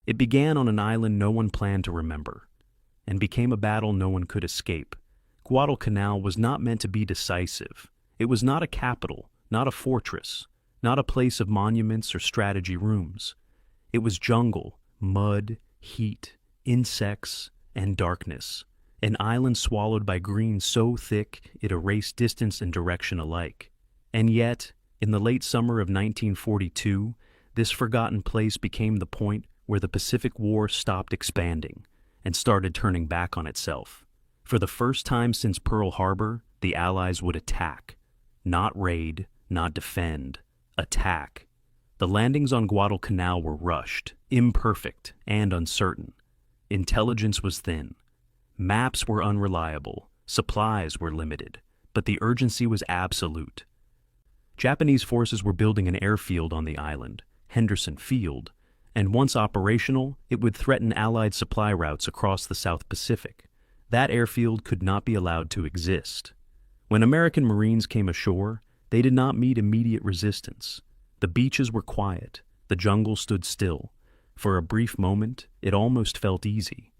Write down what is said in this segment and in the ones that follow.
It began on an island no one planned to remember, and became a battle no one could escape. Guadalcanal was not meant to be decisive. It was not a capital, not a fortress, not a place of monuments or strategy rooms. It was jungle, mud, heat, insects, and darkness. An island swallowed by green so thick it erased distance and direction alike. And yet, in the late summer of 1942, this forgotten place became the point where the Pacific War stopped expanding and started turning back on itself. For the first time since Pearl Harbor, the Allies would attack. Not raid, not defend. Attack. The landings on Guadalcanal were rushed, imperfect, and uncertain. Intelligence was thin. Maps were unreliable. Supplies were limited. But the urgency was absolute. Japanese forces were building an airfield on the island, Henderson Field, and once operational, it would threaten Allied supply routes across the South Pacific. That airfield could not be allowed to exist. When American Marines came ashore, they did not meet immediate resistance. The beaches were quiet. The jungle stood still. For a brief moment, it almost felt easy.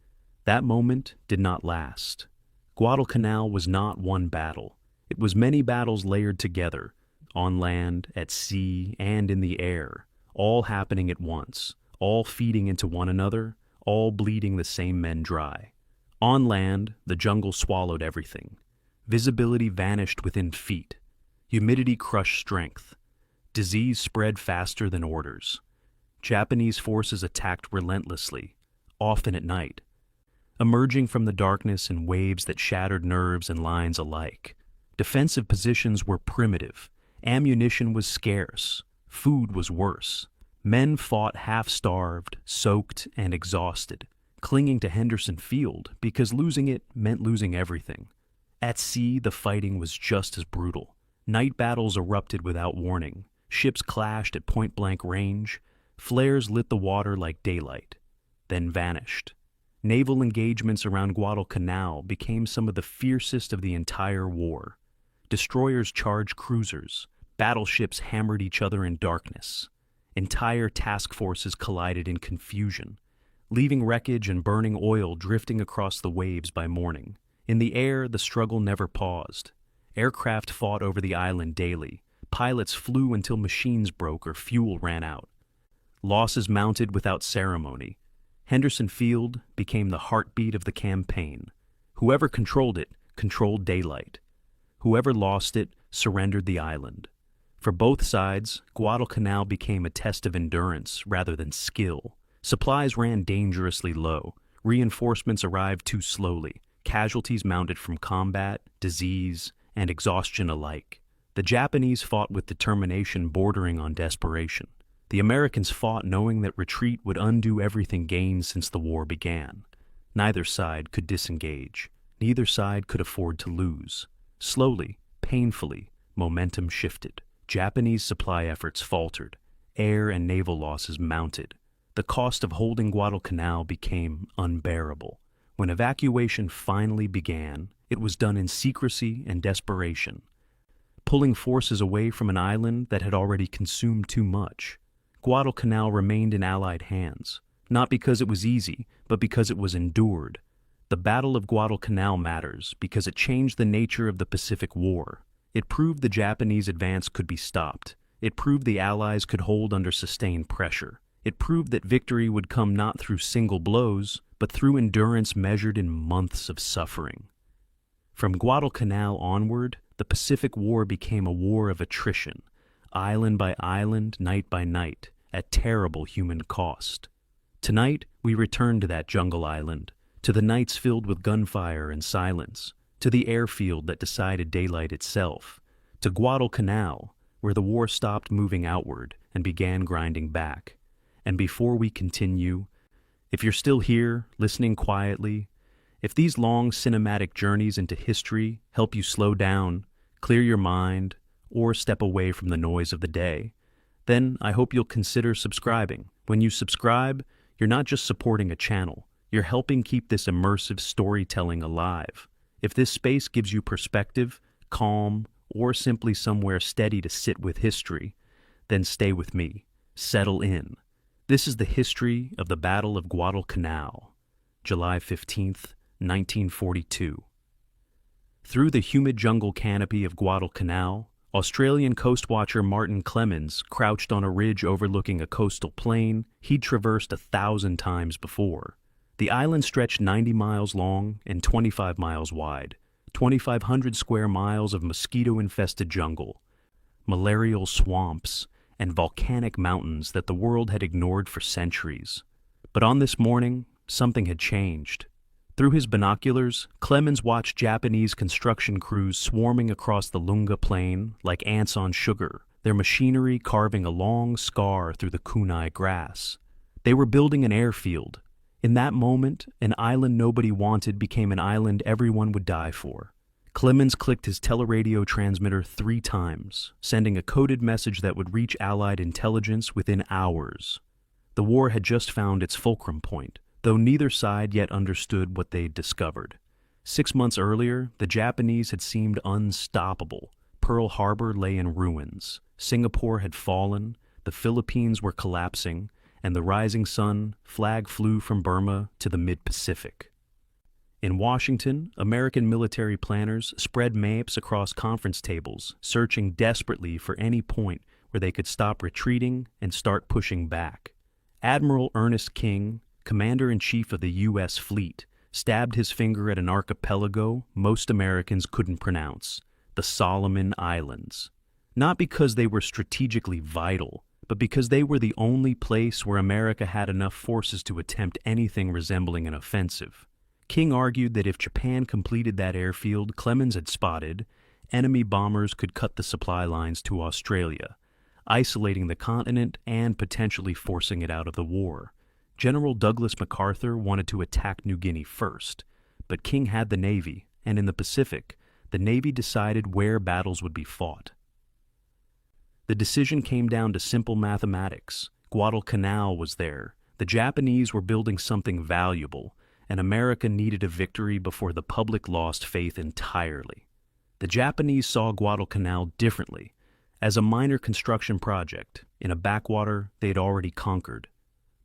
That moment did not last. Guadalcanal was not one battle. It was many battles layered together, on land, at sea, and in the air, all happening at once, all feeding into one another, all bleeding the same men dry. On land, the jungle swallowed everything. Visibility vanished within feet. Humidity crushed strength. Disease spread faster than orders. Japanese forces attacked relentlessly, often at night, emerging from the darkness in waves that shattered nerves and lines alike. Defensive positions were primitive. Ammunition was scarce. Food was worse. Men fought half-starved, soaked, and exhausted, clinging to Henderson Field because losing it meant losing everything. At sea, the fighting was just as brutal. Night battles erupted without warning. Ships clashed at point-blank range. Flares lit the water like daylight, then vanished. Naval engagements around Guadalcanal became some of the fiercest of the entire war. Destroyers charged cruisers. Battleships hammered each other in darkness. Entire task forces collided in confusion, leaving wreckage and burning oil drifting across the waves by morning. In the air, the struggle never paused. Aircraft fought over the island daily. Pilots flew until machines broke or fuel ran out. Losses mounted without ceremony. Henderson Field became the heartbeat of the campaign. Whoever controlled it controlled daylight. Whoever lost it surrendered the island. For both sides, Guadalcanal became a test of endurance rather than skill. Supplies ran dangerously low. Reinforcements arrived too slowly. Casualties mounted from combat, disease, and exhaustion alike. The Japanese fought with determination bordering on desperation. The Americans fought knowing that retreat would undo everything gained since the war began. Neither side could disengage. Neither side could afford to lose. Slowly, painfully, momentum shifted. Japanese supply efforts faltered. Air and naval losses mounted. The cost of holding Guadalcanal became unbearable. When evacuation finally began, it was done in secrecy and desperation, pulling forces away from an island that had already consumed too much. Guadalcanal remained in Allied hands, not because it was easy, but because it was endured. The Battle of Guadalcanal matters because it changed the nature of the Pacific War. It proved the Japanese advance could be stopped. It proved the Allies could hold under sustained pressure. It proved that victory would come not through single blows, but through endurance measured in months of suffering. From Guadalcanal onward, the Pacific War became a war of attrition, island by island, night by night, at terrible human cost. Tonight, we return to that jungle island, to the nights filled with gunfire and silence, to the airfield that decided daylight itself, to Guadalcanal, where the war stopped moving outward and began grinding back. And before we continue, if you're still here, listening quietly, if these long cinematic journeys into history help you slow down, clear your mind, or step away from the noise of the day, then I hope you'll consider subscribing. When you subscribe, you're not just supporting a channel, you're helping keep this immersive storytelling alive. If this space gives you perspective, calm, or simply somewhere steady to sit with history, then stay with me. Settle in. This is the history of the Battle of Guadalcanal, July 15th, 1942. Through the humid jungle canopy of Guadalcanal, Australian coastwatcher Martin Clemens crouched on a ridge overlooking a coastal plain he'd traversed 1,000 times before. The island stretched 90 miles long and 25 miles wide, 2,500 square miles of mosquito-infested jungle, malarial swamps, and volcanic mountains that the world had ignored for centuries. But on this morning, something had changed. Through his binoculars, Clemens watched Japanese construction crews swarming across the Lunga Plain like ants on sugar, their machinery carving a long scar through the kunai grass. They were building an airfield. In that moment, an island nobody wanted became an island everyone would die for. Clemens clicked his teleradio transmitter 3 times, sending a coded message that would reach Allied intelligence within hours. The war had just found its fulcrum point, though neither side yet understood what they'd discovered. 6 months earlier, the Japanese had seemed unstoppable. Pearl Harbor lay in ruins. Singapore had fallen, the Philippines were collapsing, and the rising sun flag flew from Burma to the mid-Pacific. In Washington, American military planners spread maps across conference tables, searching desperately for any point where they could stop retreating and start pushing back. Admiral Ernest King, Commander-in-Chief of the U.S. Fleet, stabbed his finger at an archipelago most Americans couldn't pronounce, the Solomon Islands. Not because they were strategically vital, but because they were the only place where America had enough forces to attempt anything resembling an offensive. King argued that if Japan completed that airfield Clemens had spotted, enemy bombers could cut the supply lines to Australia, isolating the continent and potentially forcing it out of the war. General Douglas MacArthur wanted to attack New Guinea first, but King had the Navy, and in the Pacific, the Navy decided where battles would be fought. The decision came down to simple mathematics. Guadalcanal was there. The Japanese were building something valuable, and America needed a victory before the public lost faith entirely. The Japanese saw Guadalcanal differently, as a minor construction project in a backwater they'd already conquered.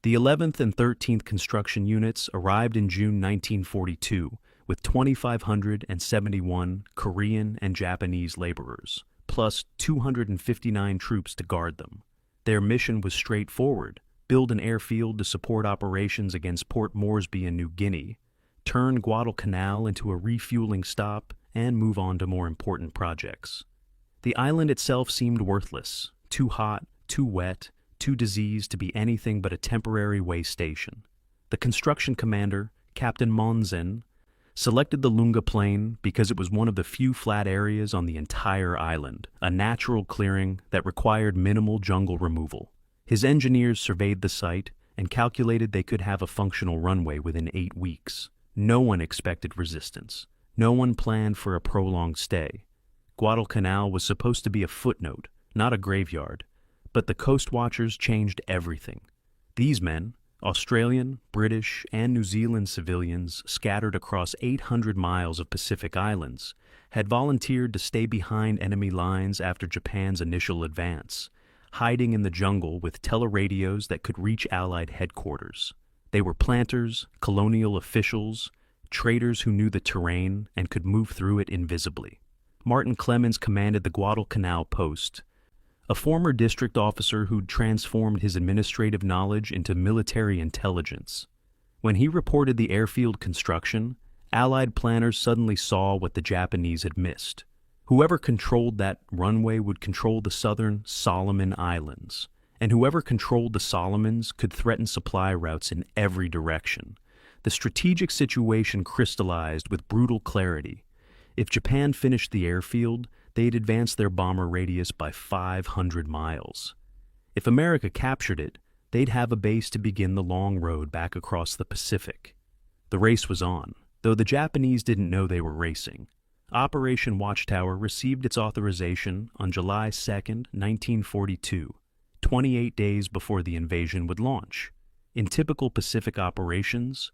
The 11th and 13th construction units arrived in June 1942 with 2,571 Korean and Japanese laborers, plus 259 troops to guard them. Their mission was straightforward: build an airfield to support operations against Port Moresby in New Guinea, turn Guadalcanal into a refueling stop, and move on to more important projects. The island itself seemed worthless, too hot, too wet, too diseased to be anything but a temporary way station. The construction commander, Captain Monzen, selected the Lunga Plain because it was one of the few flat areas on the entire island, a natural clearing that required minimal jungle removal. His engineers surveyed the site and calculated they could have a functional runway within 8 weeks. No one expected resistance. No one planned for a prolonged stay. Guadalcanal was supposed to be a footnote, not a graveyard, but the coast watchers changed everything. These men, Australian, British, and New Zealand civilians scattered across 800 miles of Pacific islands, had volunteered to stay behind enemy lines after Japan's initial advance, hiding in the jungle with teleradios that could reach Allied headquarters. They were planters, colonial officials, traders who knew the terrain and could move through it invisibly. Martin Clemens commanded the Guadalcanal post, a former district officer who'd transformed his administrative knowledge into military intelligence. When he reported the airfield construction, Allied planners suddenly saw what the Japanese had missed. Whoever controlled that runway would control the southern Solomon Islands, and whoever controlled the Solomons could threaten supply routes in every direction. The strategic situation crystallized with brutal clarity. If Japan finished the airfield, they'd advance their bomber radius by 500 miles. If America captured it, they'd have a base to begin the long road back across the Pacific. The race was on, though the Japanese didn't know they were racing. Operation Watchtower received its authorization on July 2, 1942, 28 days before the invasion would launch. In typical Pacific operations,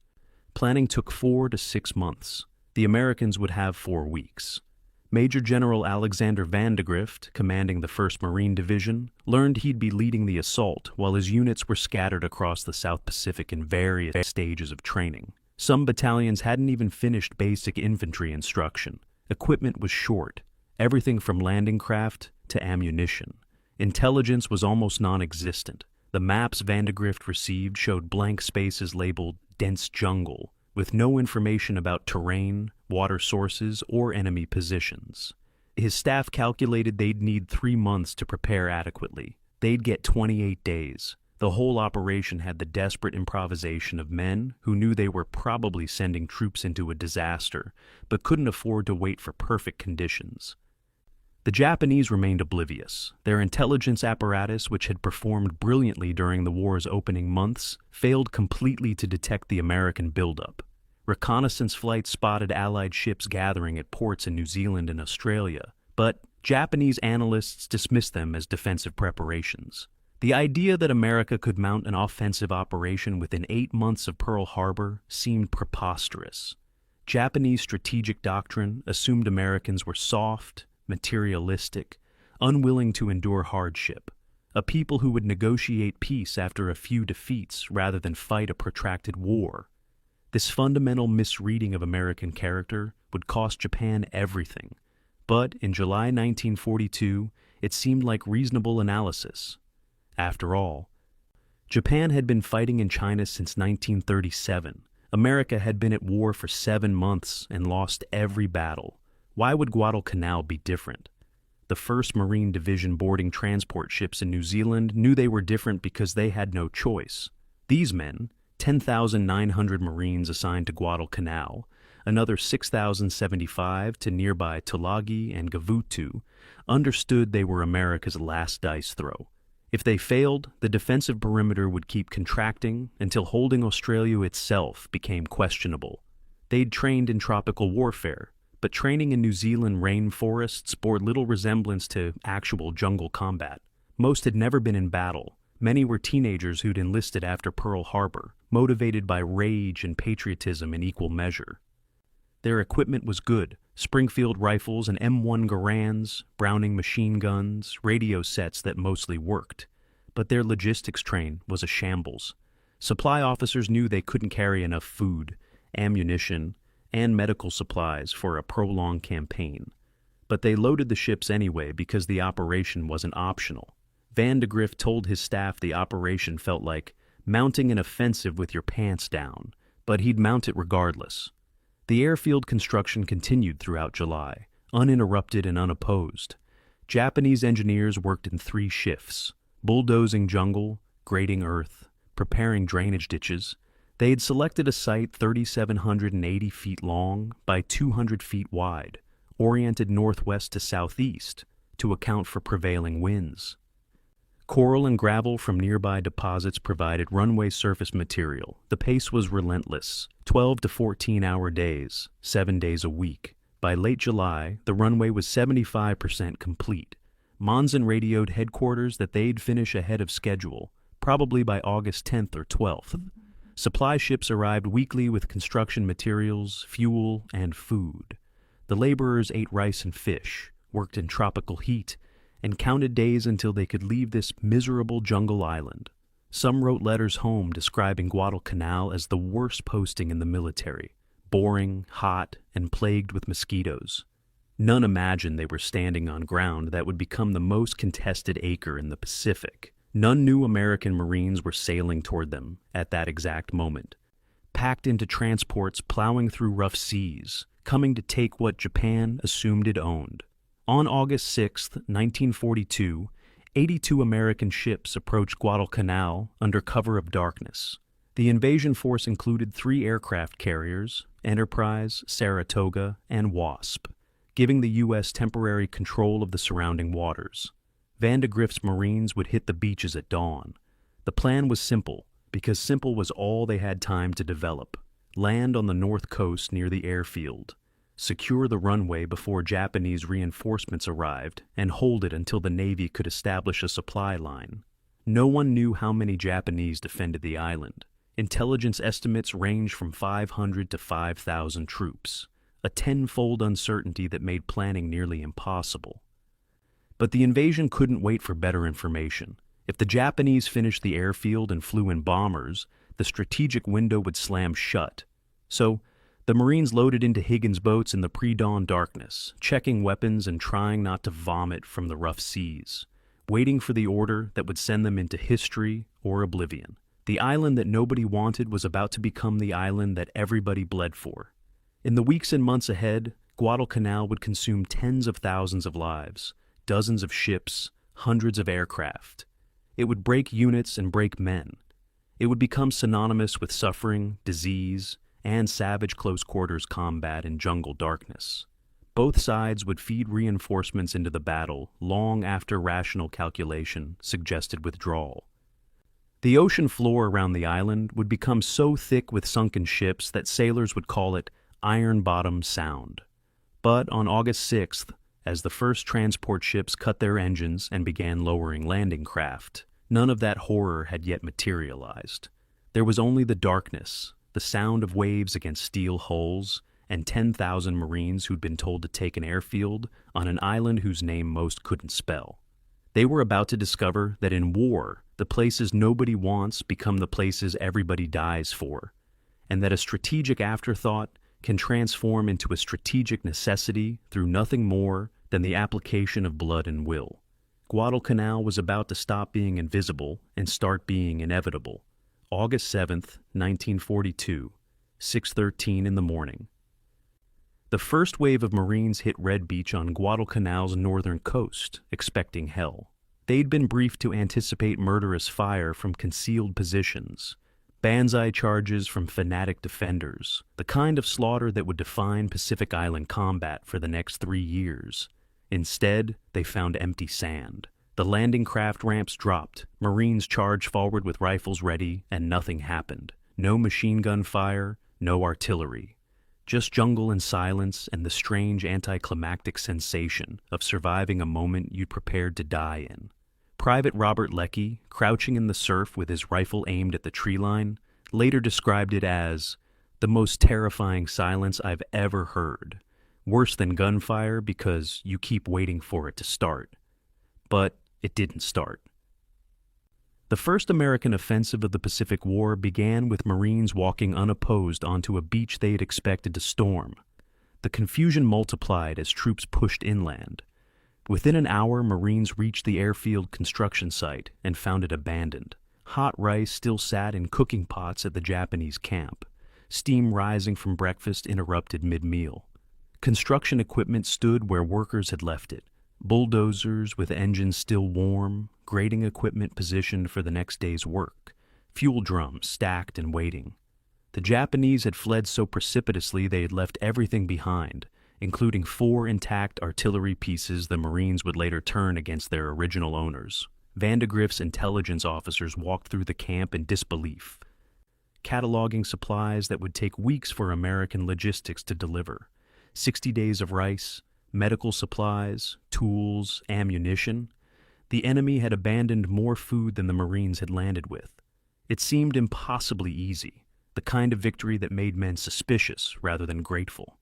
planning took 4 to 6 months. The Americans would have 4 weeks. Major General Alexander Vandegrift, commanding the 1st Marine Division, learned he'd be leading the assault while his units were scattered across the South Pacific in various stages of training. Some battalions hadn't even finished basic infantry instruction. Equipment was short, everything from landing craft to ammunition. Intelligence was almost non-existent. The maps Vandegrift received showed blank spaces labeled dense jungle, with no information about terrain, water sources, or enemy positions. His staff calculated they'd need 3 months to prepare adequately. They'd get 28 days. The whole operation had the desperate improvisation of men who knew they were probably sending troops into a disaster, but couldn't afford to wait for perfect conditions. The Japanese remained oblivious. Their intelligence apparatus, which had performed brilliantly during the war's opening months, failed completely to detect the American buildup. Reconnaissance flights spotted Allied ships gathering at ports in New Zealand and Australia, but Japanese analysts dismissed them as defensive preparations. The idea that America could mount an offensive operation within 8 months of Pearl Harbor seemed preposterous. Japanese strategic doctrine assumed Americans were soft, materialistic, unwilling to endure hardship, a people who would negotiate peace after a few defeats rather than fight a protracted war. This fundamental misreading of American character would cost Japan everything, but in July 1942, it seemed like reasonable analysis. After all, Japan had been fighting in China since 1937. America had been at war for 7 months and lost every battle. Why would Guadalcanal be different? The 1st Marine Division boarding transport ships in New Zealand knew they were different because they had no choice. These men, 10,900 Marines assigned to Guadalcanal, another 6,075 to nearby Tulagi and WW2, understood they were America's last dice throw. If they failed, the defensive perimeter would keep contracting until holding Australia itself became questionable. They'd trained in tropical warfare, but training in New Zealand rainforests bore little resemblance to actual jungle combat. Most had never been in battle. Many were teenagers who'd enlisted after Pearl Harbor, motivated by rage and patriotism in equal measure. Their equipment was good: Springfield rifles and M1 Garands, Browning machine guns, radio sets that mostly worked. But their logistics train was a shambles. Supply officers knew they couldn't carry enough food, ammunition, and medical supplies for a prolonged campaign. But they loaded the ships anyway because the operation wasn't optional. Vandegrift told his staff the operation felt like mounting an offensive with your pants down, but he'd mount it regardless. The airfield construction continued throughout July, uninterrupted and unopposed. Japanese engineers worked in 3 shifts, bulldozing jungle, grading earth, preparing drainage ditches. They had selected a site 3,780 feet long by 200 feet wide, oriented northwest to southeast to account for prevailing winds. Coral and gravel from nearby deposits provided runway surface material. The pace was relentless, 12 to 14-hour days, 7 days a week. By late July, the runway was 75% complete. Monson radioed headquarters that they'd finish ahead of schedule, probably by August 10th or 12th. Supply ships arrived weekly with construction materials, fuel, and food. The laborers ate rice and fish, worked in tropical heat, and counted days until they could leave this miserable jungle island. Some wrote letters home describing Guadalcanal as the worst posting in the military, boring, hot, and plagued with mosquitoes. None imagined they were standing on ground that would become the most contested acre in the Pacific. None knew American Marines were sailing toward them at that exact moment, packed into transports plowing through rough seas, coming to take what Japan assumed it owned. On August 6, 1942, 82 American ships approached Guadalcanal under cover of darkness. The invasion force included 3 aircraft carriers, Enterprise, Saratoga, and Wasp, giving the U.S. temporary control of the surrounding waters. Vandegrift's Marines would hit the beaches at dawn. The plan was simple, because simple was all they had time to develop. Land on the north coast near the airfield, secure the runway before Japanese reinforcements arrived, and hold it until the Navy could establish a supply line. No one knew how many Japanese defended the island. Intelligence estimates ranged from 500 to 5,000 troops. a tenfold uncertainty that made planning nearly impossible. But the invasion couldn't wait for better information. If the Japanese finished the airfield and flew in bombers, the strategic window would slam shut. So, the Marines loaded into Higgins' boats in the pre-dawn darkness, checking weapons and trying not to vomit from the rough seas, waiting for the order that would send them into history or oblivion. The island that nobody wanted was about to become the island that everybody bled for. In the weeks and months ahead, Guadalcanal would consume tens of thousands of lives, dozens of ships, hundreds of aircraft. It would break units and break men. It would become synonymous with suffering, disease, and savage close-quarters combat in jungle darkness. Both sides would feed reinforcements into the battle long after rational calculation suggested withdrawal. The ocean floor around the island would become so thick with sunken ships that sailors would call it Iron Bottom Sound. But on August 6th, as the first transport ships cut their engines and began lowering landing craft, none of that horror had yet materialized. There was only the darkness, the sound of waves against steel hulls, and 10,000 Marines who'd been told to take an airfield on an island whose name most couldn't spell. They were about to discover that in war, the places nobody wants become the places everybody dies for, and that a strategic afterthought can transform into a strategic necessity through nothing more than the application of blood and will. Guadalcanal was about to stop being invisible and start being inevitable. August 7th, 1942, 6:13 in the morning. The first wave of Marines hit Red Beach on Guadalcanal's northern coast, expecting hell. They'd been briefed to anticipate murderous fire from concealed positions, banzai charges from fanatic defenders, the kind of slaughter that would define Pacific Island combat for the next 3 years. Instead, they found empty sand. The landing craft ramps dropped, Marines charged forward with rifles ready, and nothing happened. No machine gun fire, no artillery. Just jungle and silence and the strange anticlimactic sensation of surviving a moment you'd prepared to die in. Private Robert Leckie, crouching in the surf with his rifle aimed at the tree line, later described it as the most terrifying silence I've ever heard. Worse than gunfire because you keep waiting for it to start. But it didn't start. The first American offensive of the Pacific War began with Marines walking unopposed onto a beach they had expected to storm. The confusion multiplied as troops pushed inland. Within an hour, Marines reached the airfield construction site and found it abandoned. Hot rice still sat in cooking pots at the Japanese camp. Steam rising from breakfast interrupted mid-meal. Construction equipment stood where workers had left it. Bulldozers with engines still warm, grading equipment positioned for the next day's work, fuel drums stacked and waiting. The Japanese had fled so precipitously they had left everything behind, including 4 intact artillery pieces the Marines would later turn against their original owners. Vandegrift's intelligence officers walked through the camp in disbelief, cataloging supplies that would take weeks for American logistics to deliver. 60 days of rice, medical supplies, tools, ammunition. The enemy had abandoned more food than the Marines had landed with. It seemed impossibly easy, the kind of victory that made men suspicious rather than grateful.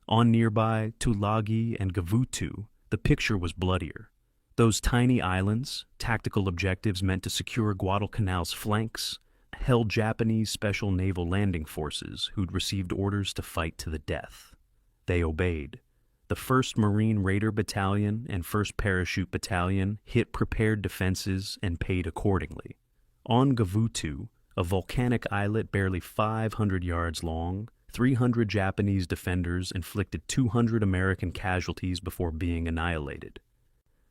On nearby Tulagi and WW2, the picture was bloodier. Those tiny islands, tactical objectives meant to secure Guadalcanal's flanks, held Japanese Special Naval Landing Forces who'd received orders to fight to the death. They obeyed. The 1st Marine Raider Battalion and 1st Parachute Battalion hit prepared defenses and paid accordingly. On WW2, a volcanic islet barely 500 yards long, 300 Japanese defenders inflicted 200 American casualties before being annihilated.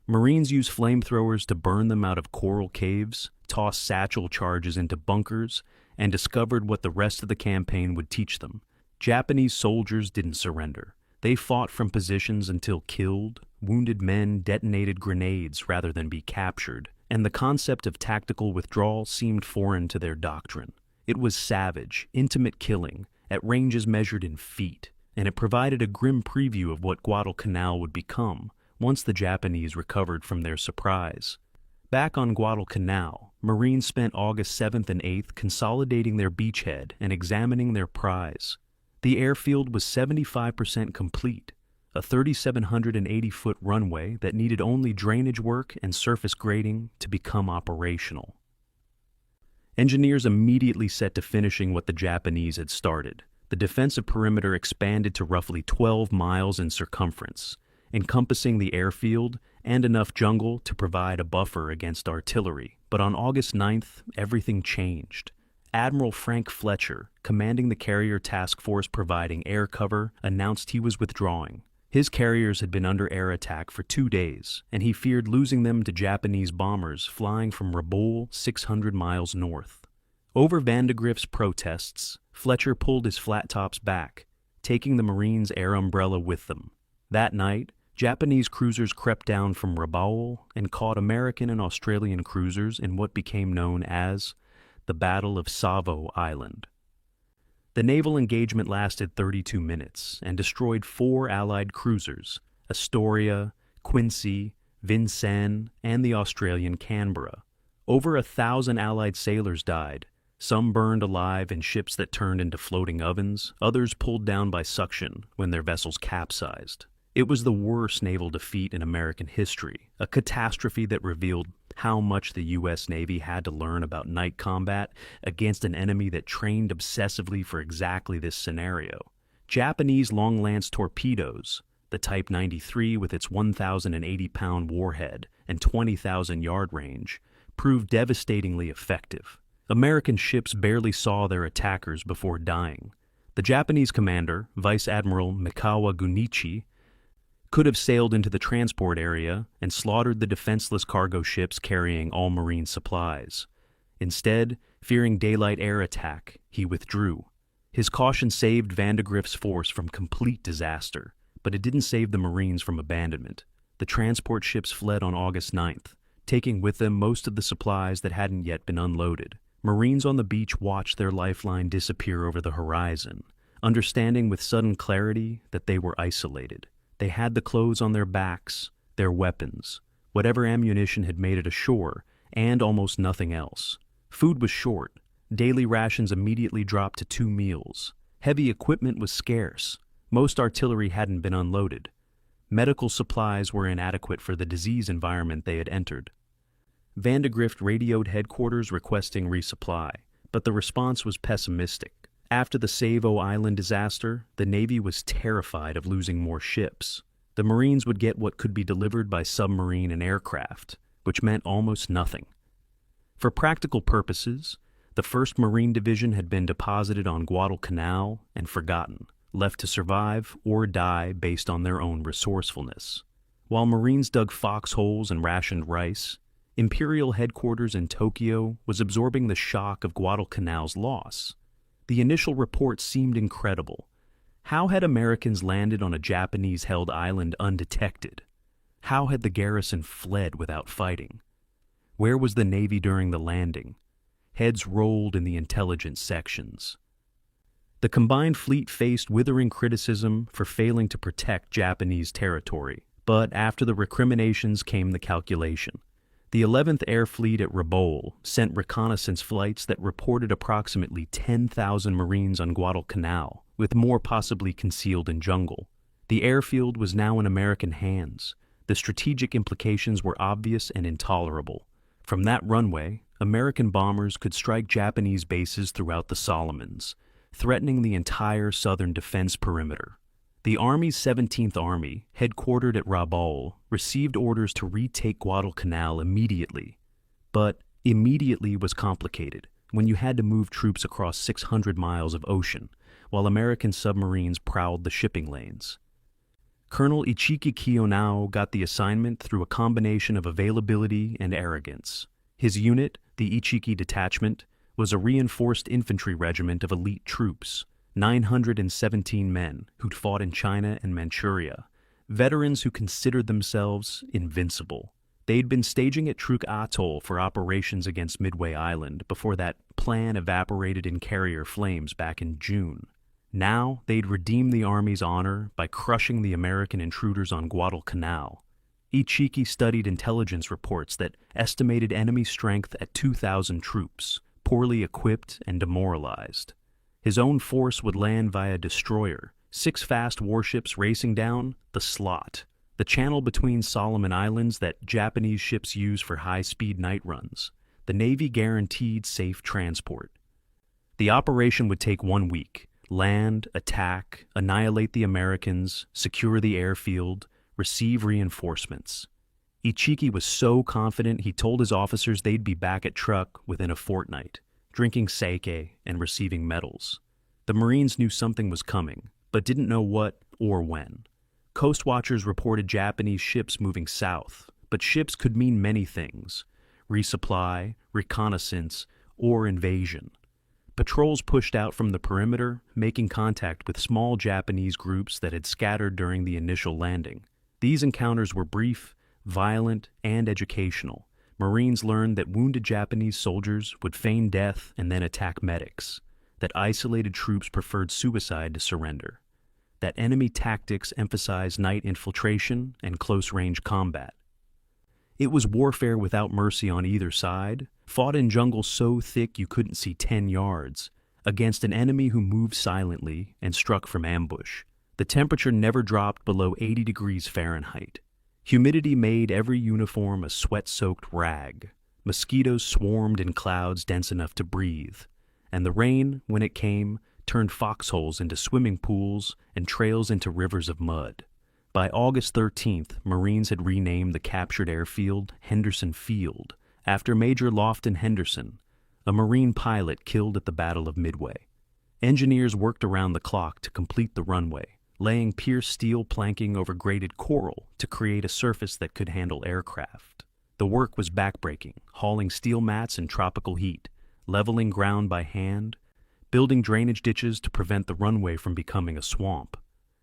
Marines used flamethrowers to burn them out of coral caves, tossed satchel charges into bunkers, and discovered what the rest of the campaign would teach them. Japanese soldiers didn't surrender. They fought from positions until killed. Wounded men detonated grenades rather than be captured, and the concept of tactical withdrawal seemed foreign to their doctrine. It was savage, intimate killing, at ranges measured in feet, and it provided a grim preview of what Guadalcanal would become once the Japanese recovered from their surprise. Back on Guadalcanal, Marines spent August 7th and 8th consolidating their beachhead and examining their prize. The airfield was 75% complete, a 3,780-foot runway that needed only drainage work and surface grading to become operational. Engineers immediately set to finishing what the Japanese had started. The defensive perimeter expanded to roughly 12 miles in circumference, encompassing the airfield and enough jungle to provide a buffer against artillery. But on August 9th, everything changed. Admiral Frank Fletcher, commanding the carrier task force providing air cover, announced he was withdrawing. His carriers had been under air attack for 2 days, and he feared losing them to Japanese bombers flying from Rabaul 600 miles north. Over Vandegrift's protests, Fletcher pulled his flat tops back, taking the Marines' air umbrella with them. That night, Japanese cruisers crept down from Rabaul and caught American and Australian cruisers in what became known as the Battle of Savo Island. The naval engagement lasted 32 minutes and destroyed 4 Allied cruisers, Astoria, Quincy, Vincennes, and the Australian Canberra. Over 1,000 Allied sailors died, some burned alive in ships that turned into floating ovens, others pulled down by suction when their vessels capsized. It was the worst naval defeat in American history, a catastrophe that revealed how much the U.S. Navy had to learn about night combat against an enemy that trained obsessively for exactly this scenario. Japanese long-lance torpedoes, the Type 93 with its 1,080-pound warhead and 20,000-yard range, proved devastatingly effective. American ships barely saw their attackers before dying. The Japanese commander, Vice Admiral Mikawa Gunichi, could have sailed into the transport area and slaughtered the defenseless cargo ships carrying all marine supplies. Instead, fearing daylight air attack, he withdrew. His caution saved Vandegrift's force from complete disaster, but it didn't save the Marines from abandonment. The transport ships fled on August 9th, taking with them most of the supplies that hadn't yet been unloaded. Marines on the beach watched their lifeline disappear over the horizon, understanding with sudden clarity that they were isolated. They had the clothes on their backs, their weapons, whatever ammunition had made it ashore, and almost nothing else. Food was short. Daily rations immediately dropped to 2 meals. Heavy equipment was scarce. Most artillery hadn't been unloaded. Medical supplies were inadequate for the disease environment they had entered. Vandegrift radioed headquarters requesting resupply, but the response was pessimistic. After the Savo Island disaster, the Navy was terrified of losing more ships. The Marines would get what could be delivered by submarine and aircraft, which meant almost nothing. For practical purposes, the 1st Marine Division had been deposited on Guadalcanal and forgotten, left to survive or die based on their own resourcefulness. While Marines dug foxholes and rationed rice, Imperial headquarters in Tokyo was absorbing the shock of Guadalcanal's loss. The initial report seemed incredible. How had Americans landed on a Japanese-held island undetected? How had the garrison fled without fighting? Where was the Navy during the landing? Heads rolled in the intelligence sections. The combined fleet faced withering criticism for failing to protect Japanese territory, but after the recriminations came the calculation. The 11th Air Fleet at Rabaul sent reconnaissance flights that reported approximately 10,000 Marines on Guadalcanal, with more possibly concealed in jungle. The airfield was now in American hands. The strategic implications were obvious and intolerable. From that runway, American bombers could strike Japanese bases throughout the Solomons, threatening the entire southern defense perimeter. The Army's 17th Army, headquartered at Rabaul, received orders to retake Guadalcanal immediately. But immediately was complicated when you had to move troops across 600 miles of ocean, while American submarines prowled the shipping lanes. Colonel Ichiki Kiyonao got the assignment through a combination of availability and arrogance. His unit, the Ichiki Detachment, was a reinforced infantry regiment of elite troops, 917 men who'd fought in China and Manchuria, veterans who considered themselves invincible. They'd been staging at Truk Atoll for operations against Midway Island before that plan evaporated in carrier flames back in June. Now they'd redeem the Army's honor by crushing the American intruders on Guadalcanal. Ichiki studied intelligence reports that estimated enemy strength at 2,000 troops, poorly equipped and demoralized. His own force would land via destroyer, 6 fast warships racing down the slot, the channel between Solomon Islands that Japanese ships use for high-speed night runs. The Navy guaranteed safe transport. The operation would take 1 week. Land, attack, annihilate the Americans, secure the airfield, receive reinforcements. Ichiki was so confident he told his officers they'd be back at Truk within a fortnight, drinking sake and receiving medals. The Marines knew something was coming, but didn't know what or when. Coast watchers reported Japanese ships moving south, but ships could mean many things: resupply, reconnaissance, or invasion. Patrols pushed out from the perimeter, making contact with small Japanese groups that had scattered during the initial landing. These encounters were brief, violent, and educational. Marines learned that wounded Japanese soldiers would feign death and then attack medics, that isolated troops preferred suicide to surrender, that enemy tactics emphasized night infiltration and close-range combat. It was warfare without mercy on either side, fought in jungle so thick you couldn't see 10 yards, against an enemy who moved silently and struck from ambush. The temperature never dropped below 80 degrees Fahrenheit. Humidity made every uniform a sweat-soaked rag. Mosquitoes swarmed in clouds dense enough to breathe, and the rain, when it came, turned foxholes into swimming pools and trails into rivers of mud. By August 13th, Marines had renamed the captured airfield Henderson Field, after Major Lofton Henderson, a Marine pilot killed at the Battle of Midway. Engineers worked around the clock to complete the runway, laying pierced steel planking over graded coral to create a surface that could handle aircraft. The work was backbreaking, hauling steel mats in tropical heat, leveling ground by hand, building drainage ditches to prevent the runway from becoming a swamp.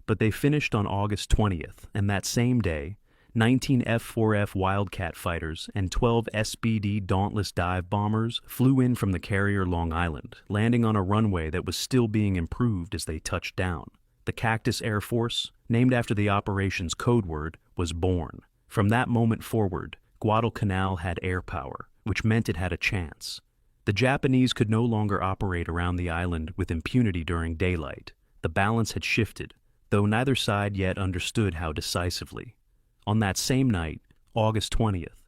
But they finished on August 20th, and that same day, 19 F-4F Wildcat fighters and 12 SBD Dauntless dive bombers flew in from the carrier Long Island, landing on a runway that was still being improved as they touched down. The Cactus Air Force, named after the operation's code word, was born. From that moment forward, Guadalcanal had air power, which meant it had a chance. The Japanese could no longer operate around the island with impunity during daylight. The balance had shifted, though neither side yet understood how decisively. On that same night, August 20th,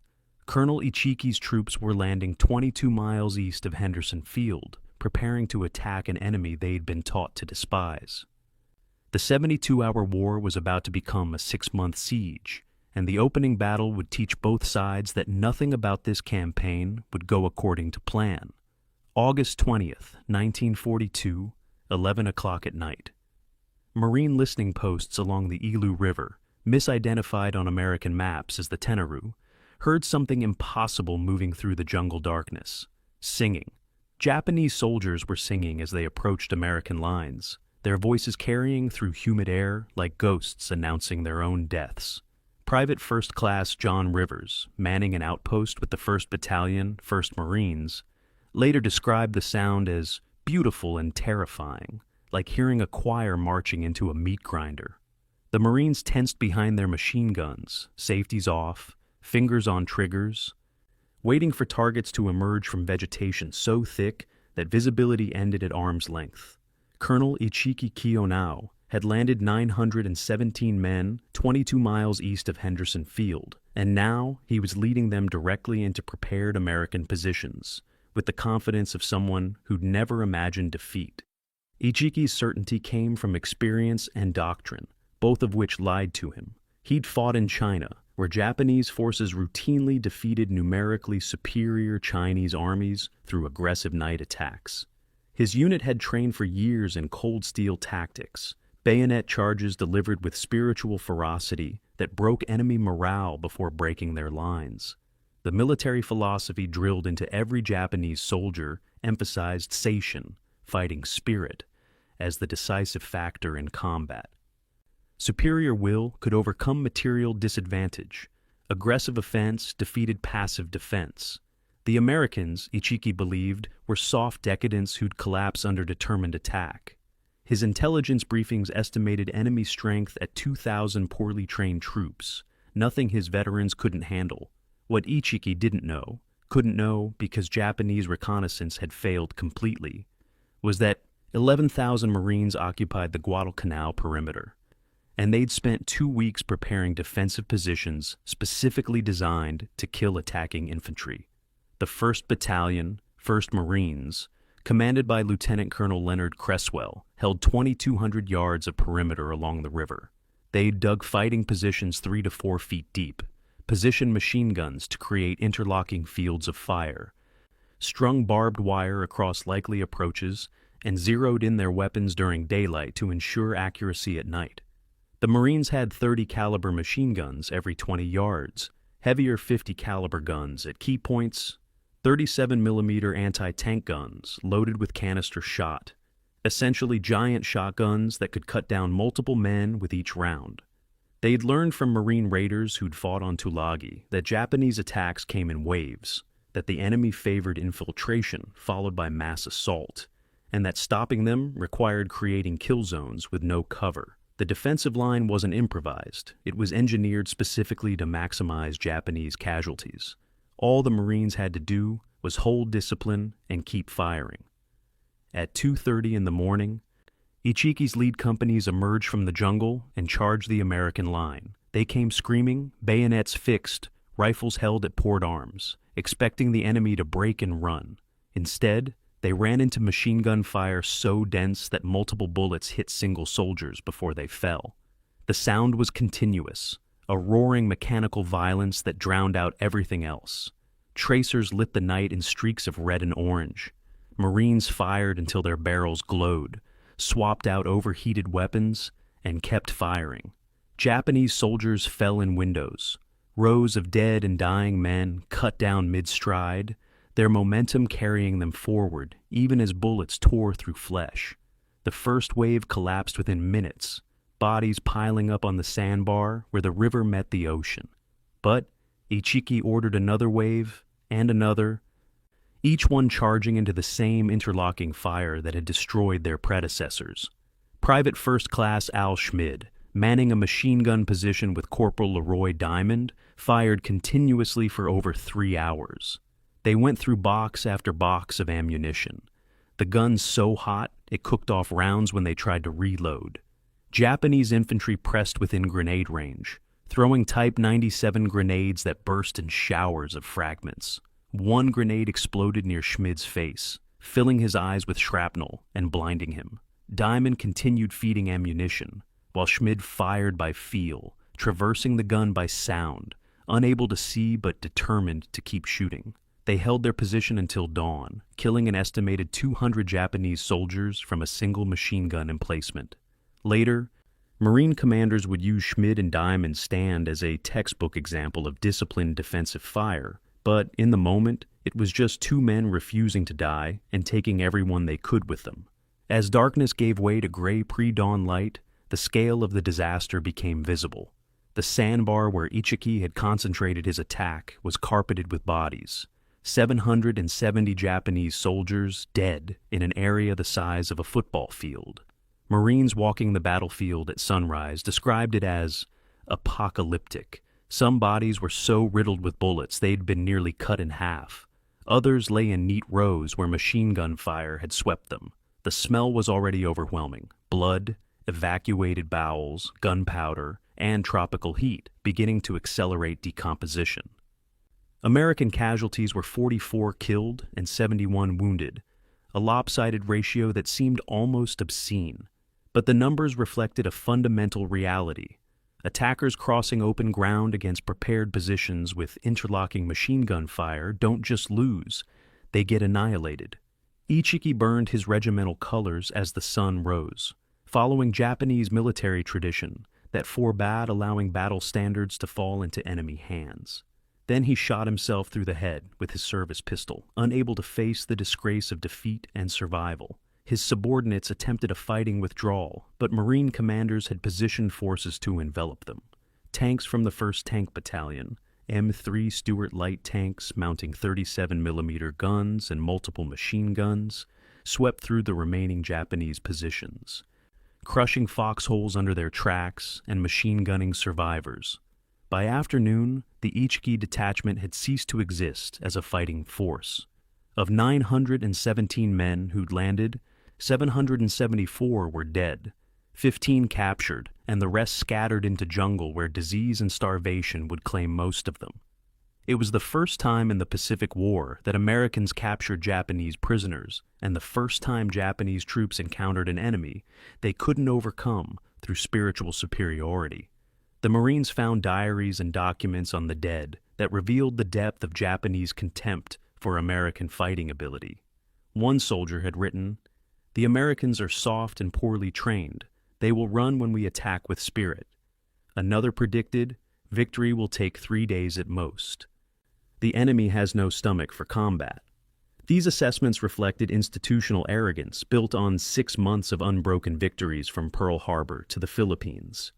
Colonel Ichiki's troops were landing 22 miles east of Henderson Field, preparing to attack an enemy they'd been taught to despise. The 72-hour war was about to become a 6-month siege, and the opening battle would teach both sides that nothing about this campaign would go according to plan. August 20th, 1942, 11 o'clock at night. Marine listening posts along the Ilu River, misidentified on American maps as the Tenaru, heard something impossible moving through the jungle darkness. Singing. Japanese soldiers were singing as they approached American lines, their voices carrying through humid air like ghosts announcing their own deaths. Private First Class John Rivers, manning an outpost with the 1st Battalion, 1st Marines, later described the sound as beautiful and terrifying, like hearing a choir marching into a meat grinder. The Marines tensed behind their machine guns, safeties off, fingers on triggers, waiting for targets to emerge from vegetation so thick that visibility ended at arm's length. Colonel Ichiki Kiyonao had landed 917 men 22 miles east of Henderson Field, and now he was leading them directly into prepared American positions, with the confidence of someone who'd never imagined defeat. Ichiki's certainty came from experience and doctrine, both of which lied to him. He'd fought in China, where Japanese forces routinely defeated numerically superior Chinese armies through aggressive night attacks. His unit had trained for years in cold steel tactics, bayonet charges delivered with spiritual ferocity that broke enemy morale before breaking their lines. The military philosophy drilled into every Japanese soldier emphasized seishin, fighting spirit, as the decisive factor in combat. Superior will could overcome material disadvantage. Aggressive offense defeated passive defense. The Americans, Ichiki believed, were soft decadents who'd collapse under determined attack. His intelligence briefings estimated enemy strength at 2,000 poorly trained troops, nothing his veterans couldn't handle. What Ichiki couldn't know because Japanese reconnaissance had failed completely, was that 11,000 Marines occupied the Guadalcanal perimeter, and they'd spent 2 weeks preparing defensive positions specifically designed to kill attacking infantry. The 1st Battalion, 1st Marines, commanded by Lieutenant Colonel Leonard Cresswell, held 2,200 yards of perimeter along the river. They'd dug fighting positions 3 to 4 feet deep, positioned machine guns to create interlocking fields of fire, strung barbed wire across likely approaches, and zeroed in their weapons during daylight to ensure accuracy at night. The Marines had 30 caliber machine guns every 20 yards, heavier 50 caliber guns at key points, 37 millimeter anti-tank guns loaded with canister shot, essentially giant shotguns that could cut down multiple men with each round. They'd learned from Marine raiders who'd fought on Tulagi that Japanese attacks came in waves, that the enemy favored infiltration followed by mass assault, and that stopping them required creating kill zones with no cover. The defensive line wasn't improvised. It was engineered specifically to maximize Japanese casualties. All the Marines had to do was hold discipline and keep firing. At 2:30 in the morning, Ichiki's lead companies emerged from the jungle and charged the American line. They came screaming, bayonets fixed, rifles held at port arms, expecting the enemy to break and run. Instead, they ran into machine gun fire so dense that multiple bullets hit single soldiers before they fell. The sound was continuous, a roaring mechanical violence that drowned out everything else. Tracers lit the night in streaks of red and orange. Marines fired until their barrels glowed, swapped out overheated weapons, and kept firing. Japanese soldiers fell in windows. Rows of dead and dying men cut down mid-stride, their momentum carrying them forward, even as bullets tore through flesh. The first wave collapsed within minutes, bodies piling up on the sandbar where the river met the ocean. But Ichiki ordered another wave, and another, each one charging into the same interlocking fire that had destroyed their predecessors. Private First Class Al Schmid, manning a machine gun position with Corporal Leroy Diamond, fired continuously for over 3 hours. They went through box after box of ammunition. The guns so hot, it cooked off rounds when they tried to reload. Japanese infantry pressed within grenade range, throwing Type 97 grenades that burst in showers of fragments. One grenade exploded near Schmid's face, filling his eyes with shrapnel and blinding him. Diamond continued feeding ammunition, while Schmid fired by feel, traversing the gun by sound, unable to see but determined to keep shooting. They held their position until dawn, killing an estimated 200 Japanese soldiers from a single machine gun emplacement. Later, Marine commanders would use Schmid and Diamond's stand as a textbook example of disciplined defensive fire, but in the moment, it was just 2 men refusing to die and taking everyone they could with them. As darkness gave way to gray pre-dawn light, the scale of the disaster became visible. The sandbar where Ichiki had concentrated his attack was carpeted with bodies. 770 Japanese soldiers dead in an area the size of a football field. Marines walking the battlefield at sunrise described it as apocalyptic. Some bodies were so riddled with bullets they'd been nearly cut in half. Others lay in neat rows where machine gun fire had swept them. The smell was already overwhelming. Blood, evacuated bowels, gunpowder, and tropical heat beginning to accelerate decomposition. American casualties were 44 killed and 71 wounded, a lopsided ratio that seemed almost obscene. But the numbers reflected a fundamental reality. Attackers crossing open ground against prepared positions with interlocking machine gun fire don't just lose, they get annihilated. Ichiki burned his regimental colors as the sun rose, following Japanese military tradition that forbade allowing battle standards to fall into enemy hands. Then he shot himself through the head with his service pistol, unable to face the disgrace of defeat and survival. His subordinates attempted a fighting withdrawal, but Marine commanders had positioned forces to envelop them. Tanks from the 1st Tank Battalion, M3 Stuart light tanks mounting 37mm guns and multiple machine guns, swept through the remaining Japanese positions, crushing foxholes under their tracks and machine gunning survivors. By afternoon, the Ichiki detachment had ceased to exist as a fighting force. Of 917 men who'd landed, 774 were dead, 15 captured, and the rest scattered into jungle where disease and starvation would claim most of them. It was the first time in the Pacific War that Americans captured Japanese prisoners, and the first time Japanese troops encountered an enemy they couldn't overcome through spiritual superiority. The Marines found diaries and documents on the dead that revealed the depth of Japanese contempt for American fighting ability. One soldier had written, "The Americans are soft and poorly trained. They will run when we attack with spirit." Another predicted, "Victory will take 3 days at most. The enemy has no stomach for combat." These assessments reflected institutional arrogance built on 6 months of unbroken victories from Pearl Harbor to the Philippines.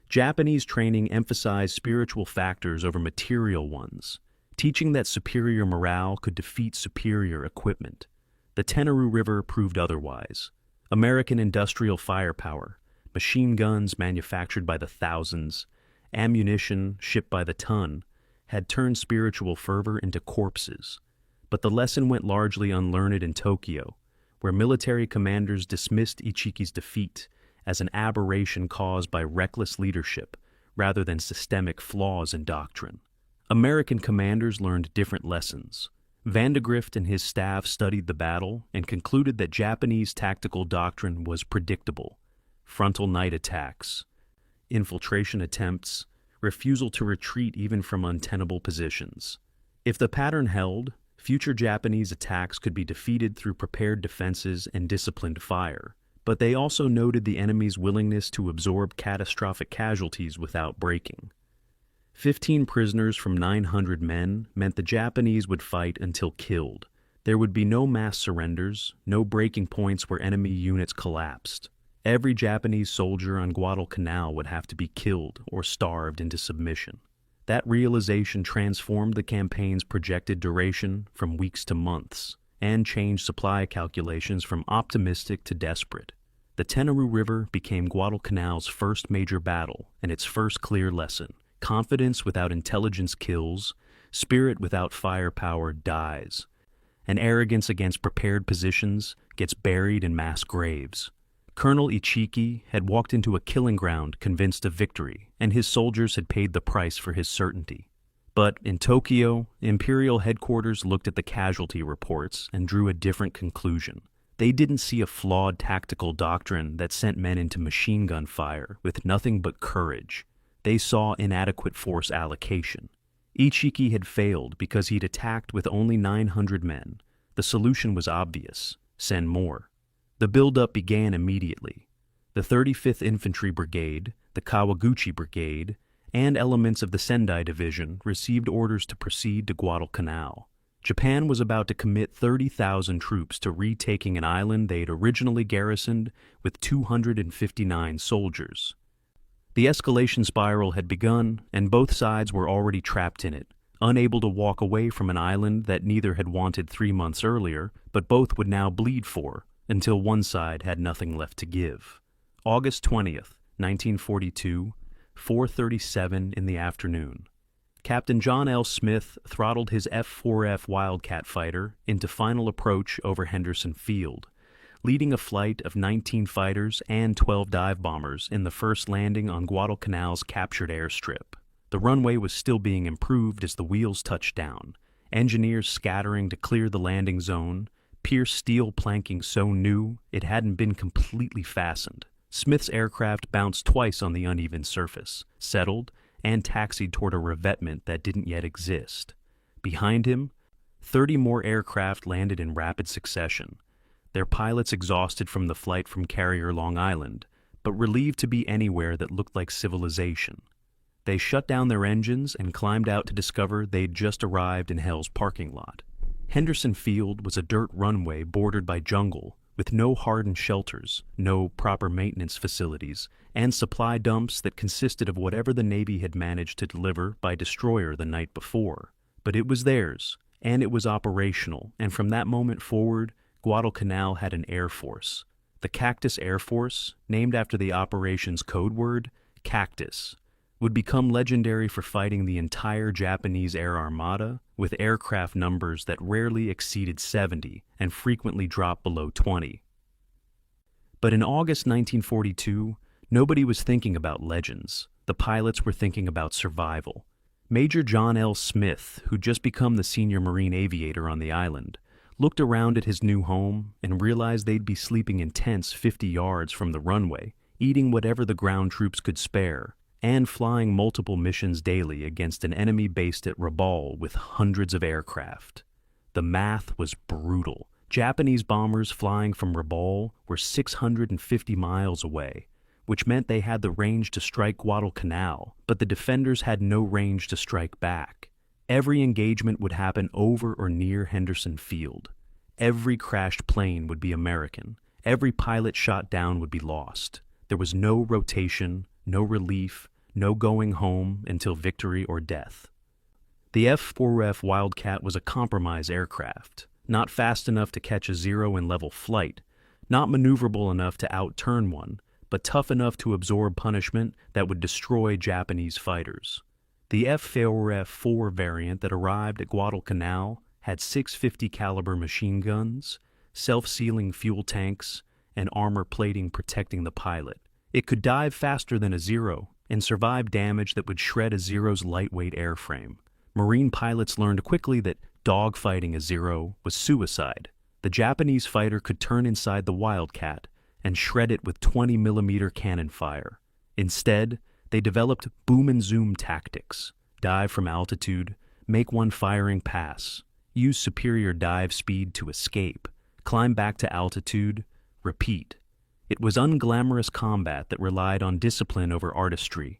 Japanese training emphasized spiritual factors over material ones, teaching that superior morale could defeat superior equipment. The Tenarue River proved otherwise. American industrial firepower, machine guns manufactured by the thousands, ammunition shipped by the ton, had turned spiritual fervor into corpses. But the lesson went largely unlearned in Tokyo, where military commanders dismissed Ichiki's defeat as an aberration caused by reckless leadership rather than systemic flaws in doctrine. American commanders learned different lessons. Vandegrift and his staff studied the battle and concluded that Japanese tactical doctrine was predictable: frontal night attacks, infiltration attempts, refusal to retreat even from untenable positions. If the pattern held, future Japanese attacks could be defeated through prepared defenses and disciplined fire. But they also noted the enemy's willingness to absorb catastrophic casualties without breaking. 15 prisoners from 900 men meant the Japanese would fight until killed. There would be no mass surrenders, no breaking points where enemy units collapsed. Every Japanese soldier on Guadalcanal would have to be killed or starved into submission. That realization transformed the campaign's projected duration from weeks to months, and changed supply calculations from optimistic to desperate. The Tenarue River became Guadalcanal's first major battle and its first clear lesson: confidence without intelligence kills, spirit without firepower dies, and arrogance against prepared positions gets buried in mass graves. Colonel Ichiki had walked into a killing ground convinced of victory, and his soldiers had paid the price for his certainty. But in Tokyo, Imperial headquarters looked at the casualty reports and drew a different conclusion. They didn't see a flawed tactical doctrine that sent men into machine gun fire with nothing but courage. They saw inadequate force allocation. Ichiki had failed because he'd attacked with only 900 men. The solution was obvious: send more. The buildup began immediately. The 35th Infantry Brigade, the Kawaguchi Brigade, and elements of the Sendai Division received orders to proceed to Guadalcanal. Japan was about to commit 30,000 troops to retaking an island they'd originally garrisoned with 259 soldiers. The escalation spiral had begun, and both sides were already trapped in it, unable to walk away from an island that neither had wanted 3 months earlier, but both would now bleed for, until one side had nothing left to give. August 20th, 1942, 4:37 in the afternoon. Captain John L. Smith throttled his F-4F Wildcat fighter into final approach over Henderson Field, leading a flight of 19 fighters and 12 dive bombers in the first landing on Guadalcanal's captured airstrip. The runway was still being improved as the wheels touched down, engineers scattering to clear the landing zone, pierced steel planking so new it hadn't been completely fastened. Smith's aircraft bounced twice on the uneven surface, settled, and taxied toward a revetment that didn't yet exist. Behind him, 30 more aircraft landed in rapid succession, their pilots exhausted from the flight from Carrier Long Island, but relieved to be anywhere that looked like civilization. They shut down their engines and climbed out to discover they'd just arrived in Hell's parking lot. Henderson Field was a dirt runway bordered by jungle, with no hardened shelters, no proper maintenance facilities, and supply dumps that consisted of whatever the Navy had managed to deliver by destroyer the night before. But it was theirs, and it was operational, and from that moment forward, Guadalcanal had an air force. The Cactus Air Force, named after the operation's code word, Cactus, would become legendary for fighting the entire Japanese air armada with aircraft numbers that rarely exceeded 70 and frequently dropped below 20. But in August 1942, nobody was thinking about legends. The pilots were thinking about survival. Major John L. Smith, who'd just become the senior Marine aviator on the island, looked around at his new home and realized they'd be sleeping in tents 50 yards from the runway, eating whatever the ground troops could spare, and flying multiple missions daily against an enemy based at Rabaul with hundreds of aircraft. The math was brutal. Japanese bombers flying from Rabaul were 650 miles away, which meant they had the range to strike Guadalcanal, but the defenders had no range to strike back. Every engagement would happen over or near Henderson Field. Every crashed plane would be American. Every pilot shot down would be lost. There was no rotation, no relief, no going home until victory or death. The F-4F Wildcat was a compromise aircraft, not fast enough to catch a Zero in level flight, not maneuverable enough to outturn one, but tough enough to absorb punishment that would destroy Japanese fighters. The F-4F-4 variant that arrived at Guadalcanal had 650 caliber machine guns, self-sealing fuel tanks, and armor plating protecting the pilot. It could dive faster than a Zero and survive damage that would shred a Zero's lightweight airframe. Marine pilots learned quickly that dogfighting a Zero was suicide. The Japanese fighter could turn inside the Wildcat and shred it with 20mm cannon fire. Instead, they developed boom and zoom tactics: dive from altitude, make one firing pass, use superior dive speed to escape, climb back to altitude, repeat. It was unglamorous combat that relied on discipline over artistry,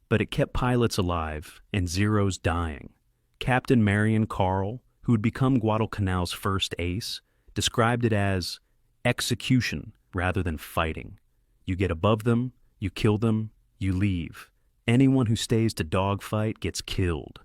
but it kept pilots alive and Zeros dying. Captain Marion Carl, who had become Guadalcanal's first ace, described it as execution rather than fighting. You get above them, you kill them, you leave. Anyone who stays to dogfight gets killed.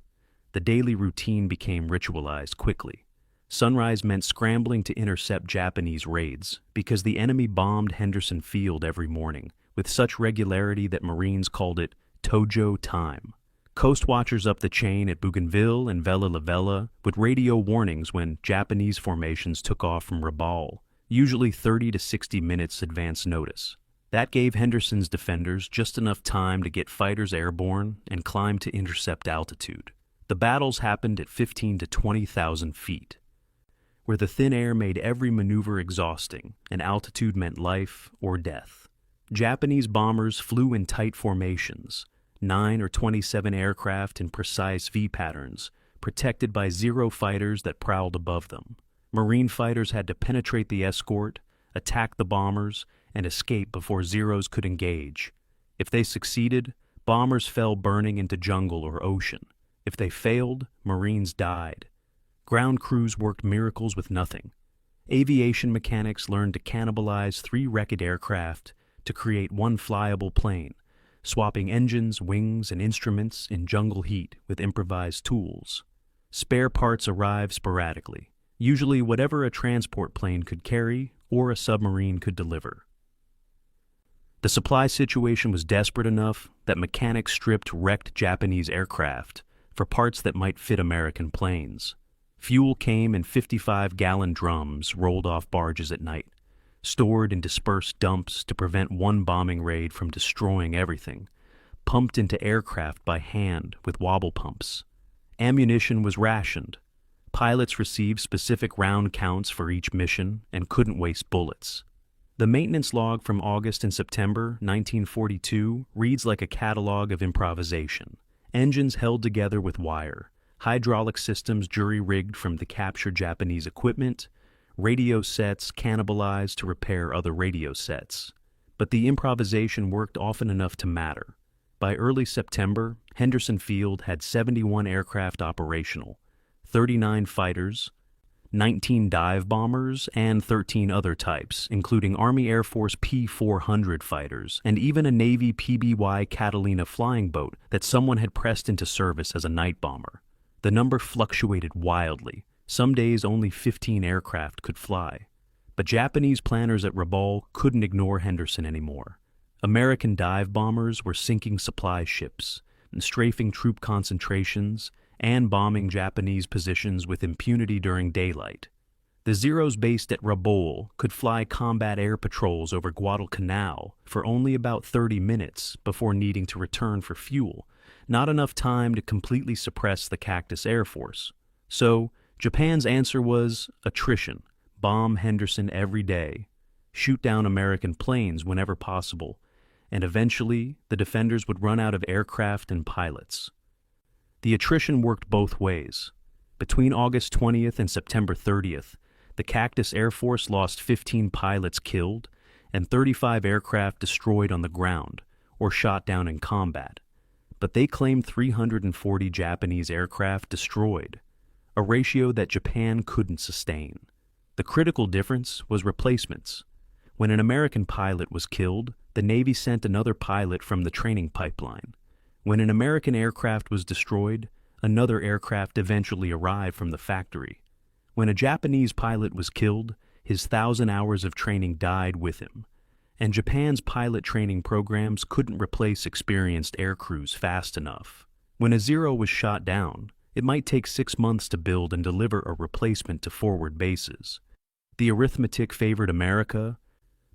The daily routine became ritualized quickly. Sunrise meant scrambling to intercept Japanese raids because the enemy bombed Henderson Field every morning with such regularity that Marines called it Tojo time. Coast watchers up the chain at Bougainville and Vella La Vella would radio warnings when Japanese formations took off from Rabaul, usually 30 to 60 minutes advance notice. That gave Henderson's defenders just enough time to get fighters airborne and climb to intercept altitude. The battles happened at 15 to 20,000 feet, where the thin air made every maneuver exhausting and altitude meant life or death. Japanese bombers flew in tight formations, 9 or 27 aircraft in precise V patterns, protected by Zero fighters that prowled above them. Marine fighters had to penetrate the escort, attack the bombers, and escape before Zeros could engage. If they succeeded, bombers fell burning into jungle or ocean. If they failed, Marines died. Ground crews worked miracles with nothing. Aviation mechanics learned to cannibalize 3 wrecked aircraft to create one flyable plane, swapping engines, wings, and instruments in jungle heat with improvised tools. Spare parts arrived sporadically, usually whatever a transport plane could carry or a submarine could deliver. The supply situation was desperate enough that mechanics stripped wrecked Japanese aircraft for parts that might fit American planes. Fuel came in 55-gallon drums rolled off barges at night, stored in dispersed dumps to prevent one bombing raid from destroying everything, pumped into aircraft by hand with wobble pumps. Ammunition was rationed. Pilots received specific round counts for each mission and couldn't waste bullets. The maintenance log from August and September 1942 reads like a catalog of improvisation. Engines held together with wire, hydraulic systems jury-rigged from the captured Japanese equipment, radio sets cannibalized to repair other radio sets. But the improvisation worked often enough to matter. By early September, Henderson Field had 71 aircraft operational, 39 fighters, 19 dive bombers, and 13 other types, including Army Air Force P-400 fighters, and even a Navy PBY Catalina flying boat that someone had pressed into service as a night bomber. The number fluctuated wildly. Some days only 15 aircraft could fly. But Japanese planners at Rabaul couldn't ignore Henderson anymore. American dive bombers were sinking supply ships and strafing troop concentrations and bombing Japanese positions with impunity during daylight. The Zeros based at Rabaul could fly combat air patrols over Guadalcanal for only about 30 minutes before needing to return for fuel, not enough time to completely suppress the Cactus Air Force. So, Japan's answer was attrition, bomb Henderson every day, shoot down American planes whenever possible, and eventually the defenders would run out of aircraft and pilots. The attrition worked both ways. Between August 20th and September 30th, the Cactus Air Force lost 15 pilots killed and 35 aircraft destroyed on the ground or shot down in combat, but they claimed 340 Japanese aircraft destroyed, a ratio that Japan couldn't sustain. The critical difference was replacements. When an American pilot was killed, the Navy sent another pilot from the training pipeline. When an American aircraft was destroyed, another aircraft eventually arrived from the factory. When a Japanese pilot was killed, his 1,000 hours of training died with him, and Japan's pilot training programs couldn't replace experienced air crews fast enough. When a Zero was shot down, it might take 6 months to build and deliver a replacement to forward bases. The arithmetic favored America,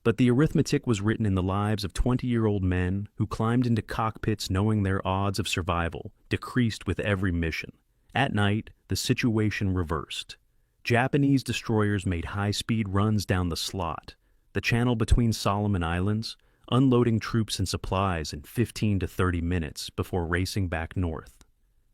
but the arithmetic was written in the lives of 20-year-old men who climbed into cockpits knowing their odds of survival decreased with every mission. At night, the situation reversed. Japanese destroyers made high-speed runs down the slot, the channel between Solomon Islands, unloading troops and supplies in 15 to 30 minutes before racing back north.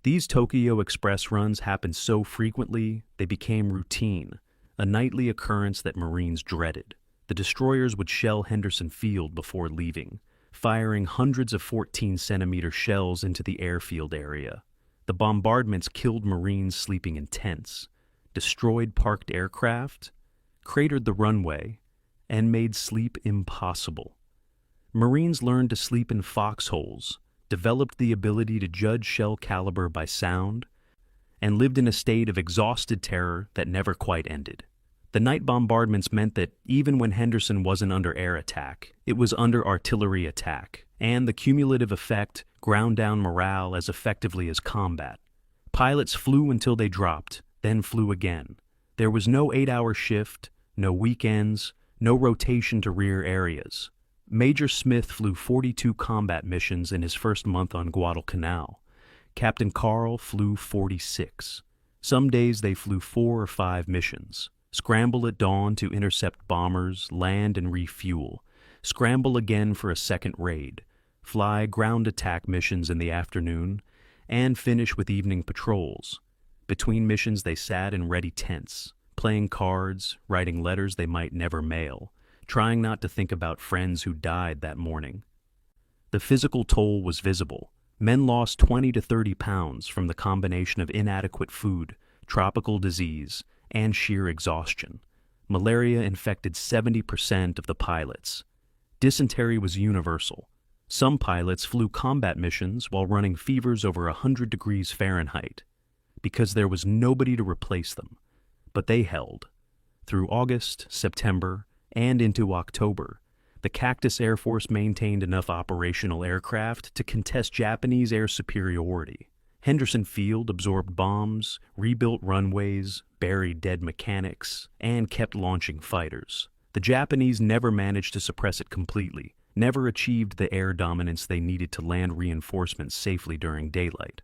These Tokyo Express runs happened so frequently they became routine, a nightly occurrence that Marines dreaded. The destroyers would shell Henderson Field before leaving, firing hundreds of 14-centimeter shells into the airfield area. The bombardments killed Marines sleeping in tents, destroyed parked aircraft, cratered the runway, and made sleep impossible. Marines learned to sleep in foxholes, developed the ability to judge shell caliber by sound, and lived in a state of exhausted terror that never quite ended. The night bombardments meant that even when Henderson wasn't under air attack, it was under artillery attack, and the cumulative effect ground down morale as effectively as combat. Pilots flew until they dropped, then flew again. There was no 8-hour shift, no weekends, no rotation to rear areas. Major Smith flew 42 combat missions in his first month on Guadalcanal. Captain Carl flew 46. Some days they flew 4 or 5 missions. Scramble at dawn to intercept bombers, land and refuel. Scramble again for a second raid. Fly ground attack missions in the afternoon, and finish with evening patrols. Between missions they sat in ready tents, playing cards, writing letters they might never mail, trying not to think about friends who died that morning. The physical toll was visible. Men lost 20 to 30 pounds from the combination of inadequate food, tropical disease, and sheer exhaustion. Malaria infected 70% of the pilots. Dysentery was universal. Some pilots flew combat missions while running fevers over 100 degrees Fahrenheit, because there was nobody to replace them. But they held. Through August, September, and into October, the Cactus Air Force maintained enough operational aircraft to contest Japanese air superiority. Henderson Field absorbed bombs, rebuilt runways, buried dead mechanics, and kept launching fighters. The Japanese never managed to suppress it completely, never achieved the air dominance they needed to land reinforcements safely during daylight.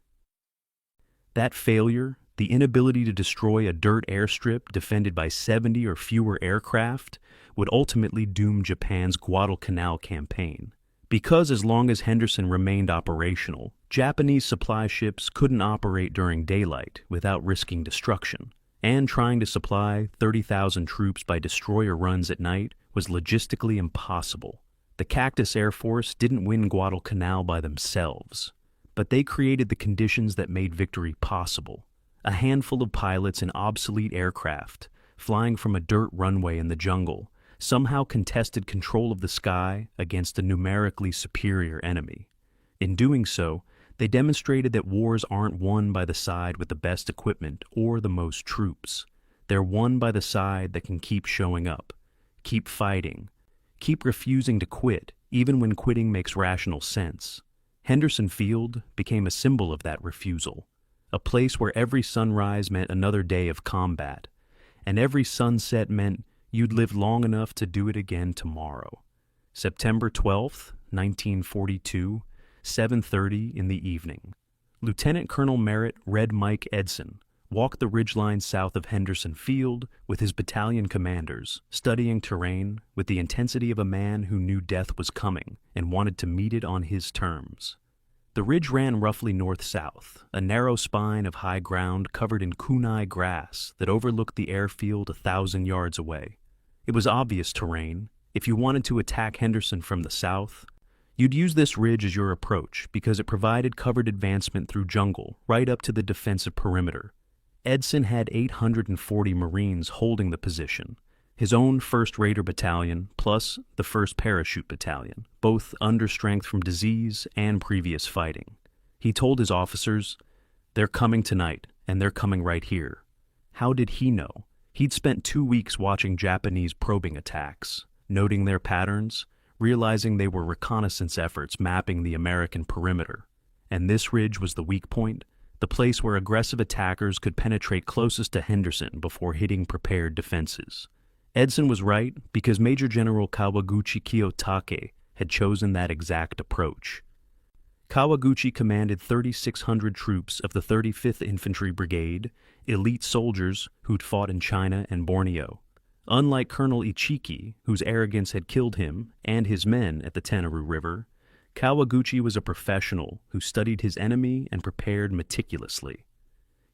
That failure, the inability to destroy a dirt airstrip defended by 70 or fewer aircraft, would ultimately doom Japan's Guadalcanal campaign. Because as long as Henderson remained operational, Japanese supply ships couldn't operate during daylight without risking destruction, and trying to supply 30,000 troops by destroyer runs at night was logistically impossible. The Cactus Air Force didn't win Guadalcanal by themselves, but they created the conditions that made victory possible. A handful of pilots in obsolete aircraft, flying from a dirt runway in the jungle, somehow contested control of the sky against a numerically superior enemy. In doing so, they demonstrated that wars aren't won by the side with the best equipment or the most troops. They're won by the side that can keep showing up, keep fighting, keep refusing to quit, even when quitting makes rational sense. Henderson Field became a symbol of that refusal, a place where every sunrise meant another day of combat, and every sunset meant you'd lived long enough to do it again tomorrow. September 12th, 1942, 7:30 in the evening. Lieutenant Colonel Merritt Red Mike Edson walked the ridgeline south of Henderson Field with his battalion commanders, studying terrain with the intensity of a man who knew death was coming and wanted to meet it on his terms. The ridge ran roughly north-south, a narrow spine of high ground covered in kunai grass that overlooked the airfield 1,000 yards away. It was obvious terrain. If you wanted to attack Henderson from the south, you'd use this ridge as your approach because it provided covered advancement through jungle right up to the defensive perimeter. Edson had 840 Marines holding the position, his own 1st Raider Battalion plus the 1st Parachute Battalion, both under strength from disease and previous fighting. He told his officers, "They're coming tonight, and they're coming right here." How did he know? He'd spent 2 weeks watching Japanese probing attacks, noting their patterns, realizing they were reconnaissance efforts mapping the American perimeter. And this ridge was the weak point, the place where aggressive attackers could penetrate closest to Henderson before hitting prepared defenses. Edson was right because Major General Kawaguchi Kiyotake had chosen that exact approach. Kawaguchi commanded 3,600 troops of the 35th Infantry Brigade, elite soldiers who'd fought in China and Borneo. Unlike Colonel Ichiki, whose arrogance had killed him and his men at the Tenaru River, Kawaguchi was a professional who studied his enemy and prepared meticulously.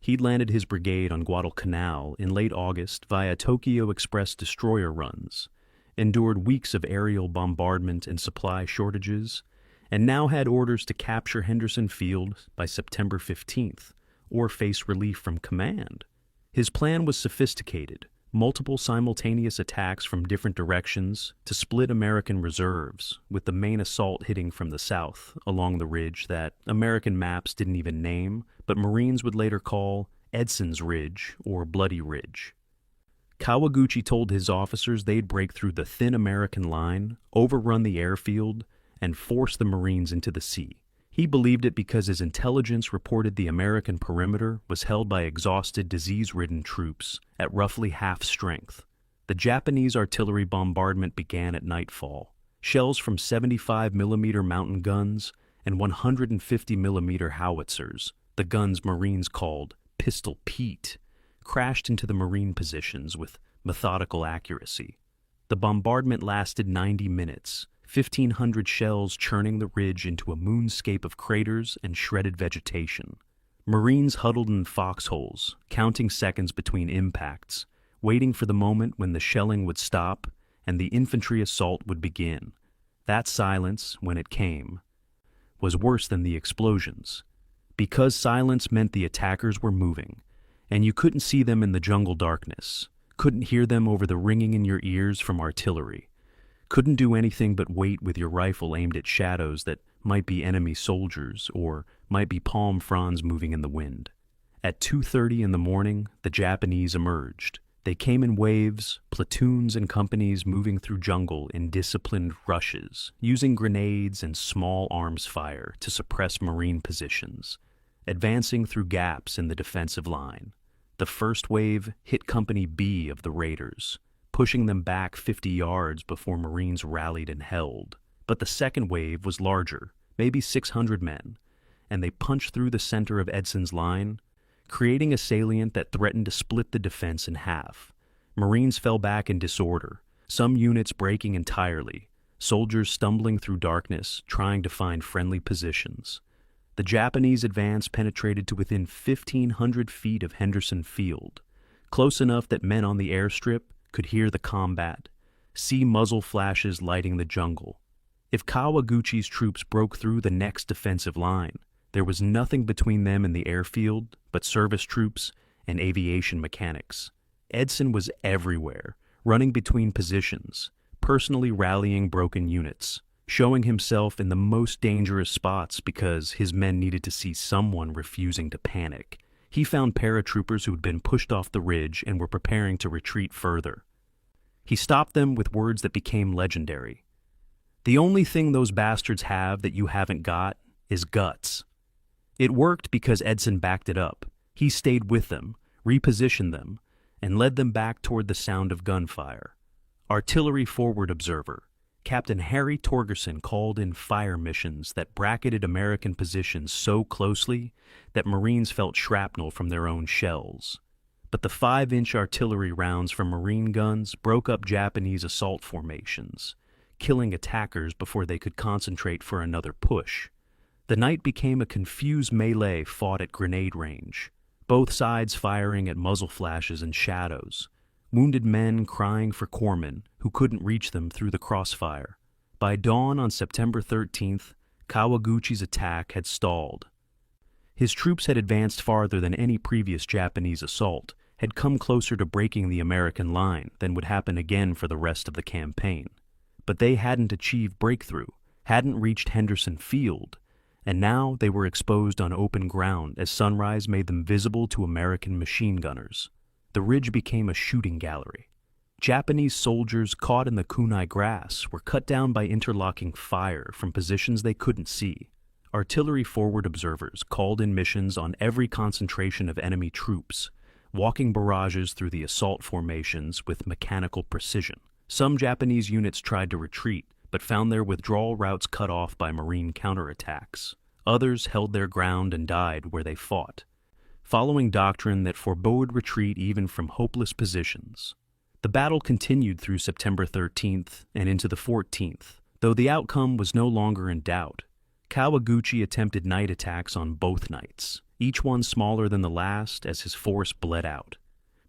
He'd landed his brigade on Guadalcanal in late August via Tokyo Express destroyer runs, endured weeks of aerial bombardment and supply shortages, and now had orders to capture Henderson Field by September 15th, or face relief from command. His plan was sophisticated, multiple simultaneous attacks from different directions to split American reserves, with the main assault hitting from the south along the ridge that American maps didn't even name, but Marines would later call Edson's Ridge or Bloody Ridge. Kawaguchi told his officers they'd break through the thin American line, overrun the airfield, and force the Marines into the sea. He believed it because his intelligence reported the American perimeter was held by exhausted, disease-ridden troops at roughly half strength. The Japanese artillery bombardment began at nightfall. Shells from 75mm mountain guns and 150mm howitzers, the guns Marines called Pistol Pete, crashed into the Marine positions with methodical accuracy. The bombardment lasted 90 minutes, 1,500 shells churning the ridge into a moonscape of craters and shredded vegetation. Marines huddled in foxholes, counting seconds between impacts, waiting for the moment when the shelling would stop and the infantry assault would begin. That silence, when it came, was worse than the explosions, because silence meant the attackers were moving, and you couldn't see them in the jungle darkness, couldn't hear them over the ringing in your ears from artillery. Couldn't do anything but wait with your rifle aimed at shadows that might be enemy soldiers or might be palm fronds moving in the wind. At 2:30 in the morning, the Japanese emerged. They came in waves, platoons and companies moving through jungle in disciplined rushes, using grenades and small arms fire to suppress Marine positions, advancing through gaps in the defensive line. The first wave hit Company B of the Raiders, pushing them back 50 yards before Marines rallied and held. But the second wave was larger, maybe 600 men, and they punched through the center of Edson's line, creating a salient that threatened to split the defense in half. Marines fell back in disorder, some units breaking entirely, soldiers stumbling through darkness, trying to find friendly positions. The Japanese advance penetrated to within 1,500 feet of Henderson Field, close enough that men on the airstrip could hear the combat, see muzzle flashes lighting the jungle. If Kawaguchi's troops broke through the next defensive line, there was nothing between them and the airfield but service troops and aviation mechanics. Edson was everywhere, running between positions, personally rallying broken units, showing himself in the most dangerous spots because his men needed to see someone refusing to panic. He found paratroopers who had been pushed off the ridge and were preparing to retreat further. He stopped them with words that became legendary. "The only thing those bastards have that you haven't got is guts." It worked because Edson backed it up. He stayed with them, repositioned them, and led them back toward the sound of gunfire. Artillery forward observer Captain Harry Torgerson called in fire missions that bracketed American positions so closely that Marines felt shrapnel from their own shells. But the 5-inch artillery rounds from Marine guns broke up Japanese assault formations, killing attackers before they could concentrate for another push. The night became a confused melee fought at grenade range, both sides firing at muzzle flashes and shadows, wounded men crying for corpsmen who couldn't reach them through the crossfire. By dawn on September 13th, Kawaguchi's attack had stalled. His troops had advanced farther than any previous Japanese assault, had come closer to breaking the American line than would happen again for the rest of the campaign. But they hadn't achieved breakthrough, hadn't reached Henderson Field, and now they were exposed on open ground as sunrise made them visible to American machine gunners. The ridge became a shooting gallery. Japanese soldiers caught in the kunai grass were cut down by interlocking fire from positions they couldn't see. Artillery forward observers called in missions on every concentration of enemy troops, walking barrages through the assault formations with mechanical precision. Some Japanese units tried to retreat, but found their withdrawal routes cut off by Marine counterattacks. Others held their ground and died where they fought, following doctrine that forbade retreat even from hopeless positions. The battle continued through September 13th and into the 14th, though the outcome was no longer in doubt. Kawaguchi attempted night attacks on both nights, each one smaller than the last as his force bled out.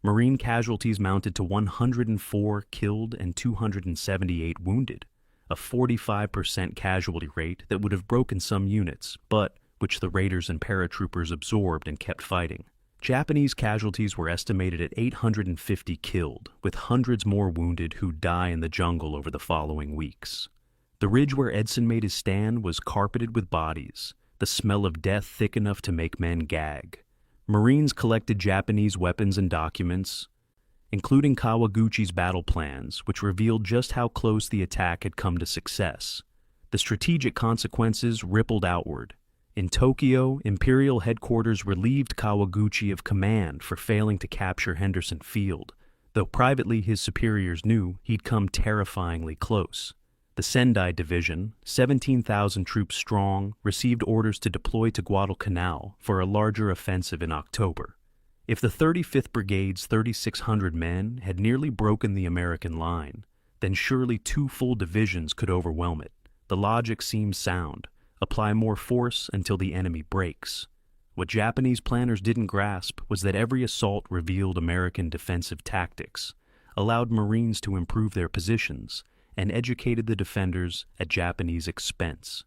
Marine casualties mounted to 104 killed and 278 wounded, a 45% casualty rate that would have broken some units, but which the raiders and paratroopers absorbed and kept fighting. Japanese casualties were estimated at 850 killed, with hundreds more wounded who'd die in the jungle over the following weeks. The ridge where Edson made his stand was carpeted with bodies, the smell of death thick enough to make men gag. Marines collected Japanese weapons and documents, including Kawaguchi's battle plans, which revealed just how close the attack had come to success. The strategic consequences rippled outward. In Tokyo, Imperial headquarters relieved Kawaguchi of command for failing to capture Henderson Field, though privately his superiors knew he'd come terrifyingly close. The Sendai Division, 17,000 troops strong, received orders to deploy to Guadalcanal for a larger offensive in October. If the 35th Brigade's 3,600 men had nearly broken the American line, then surely 2 full divisions could overwhelm it. The logic seemed sound. Apply more force until the enemy breaks. What Japanese planners didn't grasp was that every assault revealed American defensive tactics, allowed Marines to improve their positions, and educated the defenders at Japanese expense.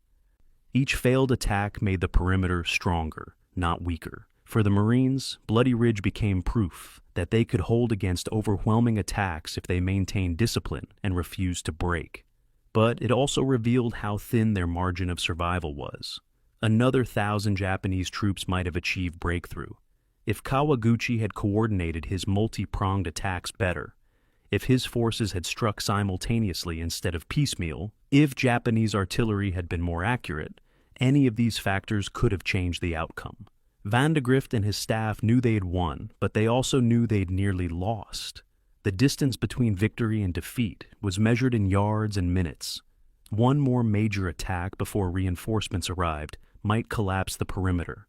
Each failed attack made the perimeter stronger, not weaker. For the Marines, Bloody Ridge became proof that they could hold against overwhelming attacks if they maintained discipline and refused to break. But it also revealed how thin their margin of survival was. Another 1,000 Japanese troops might have achieved breakthrough. If Kawaguchi had coordinated his multi-pronged attacks better, if his forces had struck simultaneously instead of piecemeal, if Japanese artillery had been more accurate, any of these factors could have changed the outcome. Van de Grift and his staff knew they had won, but they also knew they'd nearly lost. The distance between victory and defeat was measured in yards and minutes. One more major attack before reinforcements arrived might collapse the perimeter.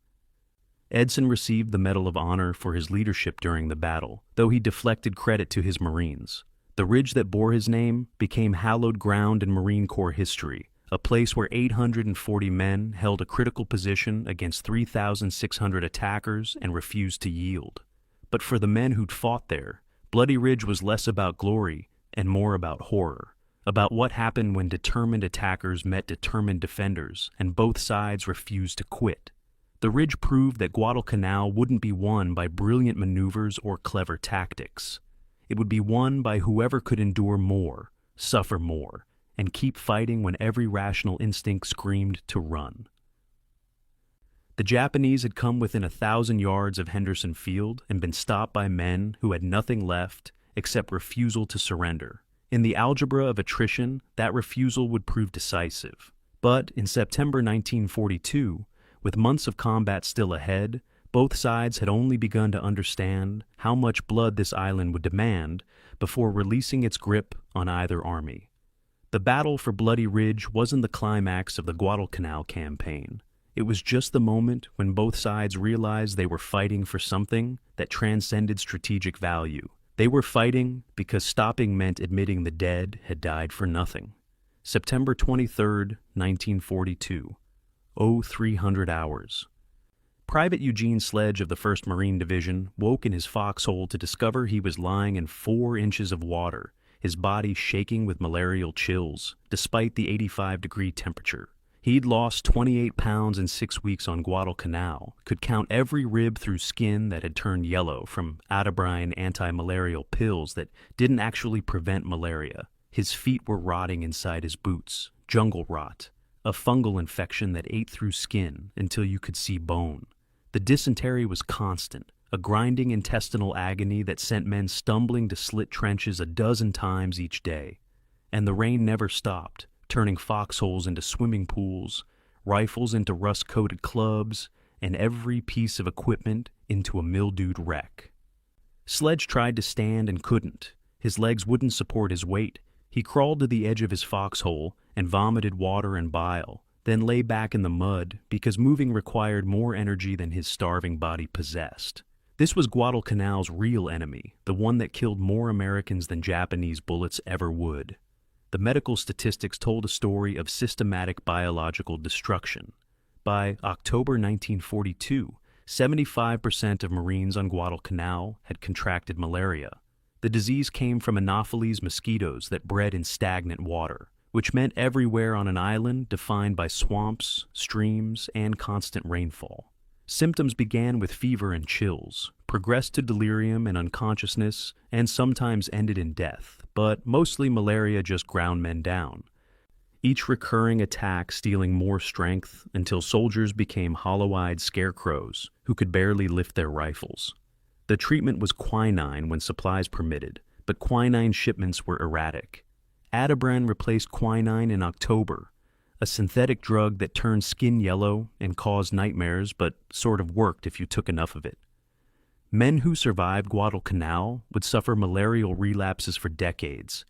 Edson received the Medal of Honor for his leadership during the battle, though he deflected credit to his Marines. The ridge that bore his name became hallowed ground in Marine Corps history, a place where 840 men held a critical position against 3,600 attackers and refused to yield. But for the men who'd fought there, Bloody Ridge was less about glory and more about horror, about what happened when determined attackers met determined defenders and both sides refused to quit. The ridge proved that Guadalcanal wouldn't be won by brilliant maneuvers or clever tactics. It would be won by whoever could endure more, suffer more, and keep fighting when every rational instinct screamed to run. The Japanese had come within 1,000 yards of Henderson Field and been stopped by men who had nothing left except refusal to surrender. In the algebra of attrition, that refusal would prove decisive. But in September 1942, with months of combat still ahead, Both sides had only begun to understand how much blood this island would demand before releasing its grip on either army. The battle for Bloody Ridge wasn't the climax of the Guadalcanal campaign. It was just the moment when both sides realized they were fighting for something that transcended strategic value. They were fighting because stopping meant admitting the dead had died for nothing. September 23, 1942. 0300 hours. Private Eugene Sledge of the 1st Marine Division woke in his foxhole to discover he was lying in 4 inches of water, his body shaking with malarial chills, despite the 85-degree temperature. He'd lost 28 pounds in 6 weeks on Guadalcanal, could count every rib through skin that had turned yellow from Atabrine anti-malarial pills that didn't actually prevent malaria. His feet were rotting inside his boots, jungle rot, a fungal infection that ate through skin until you could see bone. The dysentery was constant, a grinding intestinal agony that sent men stumbling to slit trenches a dozen times each day. And the rain never stopped, turning foxholes into swimming pools, rifles into rust-coated clubs, and every piece of equipment into a mildewed wreck. Sledge tried to stand and couldn't. His legs wouldn't support his weight. He crawled to the edge of his foxhole and vomited water and bile, then lay back in the mud because moving required more energy than his starving body possessed. This was Guadalcanal's real enemy, the one that killed more Americans than Japanese bullets ever would. The medical statistics told a story of systematic biological destruction. By October 1942, 75% of Marines on Guadalcanal had contracted malaria. The disease came from Anopheles mosquitoes that bred in stagnant water, which meant everywhere on an island defined by swamps, streams, and constant rainfall. Symptoms began with fever and chills, progressed to delirium and unconsciousness, and sometimes ended in death, but mostly malaria just ground men down. Each recurring attack stealing more strength until soldiers became hollow-eyed scarecrows who could barely lift their rifles. The treatment was quinine when supplies permitted, but quinine shipments were erratic. Atabrine replaced quinine in October, a synthetic drug that turned skin yellow and caused nightmares but sort of worked if you took enough of it. Men who survived Guadalcanal would suffer malarial relapses for decades,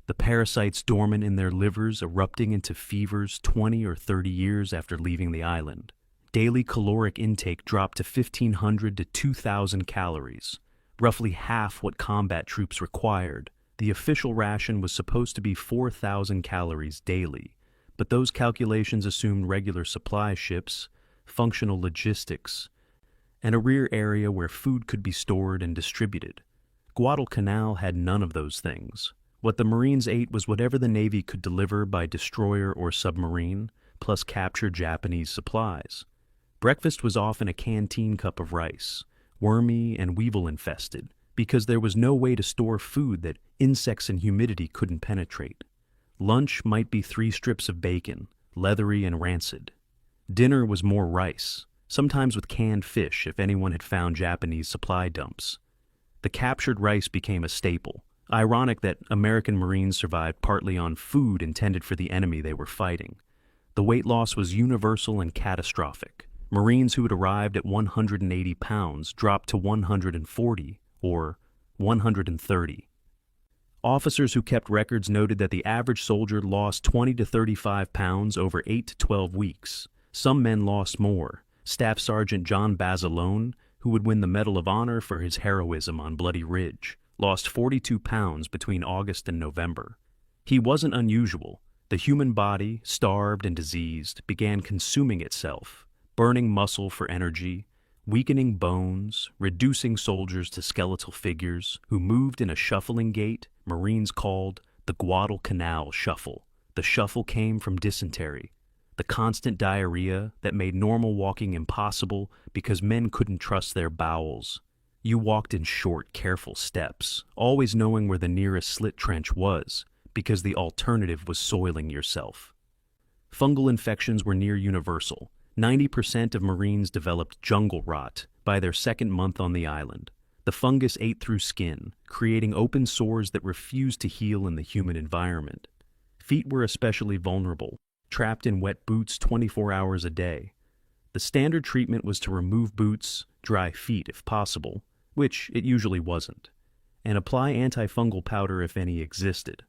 the parasites dormant in their livers erupting into fevers 20 or 30 years after leaving the island. Daily caloric intake dropped to 1,500 to 2,000 calories, roughly half what combat troops required. The official ration was supposed to be 4,000 calories daily, but those calculations assumed regular supply ships, functional logistics, and a rear area where food could be stored and distributed. Guadalcanal had none of those things. What the Marines ate was whatever the Navy could deliver by destroyer or submarine, plus captured Japanese supplies. Breakfast was often a canteen cup of rice, wormy and weevil-infested, because there was no way to store food that insects and humidity couldn't penetrate. Lunch might be 3 strips of bacon, leathery and rancid. Dinner was more rice, sometimes with canned fish if anyone had found Japanese supply dumps. The captured rice became a staple. Ironic that American Marines survived partly on food intended for the enemy they were fighting. The weight loss was universal and catastrophic. Marines who had arrived at 180 pounds dropped to 140 or 130. Officers who kept records noted that the average soldier lost 20 to 35 pounds over 8 to 12 weeks. Some men lost more. Staff Sergeant John Basilone, who would win the Medal of Honor for his heroism on Bloody Ridge, lost 42 pounds between August and November. He wasn't unusual. The human body, starved and diseased, began consuming itself, burning muscle for energy, weakening bones, reducing soldiers to skeletal figures who moved in a shuffling gait Marines called the Guadalcanal Shuffle. The shuffle came from dysentery, the constant diarrhea that made normal walking impossible because men couldn't trust their bowels. You walked in short, careful steps, always knowing where the nearest slit trench was, because the alternative was soiling yourself. Fungal infections were near universal. 90% of Marines developed jungle rot by their second month on the island. The fungus ate through skin, creating open sores that refused to heal in the humid environment. Feet were especially vulnerable, trapped in wet boots 24 hours a day. The standard treatment was to remove boots, dry feet if possible, which it usually wasn't, and apply antifungal powder if any existed.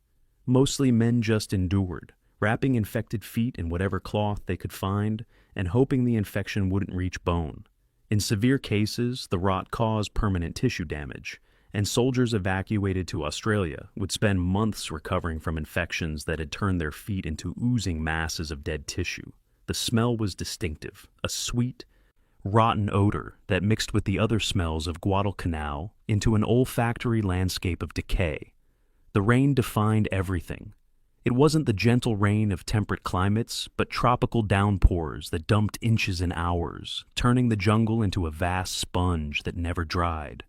Mostly men just endured, wrapping infected feet in whatever cloth they could find and hoping the infection wouldn't reach bone. In severe cases, the rot caused permanent tissue damage, and soldiers evacuated to Australia would spend months recovering from infections that had turned their feet into oozing masses of dead tissue. The smell was distinctive, a sweet, rotten odor that mixed with the other smells of Guadalcanal into an olfactory landscape of decay. The rain defined everything. It wasn't the gentle rain of temperate climates, but tropical downpours that dumped inches in hours, turning the jungle into a vast sponge that never dried.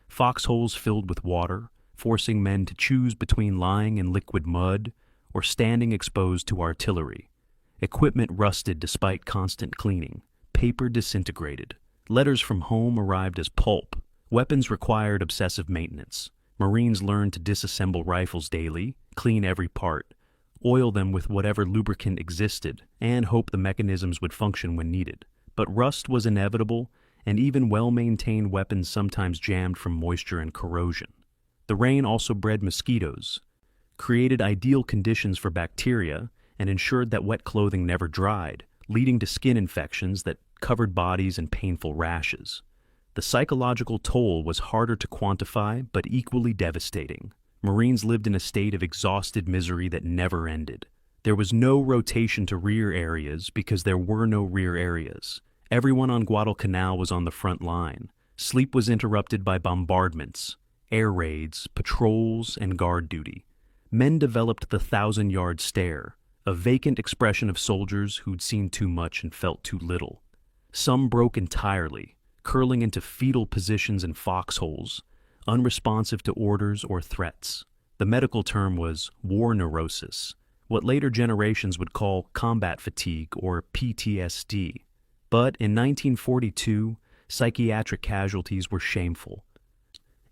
Foxholes filled with water, forcing men to choose between lying in liquid mud or standing exposed to artillery. Equipment rusted despite constant cleaning. Paper disintegrated. Letters from home arrived as pulp. Weapons required obsessive maintenance. Marines learned to disassemble rifles daily, clean every part, oil them with whatever lubricant existed, and hope the mechanisms would function when needed. But rust was inevitable, and even well-maintained weapons sometimes jammed from moisture and corrosion. The rain also bred mosquitoes, created ideal conditions for bacteria, and ensured that wet clothing never dried, leading to skin infections that covered bodies and painful rashes. The psychological toll was harder to quantify, but equally devastating. Marines lived in a state of exhausted misery that never ended. There was no rotation to rear areas because there were no rear areas. Everyone on Guadalcanal was on the front line. Sleep was interrupted by bombardments, air raids, patrols, and guard duty. Men developed the 1,000-yard stare, a vacant expression of soldiers who'd seen too much and felt too little. Some broke entirely, curling into fetal positions in foxholes, unresponsive to orders or threats. The medical term was war neurosis, what later generations would call combat fatigue or PTSD. But in 1942, psychiatric casualties were shameful,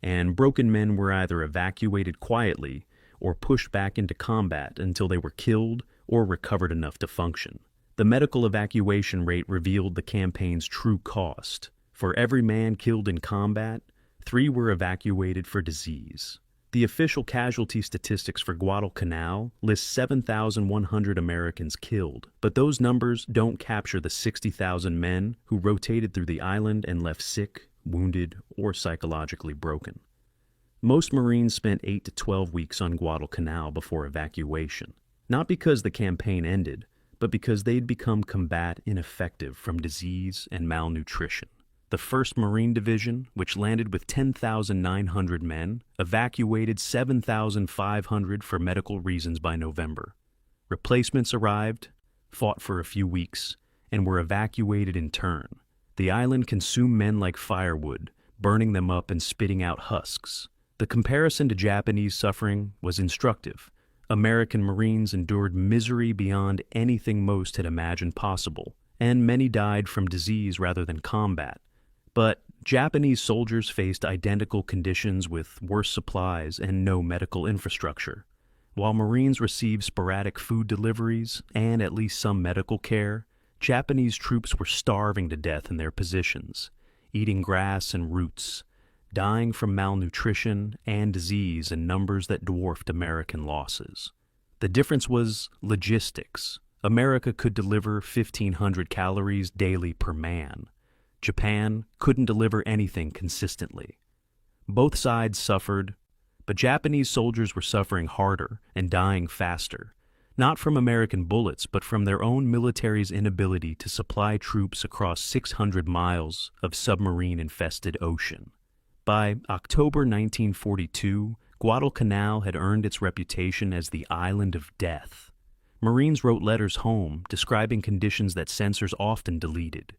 and broken men were either evacuated quietly or pushed back into combat until they were killed or recovered enough to function. The medical evacuation rate revealed the campaign's true cost. For every man killed in combat, 3 were evacuated for disease. The official casualty statistics for Guadalcanal list 7,100 Americans killed, but those numbers don't capture the 60,000 men who rotated through the island and left sick, wounded, or psychologically broken. Most Marines spent 8 to 12 weeks on Guadalcanal before evacuation, not because the campaign ended, but because they'd become combat ineffective from disease and malnutrition. The 1st Marine Division, which landed with 10,900 men, evacuated 7,500 for medical reasons by November. Replacements arrived, fought for a few weeks, and were evacuated in turn. The island consumed men like firewood, burning them up and spitting out husks. The comparison to Japanese suffering was instructive. American Marines endured misery beyond anything most had imagined possible, and many died from disease rather than combat. But Japanese soldiers faced identical conditions with worse supplies and no medical infrastructure. While Marines received sporadic food deliveries and at least some medical care, Japanese troops were starving to death in their positions, eating grass and roots, dying from malnutrition and disease in numbers that dwarfed American losses. The difference was logistics. America could deliver 1,500 calories daily per man. Japan couldn't deliver anything consistently. Both sides suffered, but Japanese soldiers were suffering harder and dying faster, not from American bullets, but from their own military's inability to supply troops across 600 miles of submarine-infested ocean. By October 1942, Guadalcanal had earned its reputation as the Island of Death. Marines wrote letters home describing conditions that censors often deleted.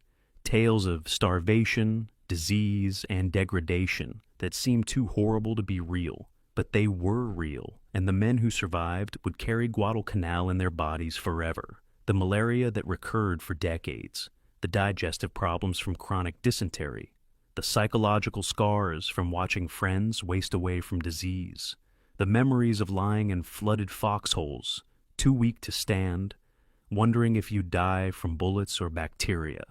Tales of starvation, disease, and degradation that seemed too horrible to be real. But they were real, and the men who survived would carry Guadalcanal in their bodies forever. The malaria that recurred for decades, the digestive problems from chronic dysentery, the psychological scars from watching friends waste away from disease, the memories of lying in flooded foxholes, too weak to stand, wondering if you'd die from bullets or bacteria.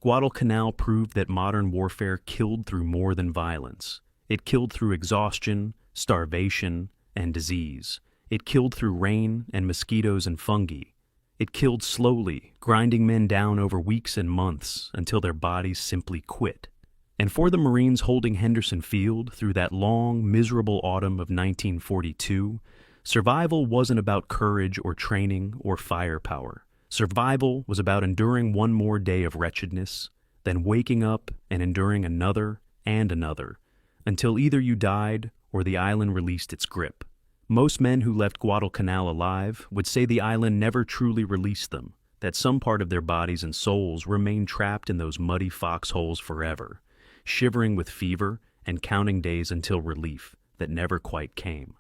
Guadalcanal proved that modern warfare killed through more than violence. It killed through exhaustion, starvation, and disease. It killed through rain and mosquitoes and fungi. It killed slowly, grinding men down over weeks and months until their bodies simply quit. And for the Marines holding Henderson Field through that long, miserable autumn of 1942, survival wasn't about courage or training or firepower. Survival was about enduring one more day of wretchedness, then waking up and enduring another and another, until either you died or the island released its grip. Most men who left Guadalcanal alive would say the island never truly released them, that some part of their bodies and souls remained trapped in those muddy foxholes forever, shivering with fever and counting days until relief that never quite came.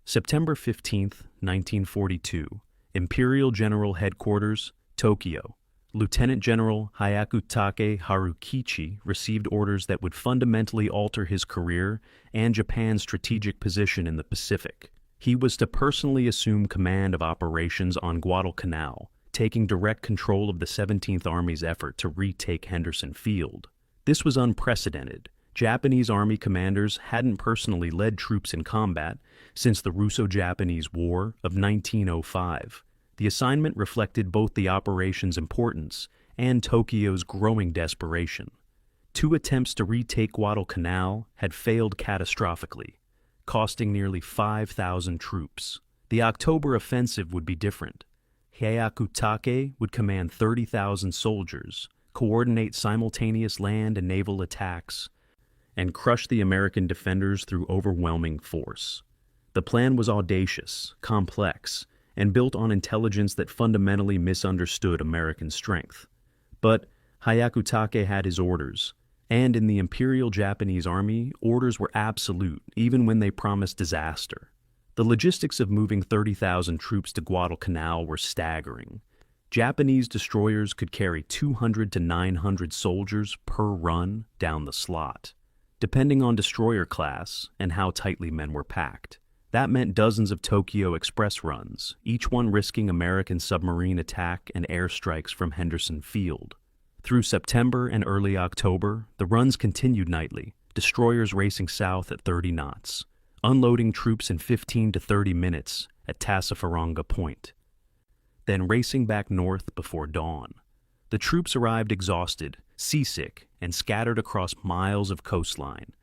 September 15th, 1942, Imperial General Headquarters, Tokyo. Lieutenant General Hyakutake Harukichi received orders that would fundamentally alter his career and Japan's strategic position in the Pacific. He was to personally assume command of operations on Guadalcanal, taking direct control of the 17th Army's effort to retake Henderson Field. This was unprecedented. Japanese Army commanders hadn't personally led troops in combat since the Russo-Japanese War of 1905. The assignment reflected both the operation's importance and Tokyo's growing desperation. 2 attempts to retake Guadalcanal had failed catastrophically, costing nearly 5,000 troops. The October offensive would be different. Hyakutake would command 30,000 soldiers, coordinate simultaneous land and naval attacks, and crush the American defenders through overwhelming force. The plan was audacious, complex, and built on intelligence that fundamentally misunderstood American strength. But Hyakutake had his orders, and in the Imperial Japanese Army, orders were absolute, even when they promised disaster. The logistics of moving 30,000 troops to Guadalcanal were staggering. Japanese destroyers could carry 200 to 900 soldiers per run down the slot, depending on destroyer class and how tightly men were packed. That meant dozens of Tokyo Express runs, each one risking American submarine attack and airstrikes from Henderson Field. Through September and early October, the runs continued nightly, destroyers racing south at 30 knots, unloading troops in 15 to 30 minutes at Tassafaronga Point, then racing back north before dawn. The troops arrived exhausted, seasick, and scattered across miles of coastline.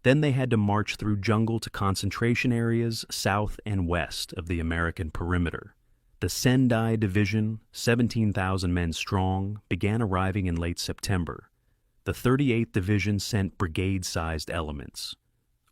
Then they had to march through jungle to concentration areas south and west of the American perimeter. The Sendai Division, 17,000 men strong, began arriving in late September. The 38th Division sent brigade-sized elements.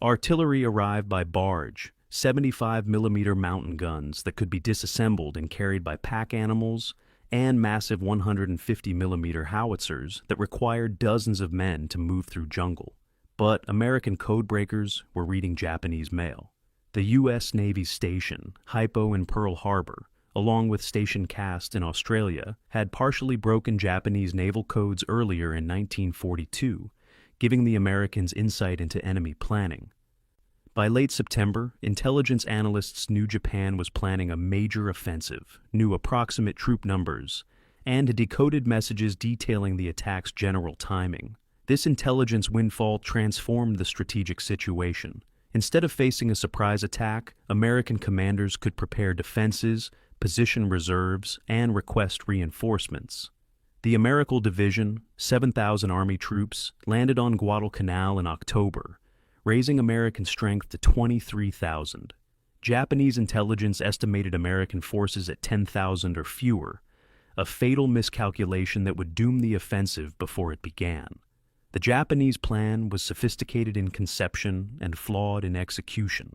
Artillery arrived by barge, 75mm mountain guns that could be disassembled and carried by pack animals, and massive 150mm howitzers that required dozens of men to move through jungle. But American codebreakers were reading Japanese mail. The U.S. Navy's station, Hypo in Pearl Harbor, along with Station Cast in Australia, had partially broken Japanese naval codes earlier in 1942, giving the Americans insight into enemy planning. By late September, intelligence analysts knew Japan was planning a major offensive, knew approximate troop numbers, and decoded messages detailing the attack's general timing. This intelligence windfall transformed the strategic situation. Instead of facing a surprise attack, American commanders could prepare defenses, position reserves, and request reinforcements. The American Division, 7,000 Army troops, landed on Guadalcanal in October, raising American strength to 23,000. Japanese intelligence estimated American forces at 10,000 or fewer, a fatal miscalculation that would doom the offensive before it began. The Japanese plan was sophisticated in conception and flawed in execution.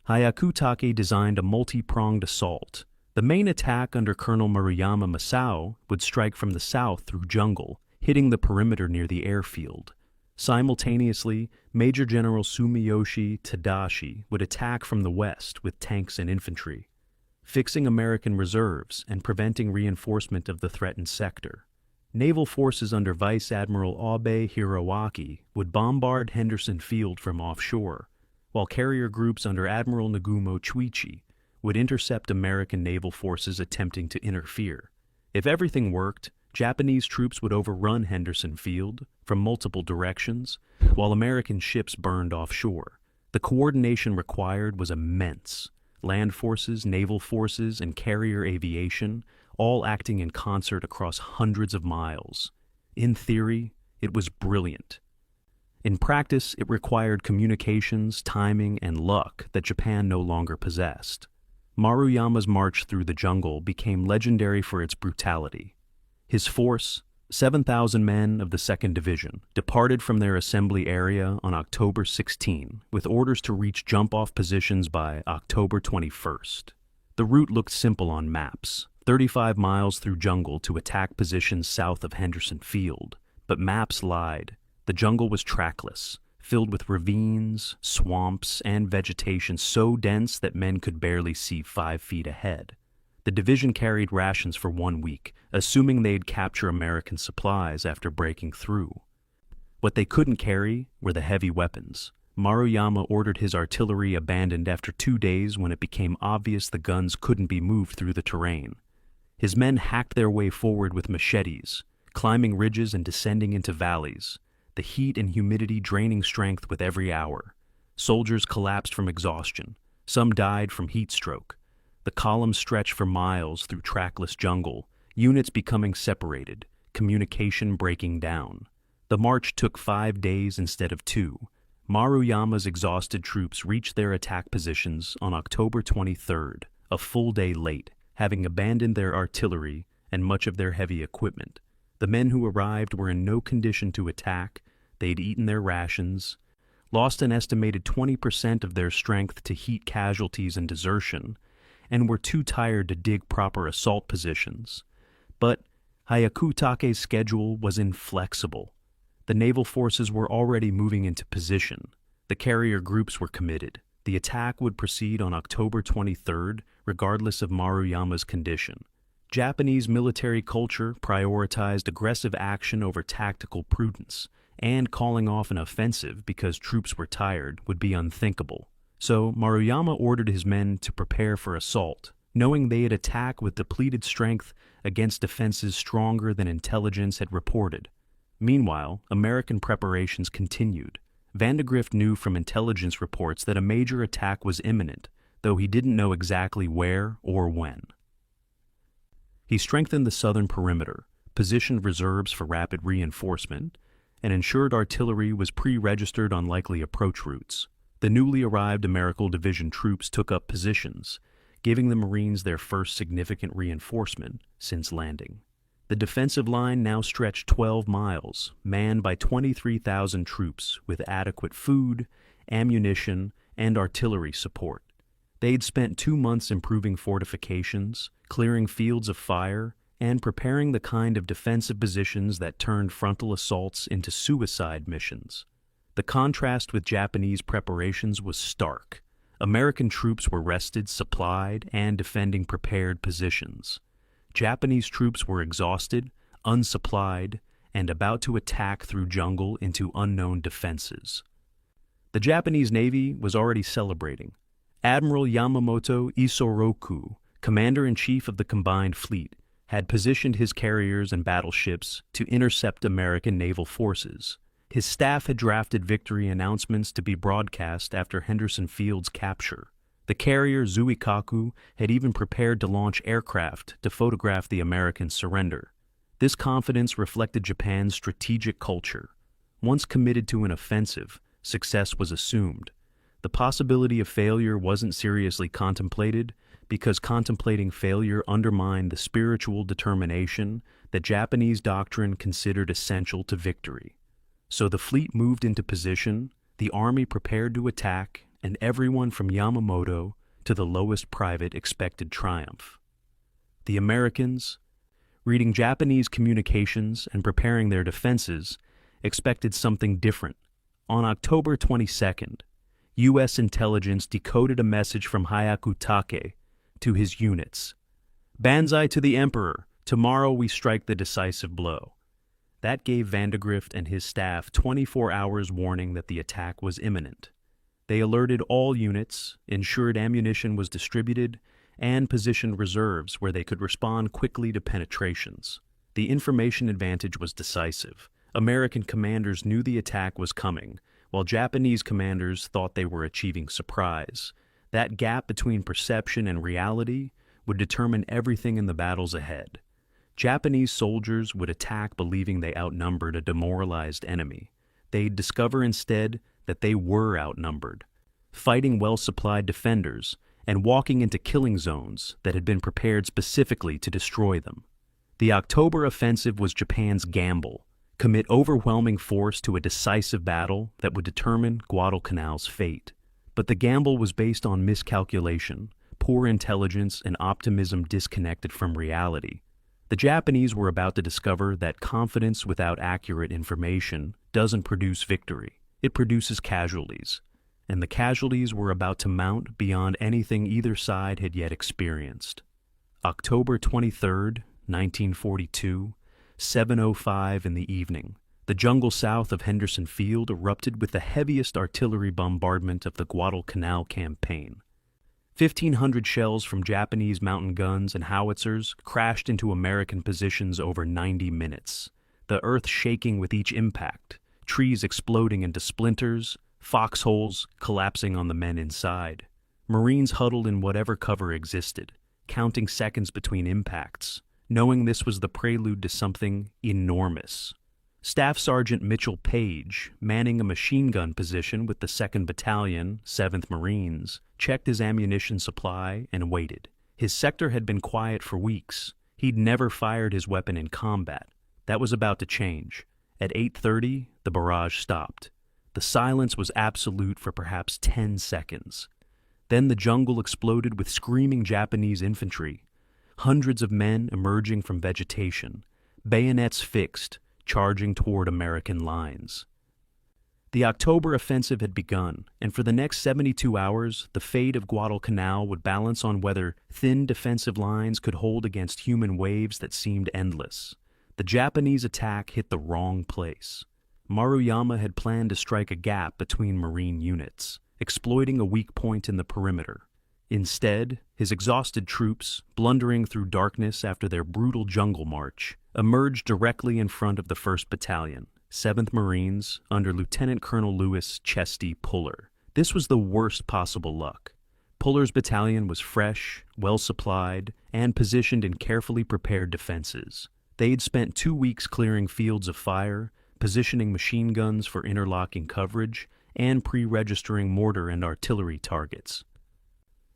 Hyakutake designed a multi-pronged assault. The main attack under Colonel Murayama Masao would strike from the south through jungle, hitting the perimeter near the airfield. Simultaneously, Major General Sumiyoshi Tadashi would attack from the west with tanks and infantry, fixing American reserves and preventing reinforcement of the threatened sector. Naval forces under Vice Admiral Abe Hiroaki would bombard Henderson Field from offshore, while carrier groups under Admiral Nagumo Chuichi would intercept American naval forces attempting to interfere. If everything worked, Japanese troops would overrun Henderson Field from multiple directions, while American ships burned offshore. The coordination required was immense. Land forces, naval forces, and carrier aviation, all acting in concert across hundreds of miles. In theory, it was brilliant. In practice, it required communications, timing, and luck that Japan no longer possessed. Maruyama's march through the jungle became legendary for its brutality. His force, 7,000 men of the 2nd Division, departed from their assembly area on October 16, with orders to reach jump-off positions by October 21st. The route looked simple on maps, 35 miles through jungle to attack positions south of Henderson Field. But maps lied. The jungle was trackless, filled with ravines, swamps, and vegetation so dense that men could barely see 5 feet ahead. The division carried rations for 1 week, assuming they'd capture American supplies after breaking through. What they couldn't carry were the heavy weapons. Maruyama ordered his artillery abandoned after 2 days when it became obvious the guns couldn't be moved through the terrain. His men hacked their way forward with machetes, climbing ridges and descending into valleys, the heat and humidity draining strength with every hour. Soldiers collapsed from exhaustion. Some died from heat stroke. The columns stretched for miles through trackless jungle, units becoming separated, communication breaking down. The march took 5 days instead of 2. Maruyama's exhausted troops reached their attack positions on October 23rd, a full day late, having abandoned their artillery and much of their heavy equipment. The men who arrived were in no condition to attack. They'd eaten their rations, lost an estimated 20% of their strength to heat casualties and desertion, and were too tired to dig proper assault positions. But Hyakutake's schedule was inflexible. The naval forces were already moving into position. The carrier groups were committed. The attack would proceed on October 23rd, regardless of Maruyama's condition. Japanese military culture prioritized aggressive action over tactical prudence, and calling off an offensive because troops were tired would be unthinkable. So Maruyama ordered his men to prepare for assault, knowing they'd attack with depleted strength against defenses stronger than intelligence had reported. Meanwhile, American preparations continued. Vandegrift knew from intelligence reports that a major attack was imminent, though he didn't know exactly where or when. He strengthened the southern perimeter, positioned reserves for rapid reinforcement, and ensured artillery was pre-registered on likely approach routes. The newly arrived American Division troops took up positions, giving the Marines their first significant reinforcement since landing. The defensive line now stretched 12 miles, manned by 23,000 troops with adequate food, ammunition, and artillery support. They'd spent 2 months improving fortifications, clearing fields of fire, and preparing the kind of defensive positions that turned frontal assaults into suicide missions. The contrast with Japanese preparations was stark. American troops were rested, supplied, and defending prepared positions. Japanese troops were exhausted, unsupplied, and about to attack through jungle into unknown defenses. The Japanese Navy was already celebrating. Admiral Yamamoto Isoroku, commander-in-chief of the combined fleet, had positioned his carriers and battleships to intercept American naval forces. His staff had drafted victory announcements to be broadcast after Henderson Field's capture. The carrier Zuikaku had even prepared to launch aircraft to photograph the American surrender. This confidence reflected Japan's strategic culture. Once committed to an offensive, success was assumed. The possibility of failure wasn't seriously contemplated because contemplating failure undermined the spiritual determination that Japanese doctrine considered essential to victory. So the fleet moved into position, the army prepared to attack, and everyone from Yamamoto to the lowest private expected triumph. The Americans, reading Japanese communications and preparing their defenses, expected something different. On October 22nd, U.S. intelligence decoded a message from Hyakutake to his units. "Banzai to the Emperor! Tomorrow we strike the decisive blow." That gave Vandegrift and his staff 24 hours warning that the attack was imminent. They alerted all units, ensured ammunition was distributed, and positioned reserves where they could respond quickly to penetrations. The information advantage was decisive. American commanders knew the attack was coming, while Japanese commanders thought they were achieving surprise. That gap between perception and reality would determine everything in the battles ahead. Japanese soldiers would attack believing they outnumbered a demoralized enemy. They'd discover instead that they were outnumbered, fighting well-supplied defenders and walking into killing zones that had been prepared specifically to destroy them. The October offensive was Japan's gamble: commit overwhelming force to a decisive battle that would determine Guadalcanal's fate. But the gamble was based on miscalculation, poor intelligence, and optimism disconnected from reality. The Japanese were about to discover that confidence without accurate information doesn't produce victory. It produces casualties. And the casualties were about to mount beyond anything either side had yet experienced. October 23rd, 1942, 7:05 in the evening, the jungle south of Henderson Field erupted with the heaviest artillery bombardment of the Guadalcanal campaign. 1,500 shells from Japanese mountain guns and howitzers crashed into American positions over 90 minutes, the earth shaking with each impact, trees exploding into splinters, foxholes collapsing on the men inside. Marines huddled in whatever cover existed, counting seconds between impacts, knowing this was the prelude to something enormous. Staff Sergeant Mitchell Page, manning a machine gun position with the 2nd Battalion, 7th Marines, checked his ammunition supply and waited. His sector had been quiet for weeks. He'd never fired his weapon in combat. That was about to change. At 8:30, the barrage stopped. The silence was absolute for perhaps 10 seconds. Then the jungle exploded with screaming Japanese infantry. Hundreds of men emerging from vegetation, bayonets fixed, charging toward American lines. The October offensive had begun, and for the next 72 hours, the fate of Guadalcanal would balance on whether thin defensive lines could hold against human waves that seemed endless. The Japanese attack hit the wrong place. Maruyama had planned to strike a gap between Marine units, exploiting a weak point in the perimeter. Instead, his exhausted troops, blundering through darkness after their brutal jungle march, emerged directly in front of the 1st Battalion, 7th Marines, under Lieutenant Colonel Louis Chesty Puller. This was the worst possible luck. Puller's battalion was fresh, well-supplied, and positioned in carefully prepared defenses. They'd spent 2 weeks clearing fields of fire, positioning machine guns for interlocking coverage, and pre-registering mortar and artillery targets.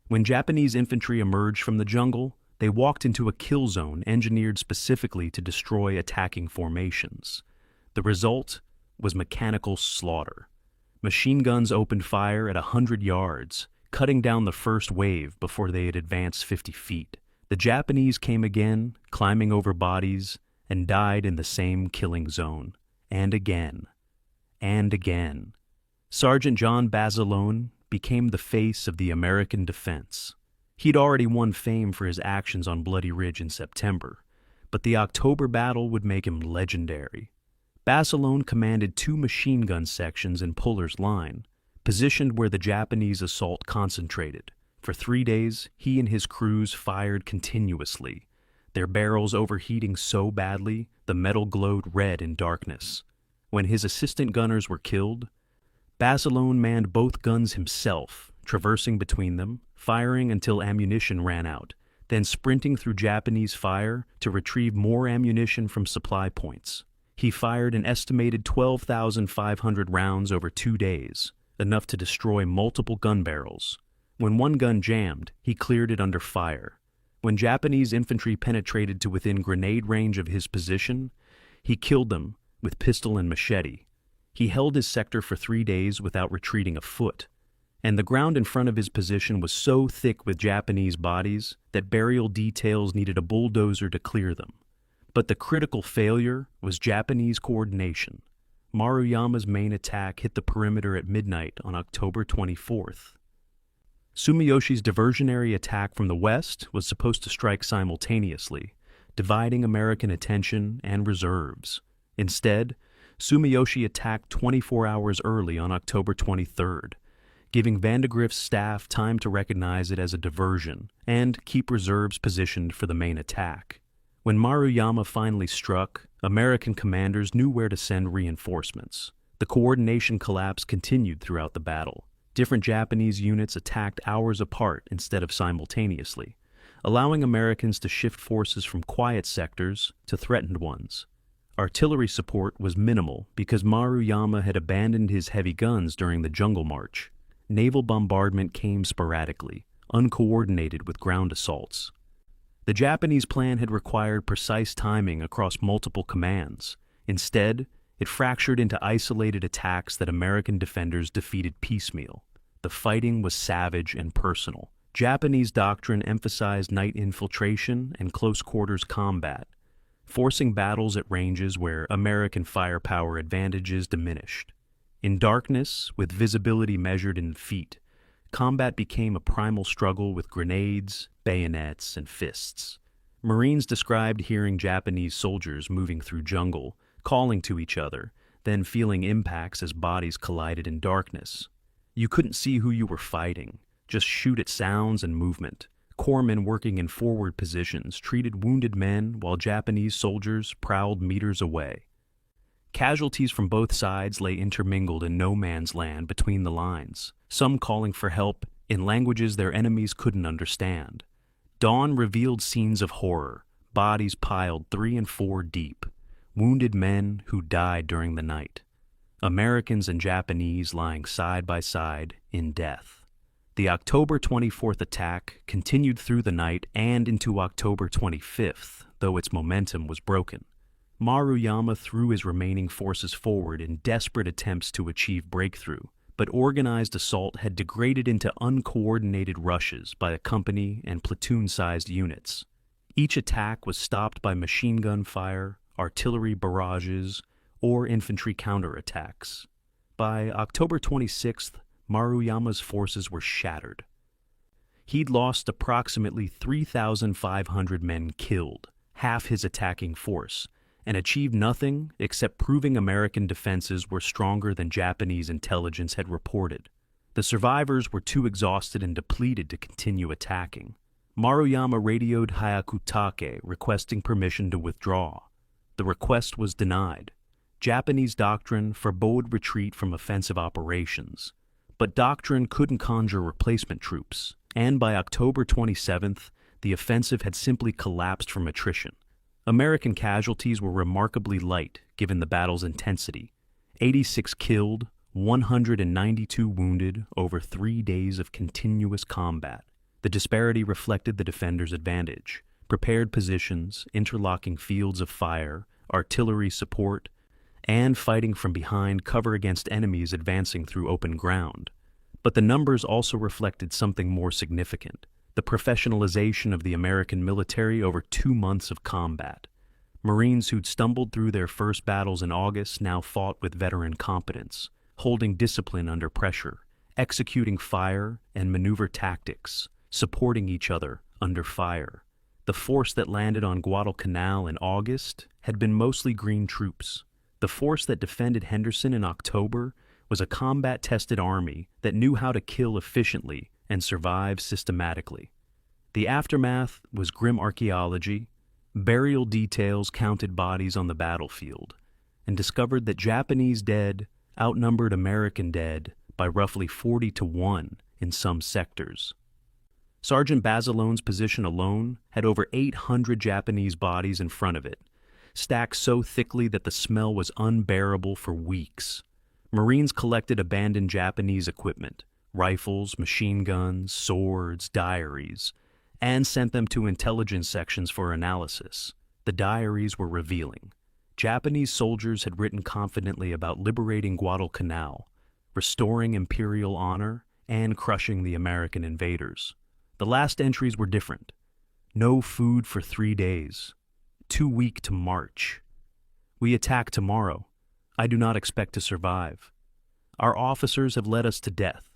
When Japanese infantry emerged from the jungle, they walked into a kill zone engineered specifically to destroy attacking formations. The result was mechanical slaughter. Machine guns opened fire at 100 yards, cutting down the first wave before they had advanced 50 feet. The Japanese came again, climbing over bodies, and died in the same killing zone. And again. And again. Sergeant John Basilone became the face of the American defense. He'd already won fame for his actions on Bloody Ridge in September, but the October battle would make him legendary. Basilone commanded 2 machine gun sections in Puller's line, positioned where the Japanese assault concentrated. For 3 days, he and his crews fired continuously, their barrels overheating so badly the metal glowed red in darkness. When his assistant gunners were killed, Basilone manned both guns himself, traversing between them, firing until ammunition ran out, then sprinting through Japanese fire to retrieve more ammunition from supply points. He fired an estimated 12,500 rounds over 2 days, enough to destroy multiple gun barrels. When one gun jammed, he cleared it under fire. When Japanese infantry penetrated to within grenade range of his position, he killed them with pistol and machete. He held his sector for 3 days without retreating a foot, and the ground in front of his position was so thick with Japanese bodies that burial details needed a bulldozer to clear them. But the critical failure was Japanese coordination. Maruyama's main attack hit the perimeter at midnight on October 24th. Sumiyoshi's diversionary attack from the west was supposed to strike simultaneously, dividing American attention and reserves. Instead, Sumiyoshi attacked 24 hours early on October 23rd, giving Vandegrift's staff time to recognize it as a diversion and keep reserves positioned for the main attack. When Maruyama finally struck, American commanders knew where to send reinforcements. The coordination collapse continued throughout the battle. Different Japanese units attacked hours apart instead of simultaneously, allowing Americans to shift forces from quiet sectors to threatened ones. Artillery support was minimal because Maruyama had abandoned his heavy guns during the Jungle March. Naval bombardment came sporadically, uncoordinated with ground assaults. The Japanese plan had required precise timing across multiple commands. Instead, it fractured into isolated attacks that American defenders defeated piecemeal. The fighting was savage and personal. Japanese doctrine emphasized night infiltration and close-quarters combat, forcing battles at ranges where American firepower advantages diminished. In darkness, with visibility measured in feet, combat became a primal struggle with grenades, bayonets, and fists. Marines described hearing Japanese soldiers moving through jungle, calling to each other, then feeling impacts as bodies collided in darkness. You couldn't see who you were fighting, just shoot at sounds and movement. Corpsmen working in forward positions treated wounded men while Japanese soldiers prowled meters away. Casualties from both sides lay intermingled in no man's land between the lines, some calling for help in languages their enemies couldn't understand. Dawn revealed scenes of horror, bodies piled 3 and 4 deep, wounded men who died during the night, Americans and Japanese lying side by side in death. The October 24th attack continued through the night and into October 25th, though its momentum was broken. Maruyama threw his remaining forces forward in desperate attempts to achieve breakthrough, but organized assault had degraded into uncoordinated rushes by a company and platoon-sized units. Each attack was stopped by machine gun fire, artillery barrages, or infantry counterattacks. By October 26th, Maruyama's forces were shattered. He'd lost approximately 3,500 men killed, half his attacking force, and achieved nothing except proving American defenses were stronger than Japanese intelligence had reported. The survivors were too exhausted and depleted to continue attacking. Maruyama radioed Hyakutake requesting permission to withdraw. The request was denied. Japanese doctrine forbade retreat from offensive operations, but doctrine couldn't conjure replacement troops, and by October 27th, the offensive had simply collapsed from attrition. American casualties were remarkably light given the battle's intensity: 86 killed, 192 wounded over 3 days of continuous combat. The disparity reflected the defenders' advantage: prepared positions, interlocking fields of fire, artillery support, and fighting from behind cover against enemies advancing through open ground. But the numbers also reflected something more significant: the professionalization of the American military over 2 months of combat. Marines who'd stumbled through their first battles in August now fought with veteran competence, holding discipline under pressure, executing fire and maneuver tactics, supporting each other under fire. The force that landed on Guadalcanal in August had been mostly green troops. The force that defended Henderson in October was a combat-tested army that knew how to kill efficiently and survive systematically. The aftermath was grim archaeology. Burial details counted bodies on the battlefield and discovered that Japanese dead outnumbered American dead by roughly 40-1 in some sectors. Sergeant Basilone's position alone had over 800 Japanese bodies in front of it, stacked so thickly that the smell was unbearable for weeks. Marines collected abandoned Japanese equipment, rifles, machine guns, swords, diaries, and sent them to intelligence sections for analysis. The diaries were revealing. Japanese soldiers had written confidently about liberating Guadalcanal, restoring imperial honor, and crushing the American invaders. The last entries were different. No food for 3 days. Too weak to march. We attack tomorrow. I do not expect to survive. Our officers have led us to death.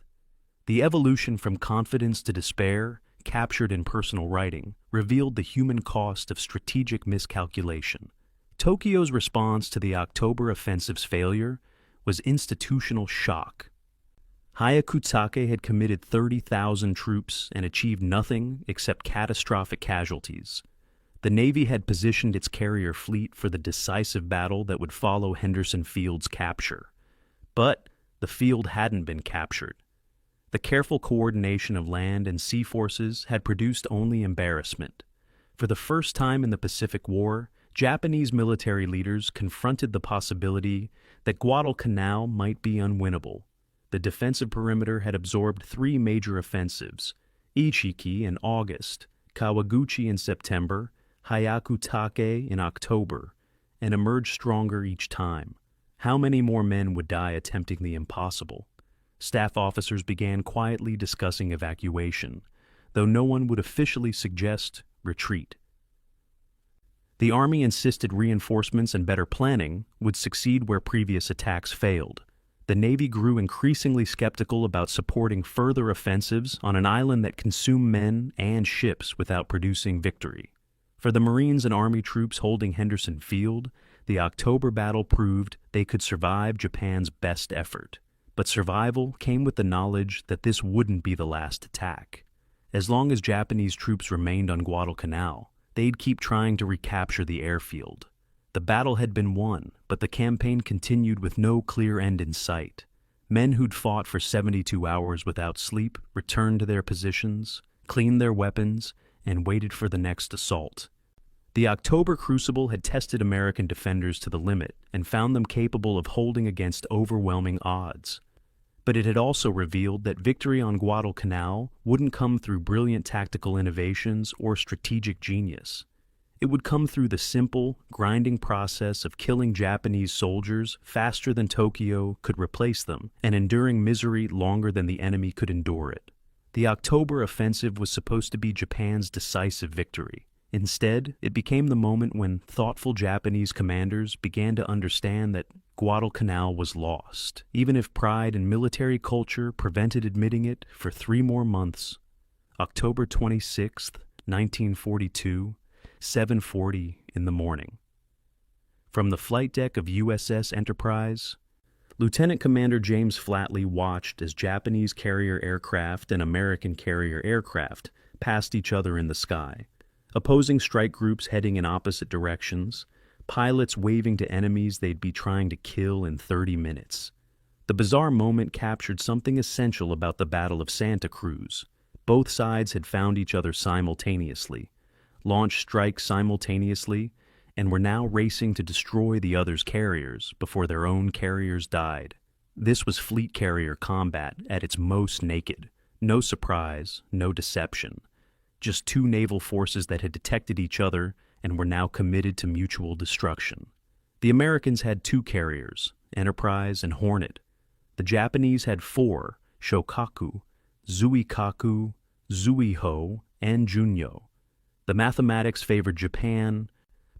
The evolution from confidence to despair, captured in personal writing, revealed the human cost of strategic miscalculation. Tokyo's response to the October offensive's failure was institutional shock. Hyakutake had committed 30,000 troops and achieved nothing except catastrophic casualties. The Navy had positioned its carrier fleet for the decisive battle that would follow Henderson Field's capture. But the field hadn't been captured. The careful coordination of land and sea forces had produced only embarrassment. For the first time in the Pacific War, Japanese military leaders confronted the possibility that Guadalcanal might be unwinnable. The defensive perimeter had absorbed 3 major offensives: Ichiki in August, Kawaguchi in September, Hyakutake in October, and emerged stronger each time. How many more men would die attempting the impossible? Staff officers began quietly discussing evacuation, though no one would officially suggest retreat. The Army insisted reinforcements and better planning would succeed where previous attacks failed. The Navy grew increasingly skeptical about supporting further offensives on an island that consumed men and ships without producing victory. For the Marines and Army troops holding Henderson Field, the October battle proved they could survive Japan's best effort. But survival came with the knowledge that this wouldn't be the last attack. As long as Japanese troops remained on Guadalcanal, they'd keep trying to recapture the airfield. The battle had been won, but the campaign continued with no clear end in sight. Men who'd fought for 72 hours without sleep returned to their positions, cleaned their weapons, and waited for the next assault. The October Crucible had tested American defenders to the limit and found them capable of holding against overwhelming odds. But it had also revealed that victory on Guadalcanal wouldn't come through brilliant tactical innovations or strategic genius. It would come through the simple, grinding process of killing Japanese soldiers faster than Tokyo could replace them and enduring misery longer than the enemy could endure it. The October offensive was supposed to be Japan's decisive victory. Instead, it became the moment when thoughtful Japanese commanders began to understand that Guadalcanal was lost, even if pride and military culture prevented admitting it for 3 more months. October 26, 1942, 7:40 in the morning. From the flight deck of USS Enterprise, Lieutenant Commander James Flatley watched as Japanese carrier aircraft and American carrier aircraft passed each other in the sky. Opposing strike groups heading in opposite directions, pilots waving to enemies they'd be trying to kill in 30 minutes. The bizarre moment captured something essential about the Battle of Santa Cruz. Both sides had found each other simultaneously, launched strikes simultaneously, and were now racing to destroy the other's carriers before their own carriers died. This was fleet carrier combat at its most naked. No surprise, no deception. Just 2 naval forces that had detected each other and were now committed to mutual destruction. The Americans had 2 carriers, Enterprise and Hornet. The Japanese had 4, Shokaku, Zuikaku, Zuiho, and Junyo. The mathematics favored Japan,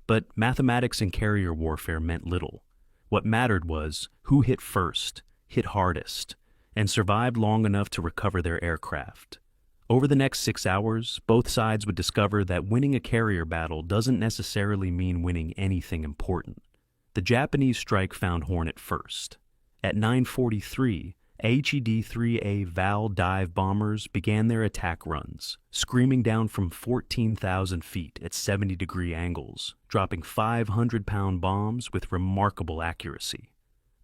but mathematics in carrier warfare meant little. What mattered was who hit first, hit hardest, and survived long enough to recover their aircraft. Over the next 6 hours, both sides would discover that winning a carrier battle doesn't necessarily mean winning anything important. The Japanese strike found Hornet first. At 9:43, HED-3A Val dive bombers began their attack runs, screaming down from 14,000 feet at 70-degree angles, dropping 500-pound bombs with remarkable accuracy.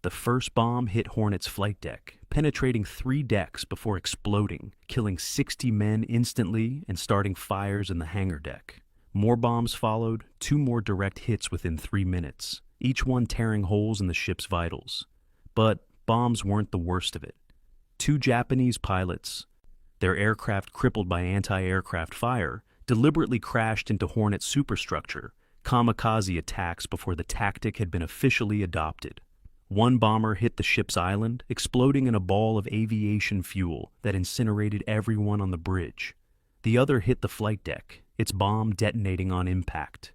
The first bomb hit Hornet's flight deck, penetrating 3 decks before exploding, killing 60 men instantly and starting fires in the hangar deck. More bombs followed, 2 more direct hits within 3 minutes, each one tearing holes in the ship's vitals. But bombs weren't the worst of it. 2 Japanese pilots, their aircraft crippled by anti-aircraft fire, deliberately crashed into Hornet's superstructure, kamikaze attacks before the tactic had been officially adopted. 1 bomber hit the ship's island, exploding in a ball of aviation fuel that incinerated everyone on the bridge. The other hit the flight deck, its bomb detonating on impact.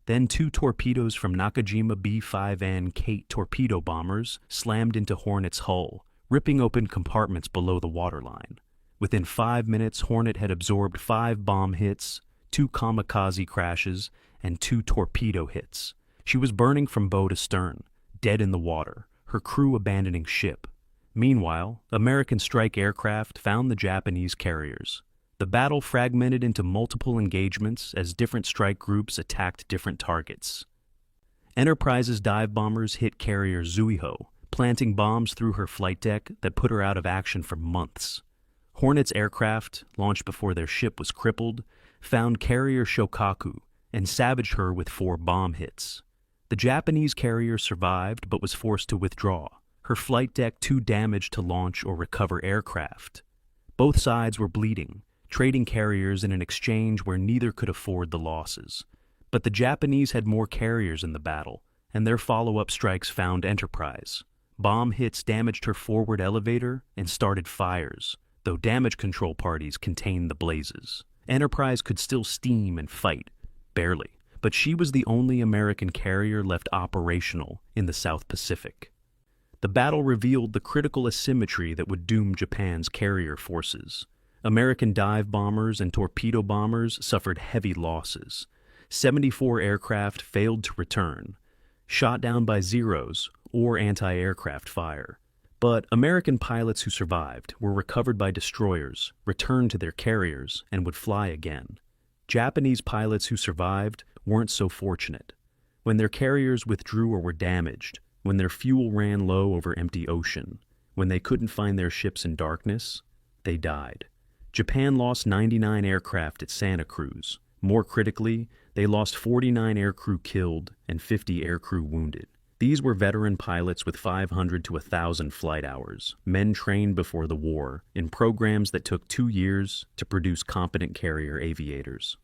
Then 2 torpedoes from Nakajima B-5N Kate torpedo bombers slammed into Hornet's hull, ripping open compartments below the waterline. Within 5 minutes, Hornet had absorbed 5 bomb hits, 2 kamikaze crashes, and 2 torpedo hits. She was burning from bow to stern, dead in the water, her crew abandoning ship. Meanwhile, American strike aircraft found the Japanese carriers. The battle fragmented into multiple engagements as different strike groups attacked different targets. Enterprise's dive bombers hit carrier Zuiho, planting bombs through her flight deck that put her out of action for months. Hornet's aircraft, launched before their ship was crippled, found carrier Shokaku and savaged her with 4 bomb hits. The Japanese carrier survived but was forced to withdraw, her flight deck too damaged to launch or recover aircraft. Both sides were bleeding, trading carriers in an exchange where neither could afford the losses. But the Japanese had more carriers in the battle, and their follow-up strikes found Enterprise. Bomb hits damaged her forward elevator and started fires, though damage control parties contained the blazes. Enterprise could still steam and fight, barely, but she was the only American carrier left operational in the South Pacific. The battle revealed the critical asymmetry that would doom Japan's carrier forces. American dive bombers and torpedo bombers suffered heavy losses. 74 aircraft failed to return, shot down by Zeros or anti-aircraft fire. But American pilots who survived were recovered by destroyers, returned to their carriers, and would fly again. Japanese pilots who survived weren't so fortunate. When their carriers withdrew or were damaged, when their fuel ran low over empty ocean, when they couldn't find their ships in darkness, they died. Japan lost 99 aircraft at Santa Cruz. More critically, they lost 49 aircrew killed and 50 aircrew wounded. These were veteran pilots with 500 to 1,000 flight hours, men trained before the war in programs that took 2 years to produce competent carrier aviators.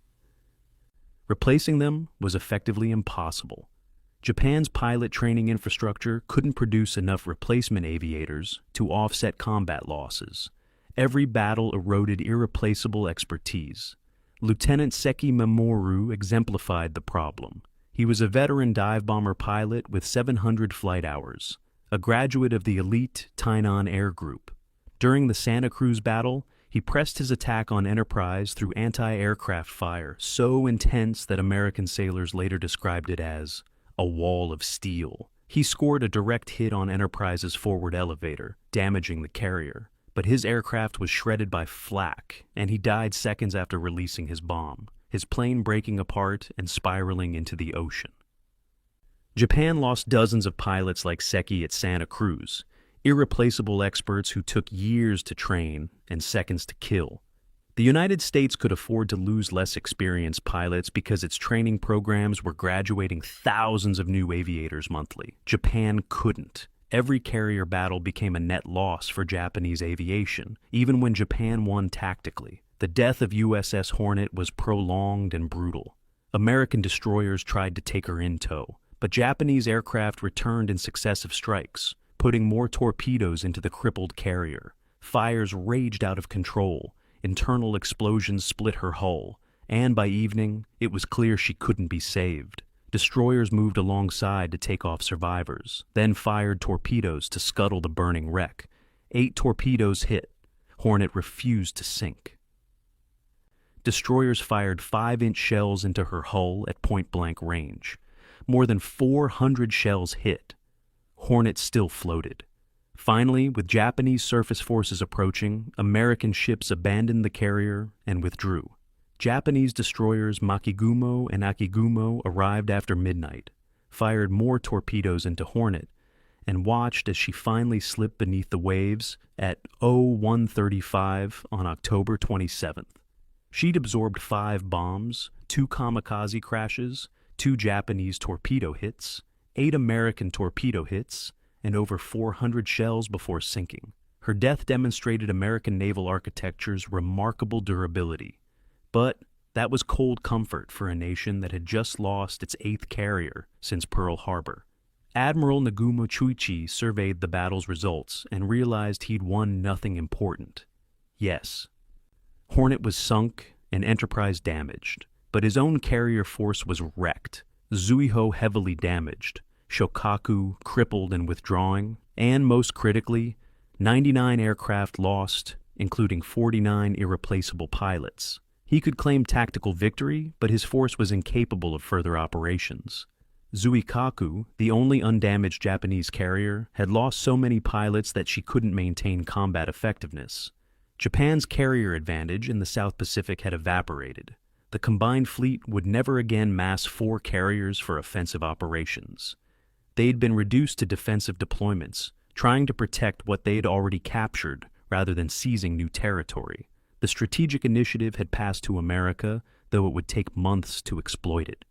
Replacing them was effectively impossible. Japan's pilot training infrastructure couldn't produce enough replacement aviators to offset combat losses. Every battle eroded irreplaceable expertise. Lieutenant Seki Mamoru exemplified the problem. He was a veteran dive bomber pilot with 700 flight hours, a graduate of the elite Tainan Air Group. During the Santa Cruz battle, he pressed his attack on Enterprise through anti-aircraft fire so intense that American sailors later described it as a wall of steel. He scored a direct hit on Enterprise's forward elevator, damaging the carrier. But his aircraft was shredded by flak, and he died seconds after releasing his bomb, his plane breaking apart and spiraling into the ocean. Japan lost dozens of pilots like Seki at Santa Cruz, irreplaceable experts who took years to train and seconds to kill. The United States could afford to lose less experienced pilots because its training programs were graduating thousands of new aviators monthly. Japan couldn't. Every carrier battle became a net loss for Japanese aviation, even when Japan won tactically. The death of USS Hornet was prolonged and brutal. American destroyers tried to take her in tow, but Japanese aircraft returned in successive strikes, putting more torpedoes into the crippled carrier. Fires raged out of control, internal explosions split her hull, and by evening, it was clear she couldn't be saved. Destroyers moved alongside to take off survivors, then fired torpedoes to scuttle the burning wreck. 8 torpedoes hit. Hornet refused to sink. Destroyers fired 5-inch shells into her hull at point-blank range. More than 400 shells hit. Hornet still floated. Finally, with Japanese surface forces approaching, American ships abandoned the carrier and withdrew. Japanese destroyers Makigumo and Akigumo arrived after midnight, fired more torpedoes into Hornet, and watched as she finally slipped beneath the waves at 01:35 on October 27th. She'd absorbed 5 bombs, 2 kamikaze crashes, 2 Japanese torpedo hits, 8 American torpedo hits, and over 400 shells before sinking. Her death demonstrated American naval architecture's remarkable durability. But that was cold comfort for a nation that had just lost its 8th carrier since Pearl Harbor. Admiral Nagumo Chuichi surveyed the battle's results and realized he'd won nothing important. Yes, Hornet was sunk and Enterprise damaged, but his own carrier force was wrecked, Zuiho heavily damaged, Shokaku crippled and withdrawing, and most critically, 99 aircraft lost, including 49 irreplaceable pilots. He could claim tactical victory, but his force was incapable of further operations. Zuikaku, the only undamaged Japanese carrier, had lost so many pilots that she couldn't maintain combat effectiveness. Japan's carrier advantage in the South Pacific had evaporated. The combined fleet would never again mass 4 carriers for offensive operations. They'd been reduced to defensive deployments, trying to protect what they'd already captured rather than seizing new territory. The strategic initiative had passed to America, though it would take months to exploit it.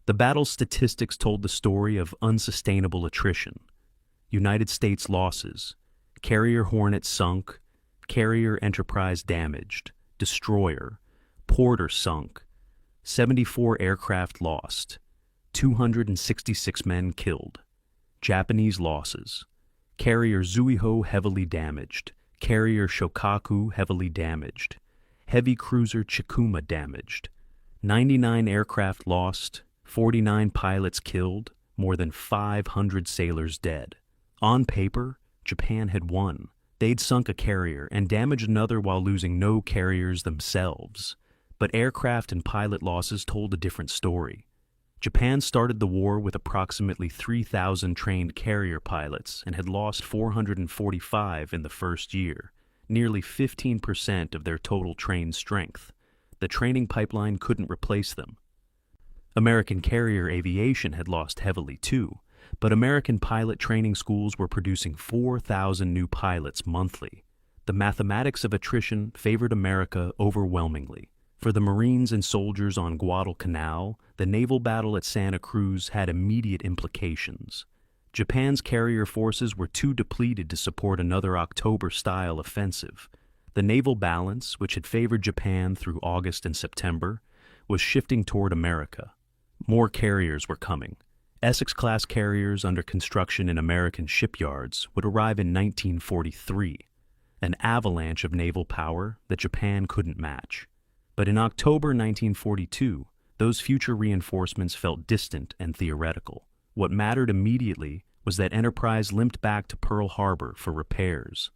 The battle's statistics told the story of unsustainable attrition. United States losses: carrier Hornet sunk, carrier Enterprise damaged, destroyer, Porter sunk, 74 aircraft lost, 266 men killed. Japanese losses: carrier Zuiho heavily damaged, carrier Shokaku heavily damaged, heavy cruiser Chikuma damaged, 99 aircraft lost, 49 pilots killed, more than 500 sailors dead. On paper, Japan had won. They'd sunk a carrier and damaged another while losing no carriers themselves. But aircraft and pilot losses told a different story. Japan started the war with approximately 3,000 trained carrier pilots and had lost 445 in the first year, nearly 15% of their total trained strength. The training pipeline couldn't replace them. American carrier aviation had lost heavily too, but American pilot training schools were producing 4,000 new pilots monthly. The mathematics of attrition favored America overwhelmingly. For the Marines and soldiers on Guadalcanal, the naval battle at Santa Cruz had immediate implications. Japan's carrier forces were too depleted to support another October-style offensive. The naval balance, which had favored Japan through August and September, was shifting toward America. More carriers were coming. Essex-class carriers under construction in American shipyards would arrive in 1943, an avalanche of naval power that Japan couldn't match. But in October 1942, those future reinforcements felt distant and theoretical. What mattered immediately was that Enterprise limped back to Pearl Harbor for repairs,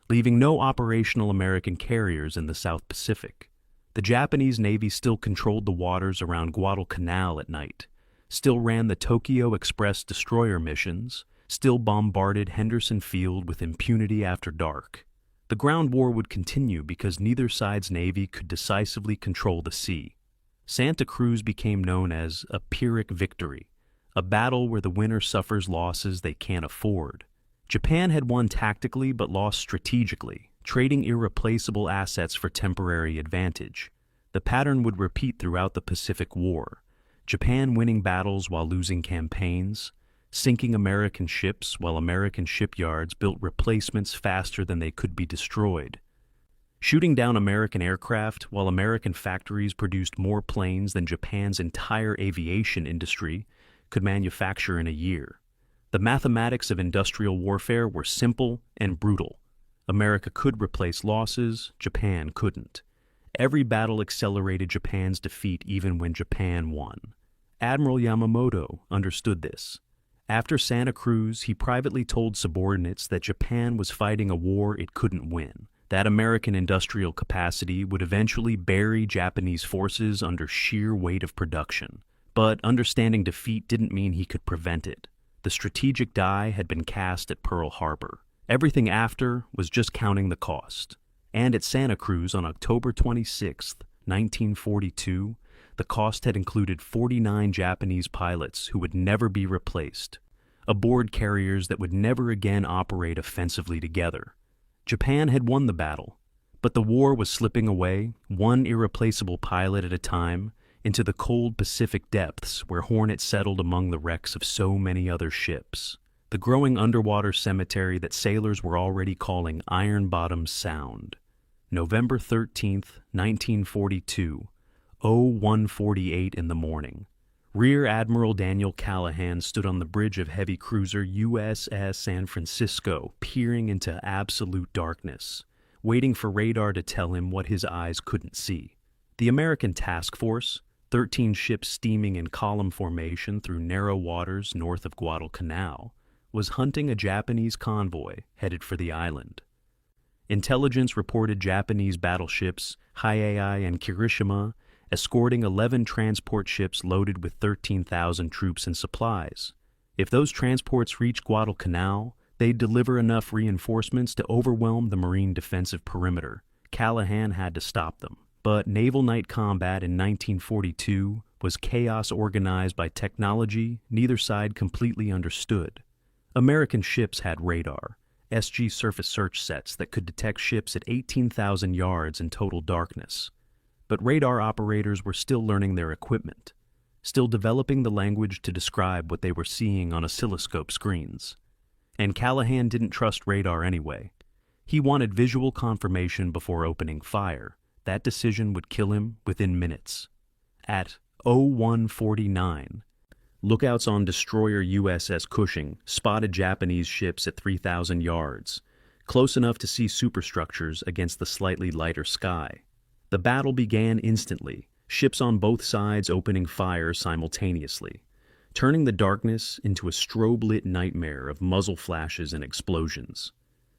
leaving no operational American carriers in the South Pacific. The Japanese Navy still controlled the waters around Guadalcanal at night, still ran the Tokyo Express destroyer missions, still bombarded Henderson Field with impunity after dark. The ground war would continue because neither side's navy could decisively control the sea. Santa Cruz became known as a Pyrrhic victory, a battle where the winner suffers losses they can't afford. Japan had won tactically but lost strategically, trading irreplaceable assets for temporary advantage. The pattern would repeat throughout the Pacific War. Japan winning battles while losing campaigns, sinking American ships while American shipyards built replacements faster than they could be destroyed, shooting down American aircraft while American factories produced more planes than Japan's entire aviation industry could manufacture in a year. The mathematics of industrial warfare were simple and brutal. America could replace losses, Japan couldn't. Every battle accelerated Japan's defeat even when Japan won. Admiral Yamamoto understood this. After Santa Cruz, he privately told subordinates that Japan was fighting a war it couldn't win, that American industrial capacity would eventually bury Japanese forces under sheer weight of production. But understanding defeat didn't mean he could prevent it. The strategic die had been cast at Pearl Harbor. Everything after was just counting the cost. And at Santa Cruz on October 26, 1942, the cost had included 49 Japanese pilots who would never be replaced, aboard carriers that would never again operate offensively together. Japan had won the battle, but the war was slipping away, one irreplaceable pilot at a time, into the cold Pacific depths where Hornet settled among the wrecks of so many other ships, the growing underwater cemetery that sailors were already calling Iron Bottom Sound. November 13th, 1942, 01:48 in the morning. Rear Admiral Daniel Callahan stood on the bridge of heavy cruiser USS San Francisco, peering into absolute darkness, waiting for radar to tell him what his eyes couldn't see. The American task force, 13 ships steaming in column formation through narrow waters north of Guadalcanal, was hunting a Japanese convoy headed for the island. Intelligence reported Japanese battleships Hyei and Kirishima escorting 11 transport ships loaded with 13,000 troops and supplies. If those transports reached Guadalcanal, They'd deliver enough reinforcements to overwhelm the Marine defensive perimeter. Callahan had to stop them. But naval night combat in 1942 was chaos organized by technology neither side completely understood. American ships had radar, SG surface search sets that could detect ships at 18,000 yards in total darkness. But radar operators were still learning their equipment, still developing the language to describe what they were seeing on oscilloscope screens. And Callahan didn't trust radar anyway. He wanted visual confirmation before opening fire. That decision would kill him within minutes. At 01:49, lookouts on destroyer USS Cushing spotted Japanese ships at 3,000 yards, close enough to see superstructures against the slightly lighter sky. The battle began instantly, ships on both sides opening fire simultaneously, turning the darkness into a strobe-lit nightmare of muzzle flashes and explosions.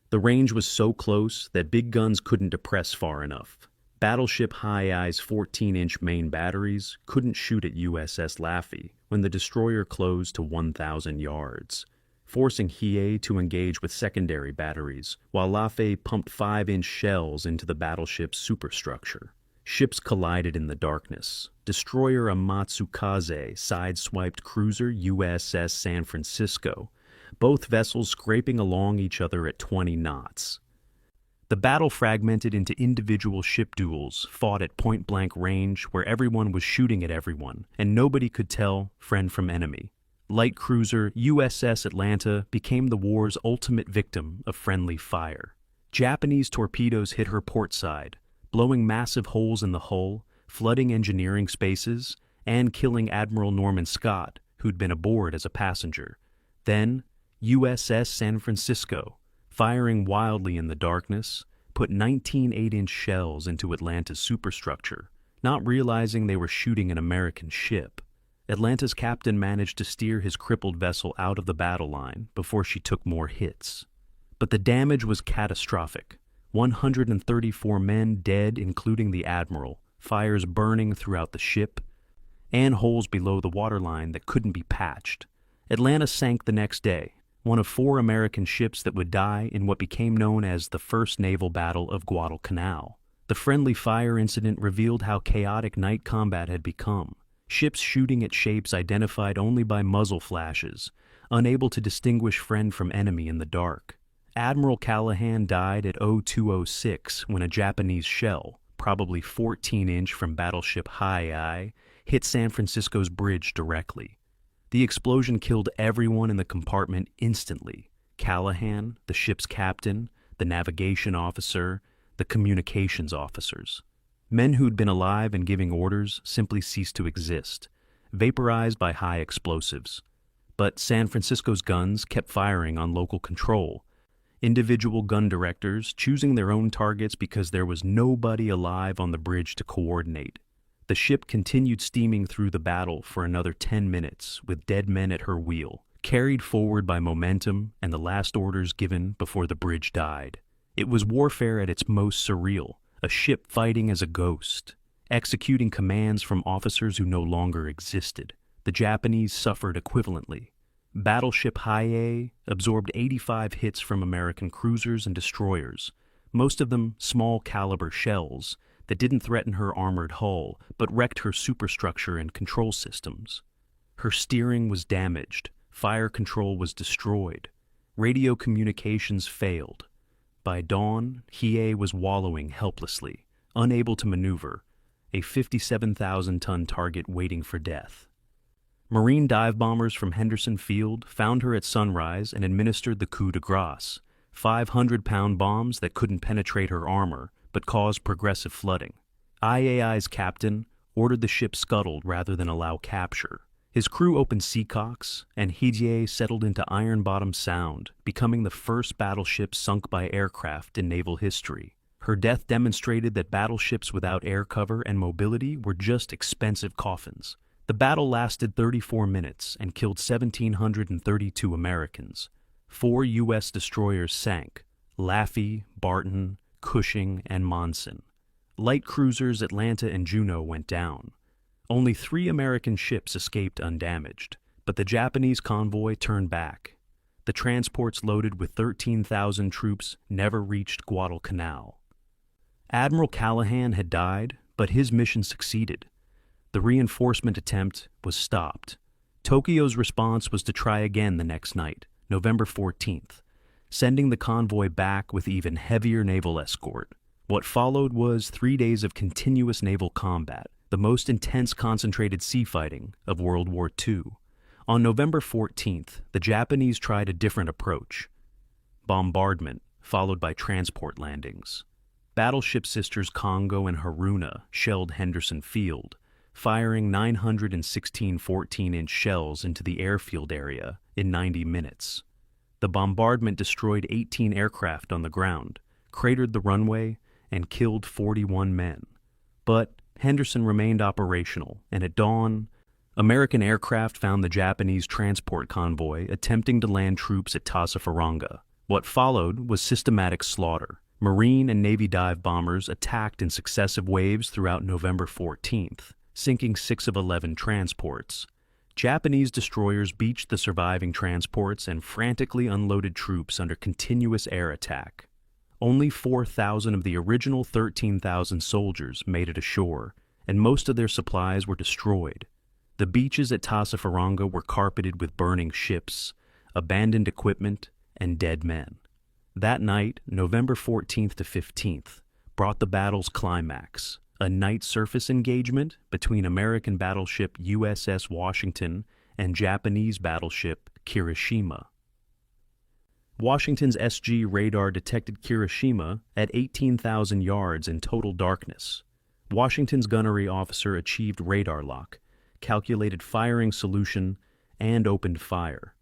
The range was so close that big guns couldn't depress far enough. Battleship High-Eye's 14-inch main batteries couldn't shoot at USS Laffey when the destroyer closed to 1,000 yards, forcing Hiei to engage with secondary batteries, while Laffey pumped 5-inch shells into the battleship's superstructure. Ships collided in the darkness. Destroyer Amatsukaze sideswiped cruiser USS San Francisco, both vessels scraping along each other at 20 knots. The battle fragmented into individual ship duels fought at point-blank range where everyone was shooting at everyone, and nobody could tell friend from enemy. Light cruiser USS Atlanta became the war's ultimate victim of friendly fire. Japanese torpedoes hit her port side, blowing massive holes in the hull, flooding engineering spaces, and killing Admiral Norman Scott, who'd been aboard as a passenger. Then, USS San Francisco, firing wildly in the darkness, put 19 8-inch shells into Atlanta's superstructure, not realizing they were shooting an American ship. Atlanta's captain managed to steer his crippled vessel out of the battle line before she took more hits. But the damage was catastrophic. 134 men dead, including the admiral, fires burning throughout the ship, and holes below the waterline that couldn't be patched. Atlanta sank the next day, one of 4 American ships that would die in what became known as the First Naval Battle of Guadalcanal. The friendly fire incident revealed how chaotic night combat had become. Ships shooting at shapes identified only by muzzle flashes, unable to distinguish friend from enemy in the dark. Admiral Callahan died at 02:06 when a Japanese shell, probably 14-inch from battleship High-Eye, hit San Francisco's bridge directly. The explosion killed everyone in the compartment instantly. Callahan, the ship's captain, the navigation officer, the communications officers. Men who'd been alive and giving orders simply ceased to exist, vaporized by high explosives. But San Francisco's guns kept firing on local control, individual gun directors choosing their own targets because there was nobody alive on the bridge to coordinate. The ship continued steaming through the battle for another 10 minutes with dead men at her wheel, carried forward by momentum and the last orders given before the bridge died. It was warfare at its most surreal, a ship fighting as a ghost, executing commands from officers who no longer existed. The Japanese suffered equivalently. Battleship Hiei absorbed 85 hits from American cruisers and destroyers, most of them small-caliber shells that didn't threaten her armored hull but wrecked her superstructure and control systems. Her steering was damaged, fire control was destroyed, radio communications failed. By dawn, Hiei was wallowing helplessly, unable to maneuver, a 57,000-ton target waiting for death. Marine dive bombers from Henderson Field found her at sunrise and administered the coup de grace, 500-pound bombs that couldn't penetrate her armor but caused progressive flooding. IAI's captain ordered the ship scuttled rather than allow capture. His crew opened seacocks, and Hiei settled into Iron Bottom Sound, becoming the first battleship sunk by aircraft in naval history. Her death demonstrated that battleships without air cover and mobility were just expensive coffins. The battle lasted 34 minutes and killed 1,732 Americans. 4 U.S. destroyers sank: Laffey, Barton, Cushing, and Monson. Light cruisers Atlanta and Juneau went down. Only 3 American ships escaped undamaged, but the Japanese convoy turned back. The transports loaded with 13,000 troops never reached Guadalcanal. Admiral Callahan had died, but his mission succeeded. The reinforcement attempt was stopped. Tokyo's response was to try again the next night, November 14th, sending the convoy back with even heavier naval escort. What followed was 3 days of continuous naval combat, the most intense concentrated sea fighting of World War II. On November 14th, the Japanese tried a different approach: bombardment, followed by transport landings. Battleship sisters Congo and Haruna shelled Henderson Field, firing 916 14-inch shells into the airfield area in 90 minutes. The bombardment destroyed 18 aircraft on the ground, cratered the runway, and killed 41 men. But Henderson remained operational, and at dawn, American aircraft found the Japanese transport convoy attempting to land troops at Tassafaronga. What followed was systematic slaughter. Marine and Navy dive bombers attacked in successive waves throughout November 14th, sinking 6 of 11 transports. Japanese destroyers beached the surviving transports and frantically unloaded troops under continuous air attack. Only 4,000 of the original 13,000 soldiers made it ashore, and most of their supplies were destroyed. The beaches at Tassafaronga were carpeted with burning ships, abandoned equipment, and dead men. That night, November 14th to 15th, brought the battle's climax: a night surface engagement between American battleship USS Washington and Japanese battleship Kirishima. Washington's SG radar detected Kirishima at 18,000 yards in total darkness. Washington's gunnery officer achieved radar lock, calculated firing solution, and opened fire.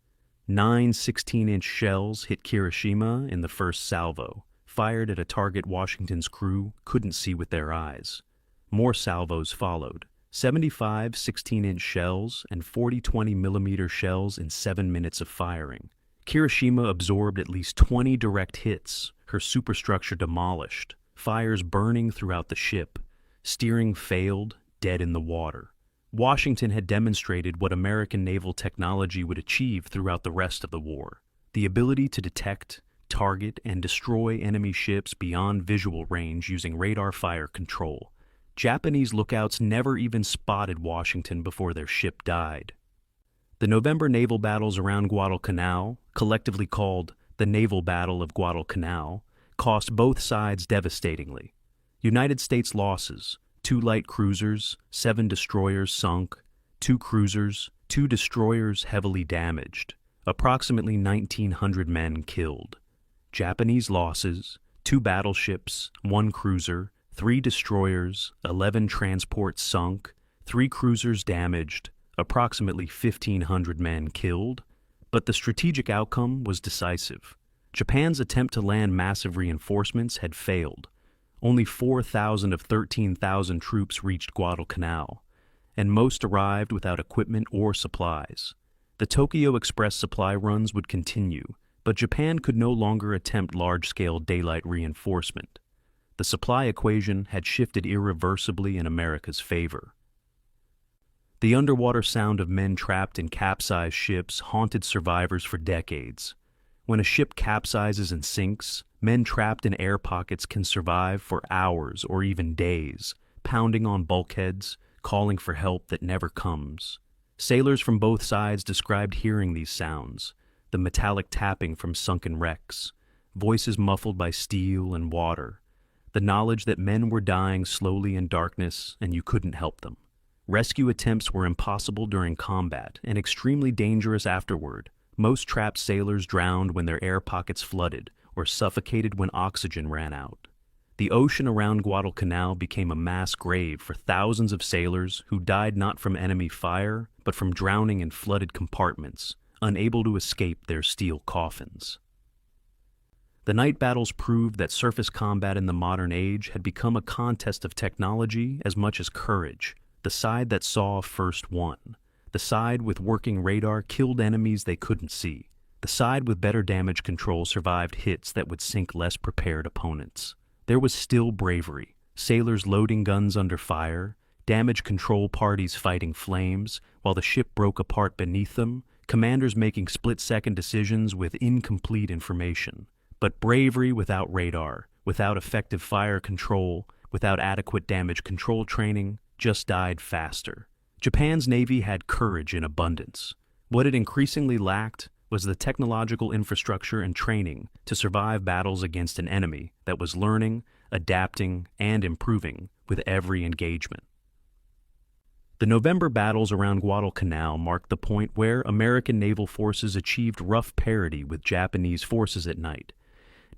9 16-inch shells hit Kirishima in the first salvo, fired at a target Washington's crew couldn't see with their eyes. More salvos followed: 75 16-inch shells and 40 20mm shells in 7 minutes of firing. Kirishima absorbed at least 20 direct hits, her superstructure demolished, fires burning throughout the ship. Steering failed, dead in the water. Washington had demonstrated what American naval technology would achieve throughout the rest of the war: the ability to detect, target, and destroy enemy ships beyond visual range using radar fire control. Japanese lookouts never even spotted Washington before their ship died. The November naval battles around Guadalcanal, collectively called the Naval Battle of Guadalcanal, cost both sides devastatingly. United States losses: 2 light cruisers, 7 destroyers sunk, 2 cruisers, 2 destroyers heavily damaged, approximately 1,900 men killed. Japanese losses: 2 battleships, 1 cruiser, 3 destroyers, 11 transports sunk, 3 cruisers damaged, approximately 1,500 men killed. But the strategic outcome was decisive. Japan's attempt to land massive reinforcements had failed. Only 4,000 of 13,000 troops reached Guadalcanal, and most arrived without equipment or supplies. The Tokyo Express supply runs would continue, but Japan could no longer attempt large-scale daylight reinforcement. The supply equation had shifted irreversibly in America's favor. The underwater sound of men trapped in capsized ships haunted survivors for decades. When a ship capsizes and sinks, men trapped in air pockets can survive for hours or even days, pounding on bulkheads, calling for help that never comes. Sailors from both sides described hearing these sounds: the metallic tapping from sunken wrecks, voices muffled by steel and water, the knowledge that men were dying slowly in darkness and you couldn't help them. Rescue attempts were impossible during combat and extremely dangerous afterward. Most trapped sailors drowned when their air pockets flooded or suffocated when oxygen ran out. The ocean around Guadalcanal became a mass grave for thousands of sailors who died not from enemy fire, but from drowning in flooded compartments, unable to escape their steel coffins. The night battles proved that surface combat in the modern age had become a contest of technology as much as courage. The side that saw first won. The side with working radar killed enemies they couldn't see. The side with better damage control survived hits that would sink less prepared opponents. There was still bravery: sailors loading guns under fire, damage control parties fighting flames, while the ship broke apart beneath them, commanders making split-second decisions with incomplete information. But bravery without radar, without effective fire control, without adequate damage control training, just died faster. Japan's Navy had courage in abundance. What it increasingly lacked was the technological infrastructure and training to survive battles against an enemy that was learning, adapting, and improving with every engagement. The November battles around Guadalcanal marked the point where American naval forces achieved rough parity with Japanese forces at night,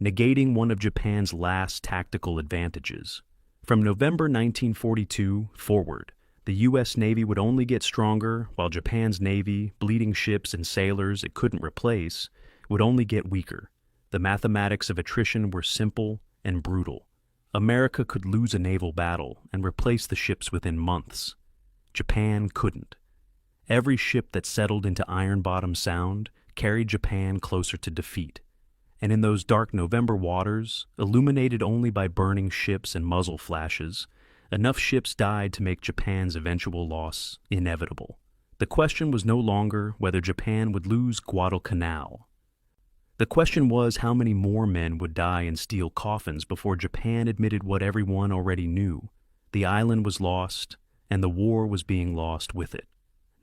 negating one of Japan's last tactical advantages. From November 1942 forward, the U.S. Navy would only get stronger, while Japan's Navy, bleeding ships and sailors it couldn't replace, would only get weaker. The mathematics of attrition were simple and brutal. America could lose a naval battle and replace the ships within months. Japan couldn't. Every ship that settled into Iron Bottom Sound carried Japan closer to defeat. And in those dark November waters, illuminated only by burning ships and muzzle flashes, enough ships died to make Japan's eventual loss inevitable. The question was no longer whether Japan would lose Guadalcanal. The question was how many more men would die in steel coffins before Japan admitted what everyone already knew. The island was lost, and the war was being lost with it.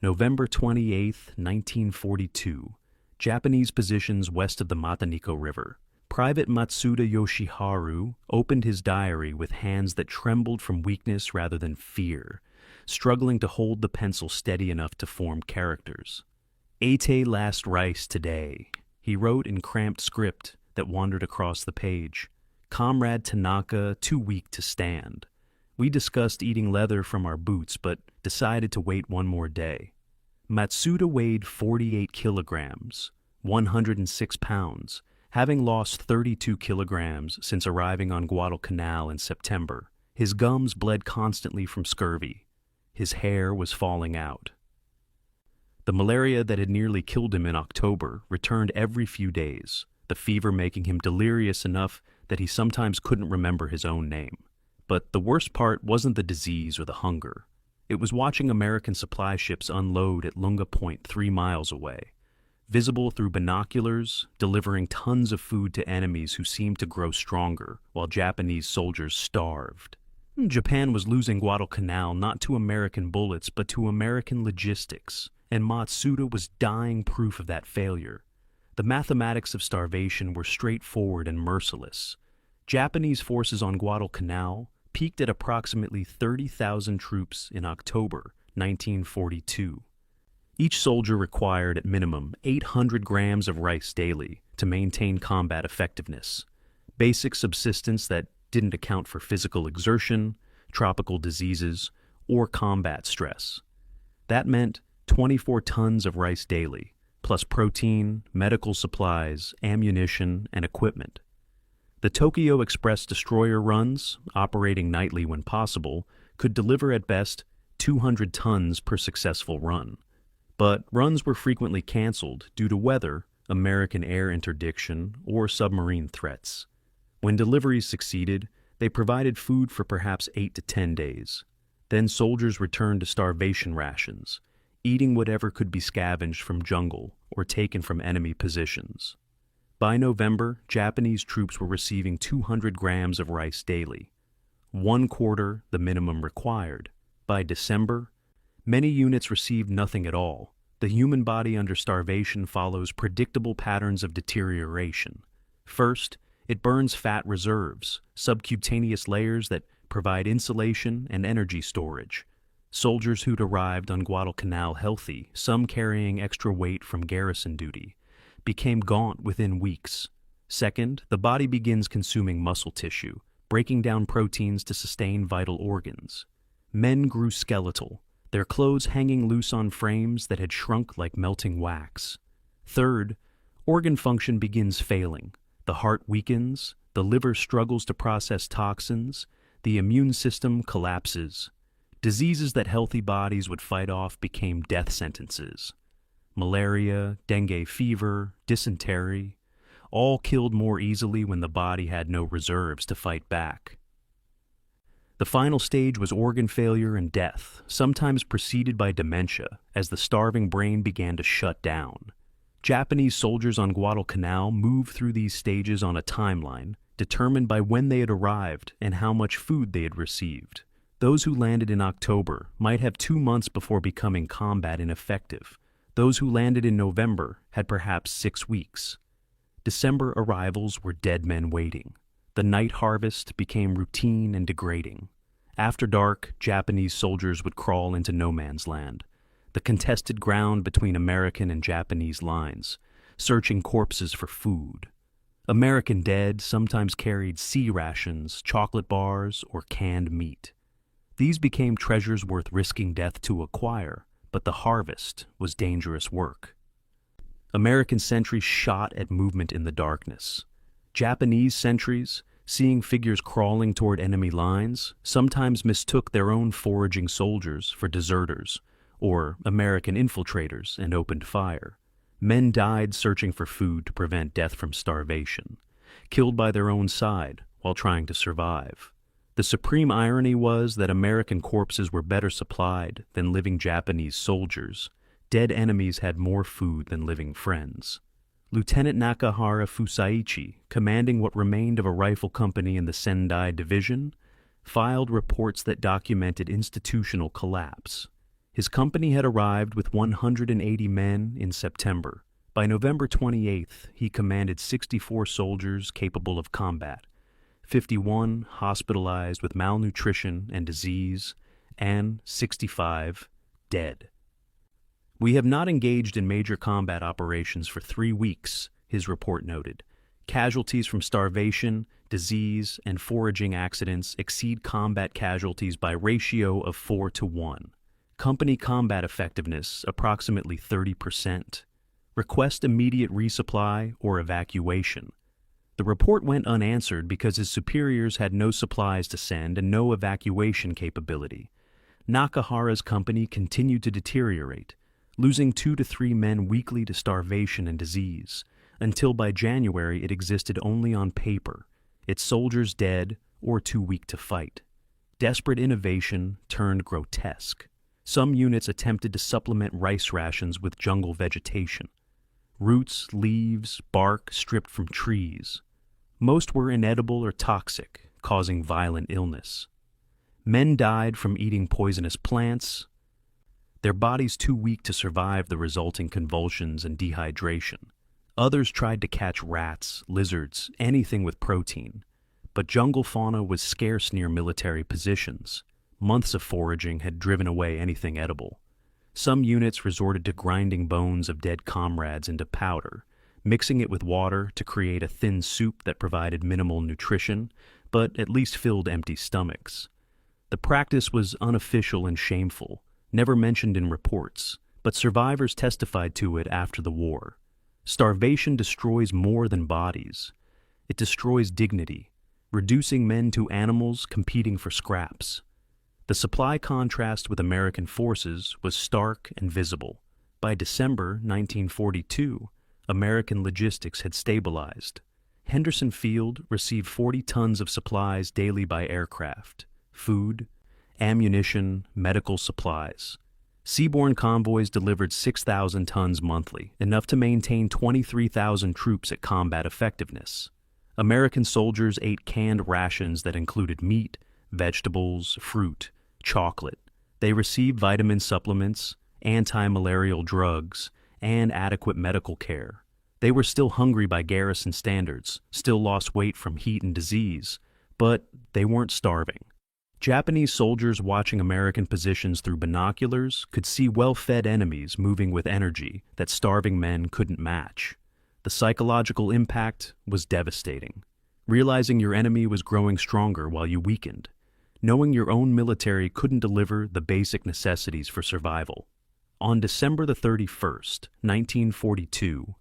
November 28, 1942. Japanese positions west of the Mataniko River. Private Matsuda Yoshiharu opened his diary with hands that trembled from weakness rather than fear, struggling to hold the pencil steady enough to form characters. "Ate last rice today," he wrote in cramped script that wandered across the page. "Comrade Tanaka too weak to stand. We discussed eating leather from our boots, but decided to wait one more day." Matsuda weighed 48 kilograms, 106 pounds, having lost 32 kilograms since arriving on Guadalcanal in September. His gums bled constantly from scurvy. His hair was falling out. The malaria that had nearly killed him in October returned every few days, the fever making him delirious enough that he sometimes couldn't remember his own name. But the worst part wasn't the disease or the hunger. It was watching American supply ships unload at Lunga Point 3 miles away, visible through binoculars, delivering tons of food to enemies who seemed to grow stronger, while Japanese soldiers starved. Japan was losing Guadalcanal not to American bullets, but to American logistics, and Matsuda was dying proof of that failure. The mathematics of starvation were straightforward and merciless. Japanese forces on Guadalcanal peaked at approximately 30,000 troops in October 1942. Each soldier required at minimum 800 grams of rice daily to maintain combat effectiveness, basic subsistence that didn't account for physical exertion, tropical diseases, or combat stress. That meant 24 tons of rice daily, plus protein, medical supplies, ammunition, and equipment. The Tokyo Express destroyer runs, operating nightly when possible, could deliver at best 200 tons per successful run. But runs were frequently canceled due to weather, American air interdiction, or submarine threats. When deliveries succeeded, they provided food for perhaps 8 to 10 days. Then soldiers returned to starvation rations, eating whatever could be scavenged from jungle or taken from enemy positions. By November, Japanese troops were receiving 200 grams of rice daily, 1/4 the minimum required. By December, many units received nothing at all. The human body under starvation follows predictable patterns of deterioration. First, it burns fat reserves, subcutaneous layers that provide insulation and energy storage. Soldiers who'd arrived on Guadalcanal healthy, some carrying extra weight from garrison duty, became gaunt within weeks. Second, the body begins consuming muscle tissue, breaking down proteins to sustain vital organs. Men grew skeletal, their clothes hanging loose on frames that had shrunk like melting wax. Third, organ function begins failing. The heart weakens, the liver struggles to process toxins, the immune system collapses. Diseases that healthy bodies would fight off became death sentences. Malaria, dengue fever, dysentery, all killed more easily when the body had no reserves to fight back. The final stage was organ failure and death, sometimes preceded by dementia, as the starving brain began to shut down. Japanese soldiers on Guadalcanal moved through these stages on a timeline, determined by when they had arrived and how much food they had received. Those who landed in October might have 2 months before becoming combat ineffective. Those who landed in November had perhaps 6 weeks. December arrivals were dead men waiting. The night harvest became routine and degrading. After dark, Japanese soldiers would crawl into no man's land, the contested ground between American and Japanese lines, searching corpses for food. American dead sometimes carried sea rations, chocolate bars, or canned meat. These became treasures worth risking death to acquire, but the harvest was dangerous work. American sentries shot at movement in the darkness. Japanese sentries, seeing figures crawling toward enemy lines, sometimes mistook their own foraging soldiers for deserters or American infiltrators and opened fire. Men died searching for food to prevent death from starvation, killed by their own side while trying to survive. The supreme irony was that American corpses were better supplied than living Japanese soldiers. Dead enemies had more food than living friends. Lieutenant Nakahara Fusaichi, commanding what remained of a rifle company in the Sendai Division, filed reports that documented institutional collapse. His company had arrived with 180 men in September. By November 28th, he commanded 64 soldiers capable of combat, 51 hospitalized with malnutrition and disease, and 65 dead. "We have not engaged in major combat operations for 3 weeks," his report noted. "Casualties from starvation, disease, and foraging accidents exceed combat casualties by ratio of 4 to 1. Company combat effectiveness approximately 30%. Request immediate resupply or evacuation." The report went unanswered because his superiors had no supplies to send and no evacuation capability. Nakahara's company continued to deteriorate, losing 2 to 3 men weekly to starvation and disease, until by January it existed only on paper, its soldiers dead or too weak to fight. Desperate innovation turned grotesque. Some units attempted to supplement rice rations with jungle vegetation. Roots, leaves, bark stripped from trees. Most were inedible or toxic, causing violent illness. Men died from eating poisonous plants, their bodies too weak to survive the resulting convulsions and dehydration. Others tried to catch rats, lizards, anything with protein. But jungle fauna was scarce near military positions. Months of foraging had driven away anything edible. Some units resorted to grinding bones of dead comrades into powder, mixing it with water to create a thin soup that provided minimal nutrition, but at least filled empty stomachs. The practice was unofficial and shameful, never mentioned in reports, but survivors testified to it after the war. Starvation destroys more than bodies. It destroys dignity, reducing men to animals competing for scraps. The supply contrast with American forces was stark and visible. By December 1942, American logistics had stabilized. Henderson Field received 40 tons of supplies daily by aircraft, food, ammunition, medical supplies. Seaborne convoys delivered 6,000 tons monthly, enough to maintain 23,000 troops at combat effectiveness. American soldiers ate canned rations that included meat, vegetables, fruit, chocolate. They received vitamin supplements, anti-malarial drugs, and adequate medical care. They were still hungry by garrison standards, still lost weight from heat and disease, but they weren't starving. Japanese soldiers watching American positions through binoculars could see well-fed enemies moving with energy that starving men couldn't match. The psychological impact was devastating. Realizing your enemy was growing stronger while you weakened. Knowing your own military couldn't deliver the basic necessities for survival. On December the 31st, 1942,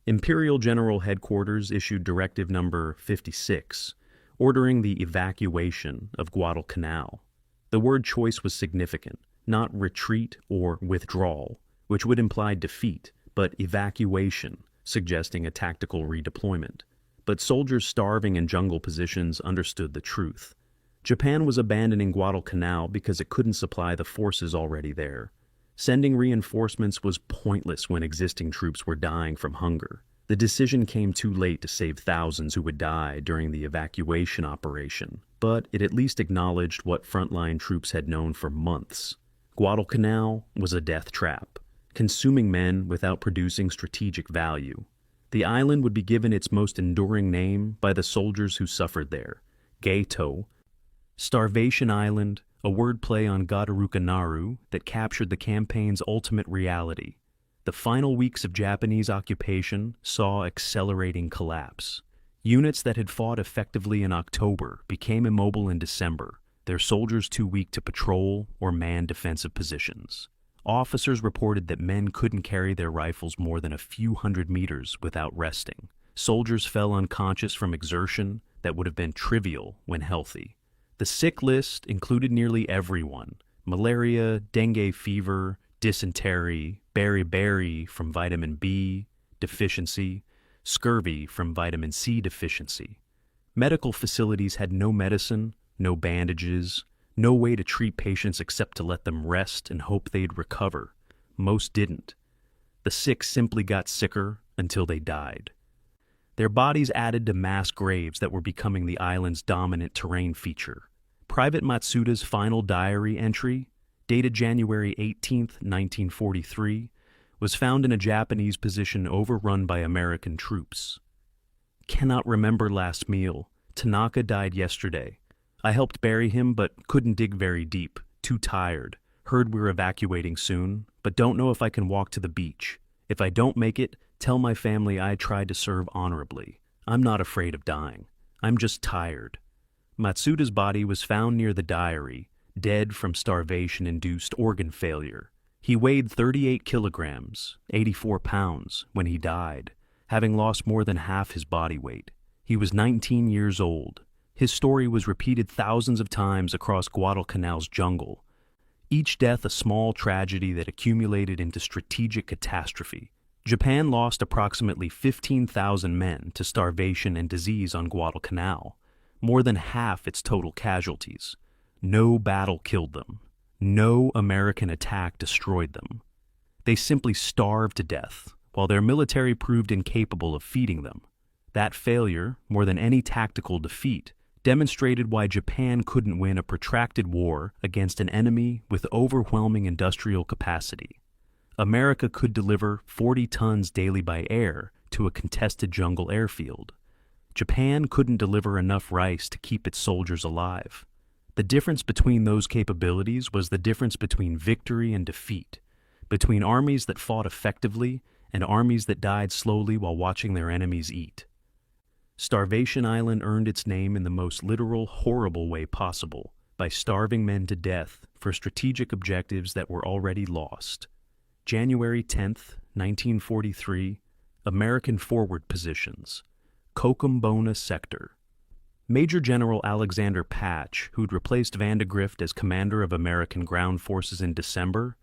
Imperial General Headquarters issued Directive Number 56, ordering the evacuation of Guadalcanal. The word choice was significant, not retreat or withdrawal, which would imply defeat, but evacuation, suggesting a tactical redeployment. But soldiers starving in jungle positions understood the truth. Japan was abandoning Guadalcanal because it couldn't supply the forces already there. Sending reinforcements was pointless when existing troops were dying from hunger. The decision came too late to save thousands who would die during the evacuation operation, but it at least acknowledged what frontline troops had known for months. Guadalcanal was a death trap, consuming men without producing strategic value. The island would be given its most enduring name by the soldiers who suffered there, Gato, Starvation Island, a wordplay on Guadalcanal that captured the campaign's ultimate reality. The final weeks of Japanese occupation saw accelerating collapse. Units that had fought effectively in October became immobile in December, their soldiers too weak to patrol or man defensive positions. Officers reported that men couldn't carry their rifles more than a few hundred meters without resting. Soldiers fell unconscious from exertion that would have been trivial when healthy. The sick list included nearly everyone: malaria, dengue fever, dysentery, beriberi from vitamin B deficiency, scurvy from vitamin C deficiency. Medical facilities had no medicine, no bandages, no way to treat patients except to let them rest and hope they'd recover. Most didn't. The sick simply got sicker until they died. Their bodies added to mass graves that were becoming the island's dominant terrain feature. Private Matsuda's final diary entry, dated January 18, 1943, was found in a Japanese position overrun by American troops. Cannot remember last meal. Tanaka died yesterday. I helped bury him but couldn't dig very deep. Too tired. Heard we're evacuating soon, but don't know if I can walk to the beach. If I don't make it, tell my family I tried to serve honorably. I'm not afraid of dying. I'm just tired. Matsuda's body was found near the diary, dead from starvation-induced organ failure. He weighed 38 kilograms, 84 pounds, when he died, having lost more than half his body weight. He was 19 years old. His story was repeated thousands of times across Guadalcanal's jungle, each death a small tragedy that accumulated into strategic catastrophe. Japan lost approximately 15,000 men to starvation and disease on Guadalcanal, more than half its total casualties. No battle killed them. No American attack destroyed them. They simply starved to death, while their military proved incapable of feeding them. That failure, more than any tactical defeat, demonstrated why Japan couldn't win a protracted war against an enemy with overwhelming industrial capacity. America could deliver 40 tons daily by air to a contested jungle airfield. Japan couldn't deliver enough rice to keep its soldiers alive. The difference between those capabilities was the difference between victory and defeat, between armies that fought effectively and armies that died slowly while watching their enemies eat. Starvation Island earned its name in the most literal, horrible way possible, by starving men to death for strategic objectives that were already lost. January 10th, 1943, American forward positions, Cochabamba Sector. Major General Alexander Patch, who'd replaced Vandegrift as commander of American ground forces in December,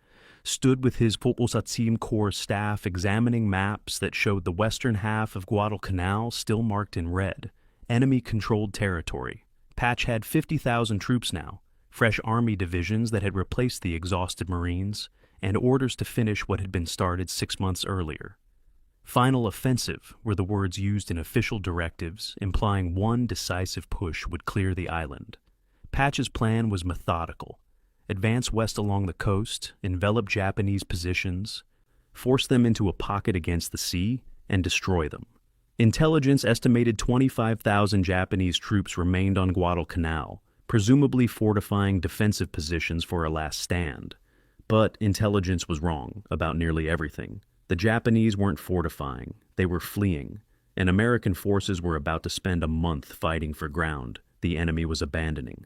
stood with his Populsatim Corps staff examining maps that showed the western half of Guadalcanal still marked in red, enemy-controlled territory. Patch had 50,000 troops now, fresh army divisions that had replaced the exhausted Marines, and orders to finish what had been started 6 months earlier. Final offensive were the words used in official directives, implying one decisive push would clear the island. Patch's plan was methodical. Advance west along the coast, envelop Japanese positions, force them into a pocket against the sea, and destroy them. Intelligence estimated 25,000 Japanese troops remained on Guadalcanal, presumably fortifying defensive positions for a last stand. But intelligence was wrong about nearly everything. The Japanese weren't fortifying, they were fleeing, and American forces were about to spend a month fighting for ground the enemy was abandoning.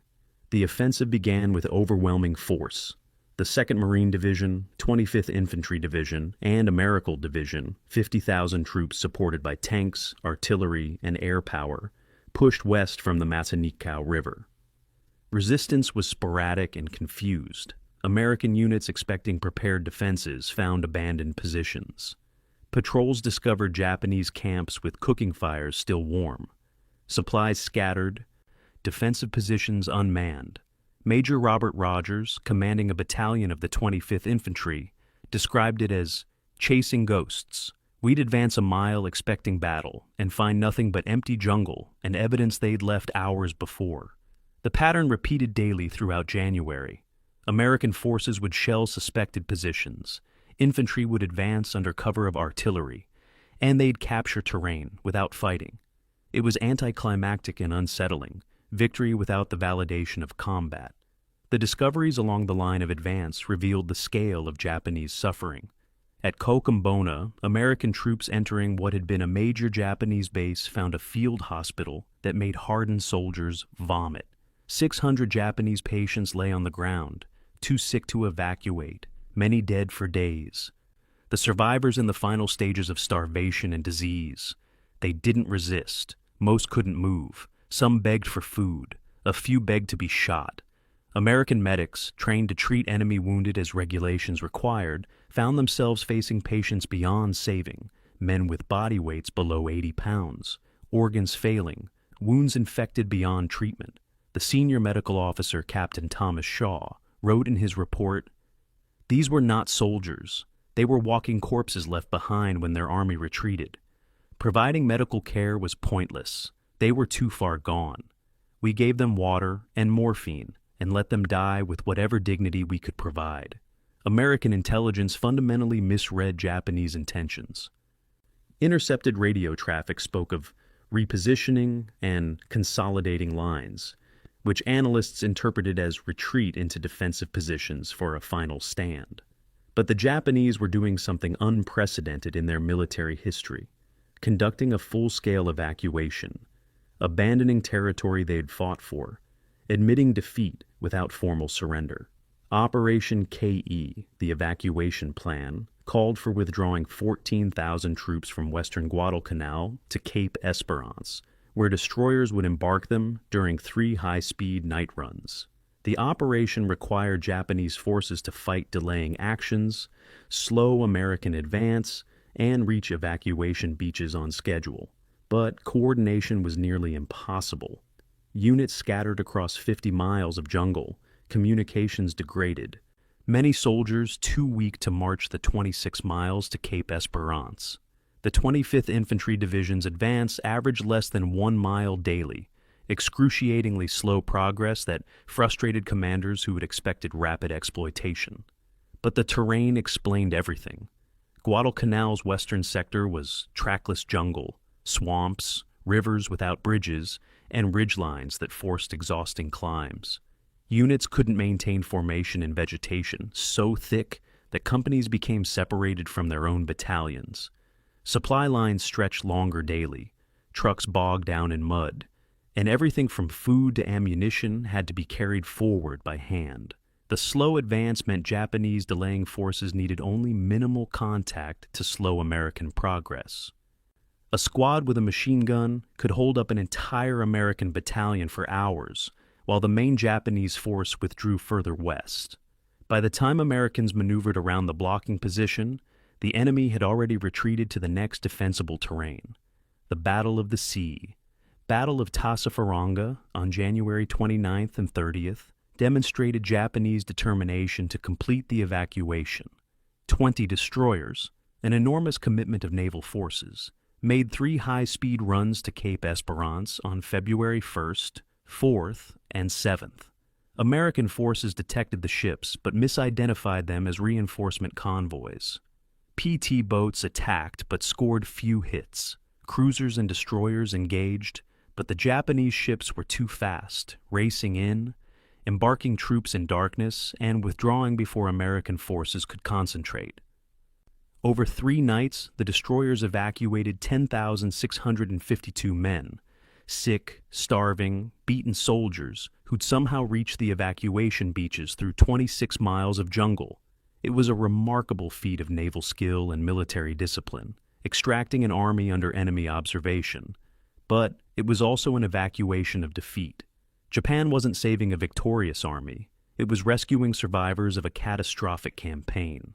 The offensive began with overwhelming force. The 2nd Marine Division, 25th Infantry Division, and Americal Division, 50,000 troops supported by tanks, artillery, and air power, pushed west from the Matanikau River. Resistance was sporadic and confused. American units expecting prepared defenses found abandoned positions. Patrols discovered Japanese camps with cooking fires still warm. Supplies scattered. defensive positions unmanned. Major Robert Rogers, commanding a battalion of the 25th Infantry, described it as chasing ghosts. We'd advance a mile expecting battle and find nothing but empty jungle and evidence they'd left hours before. The pattern repeated daily throughout January. American forces would shell suspected positions, infantry would advance under cover of artillery, and they'd capture terrain without fighting. It was anticlimactic and unsettling, victory without the validation of combat. The discoveries along the line of advance revealed the scale of Japanese suffering. At Kokumbona, American troops entering what had been a major Japanese base found a field hospital that made hardened soldiers vomit. 600 Japanese patients lay on the ground, too sick to evacuate, many dead for days. The survivors in the final stages of starvation and disease. They didn't resist. Most couldn't move. Some begged for food. A few begged to be shot. American medics, trained to treat enemy wounded as regulations required, found themselves facing patients beyond saving, men with body weights below 80 pounds, organs failing, wounds infected beyond treatment. The senior medical officer, Captain Thomas Shaw, wrote in his report, "These were not soldiers. They were walking corpses left behind when their army retreated. Providing medical care was pointless. They were too far gone. We gave them water and morphine and let them die with whatever dignity we could provide." American intelligence fundamentally misread Japanese intentions. Intercepted radio traffic spoke of repositioning and consolidating lines, which analysts interpreted as retreat into defensive positions for a final stand. But the Japanese were doing something unprecedented in their military history, conducting a full-scale evacuation, abandoning territory they had fought for, admitting defeat without formal surrender. Operation KE, the evacuation plan, called for withdrawing 14,000 troops from western Guadalcanal to Cape Esperance, where destroyers would embark them during 3 high-speed night runs. The operation required Japanese forces to fight delaying actions, slow American advance, and reach evacuation beaches on schedule. But coordination was nearly impossible. Units scattered across 50 miles of jungle, communications degraded. Many soldiers too weak to march the 26 miles to Cape Esperance. The 25th Infantry Division's advance averaged less than 1 mile daily, excruciatingly slow progress that frustrated commanders who had expected rapid exploitation. But the terrain explained everything. Guadalcanal's western sector was trackless jungle, swamps, rivers without bridges, and ridgelines that forced exhausting climbs. Units couldn't maintain formation in vegetation so thick that companies became separated from their own battalions. Supply lines stretched longer daily, trucks bogged down in mud, and everything from food to ammunition had to be carried forward by hand. The slow advance meant Japanese delaying forces needed only minimal contact to slow American progress. A squad with a machine gun could hold up an entire American battalion for hours, while the main Japanese force withdrew further west. By the time Americans maneuvered around the blocking position, the enemy had already retreated to the next defensible terrain. The Battle of the Sea, Battle of Tassafaronga on January 29th and 30th, demonstrated Japanese determination to complete the evacuation. 20 destroyers, an enormous commitment of naval forces, made 3 high-speed runs to Cape Esperance on February 1st, 4th, and 7th. American forces detected the ships but misidentified them as reinforcement convoys. PT boats attacked but scored few hits. Cruisers and destroyers engaged, but the Japanese ships were too fast, racing in, embarking troops in darkness, and withdrawing before American forces could concentrate. Over 3 nights, the destroyers evacuated 10,652 men, sick, starving, beaten soldiers who'd somehow reached the evacuation beaches through 26 miles of jungle. It was a remarkable feat of naval skill and military discipline, extracting an army under enemy observation. But it was also an evacuation of defeat. Japan wasn't saving a victorious army. It was rescuing survivors of a catastrophic campaign.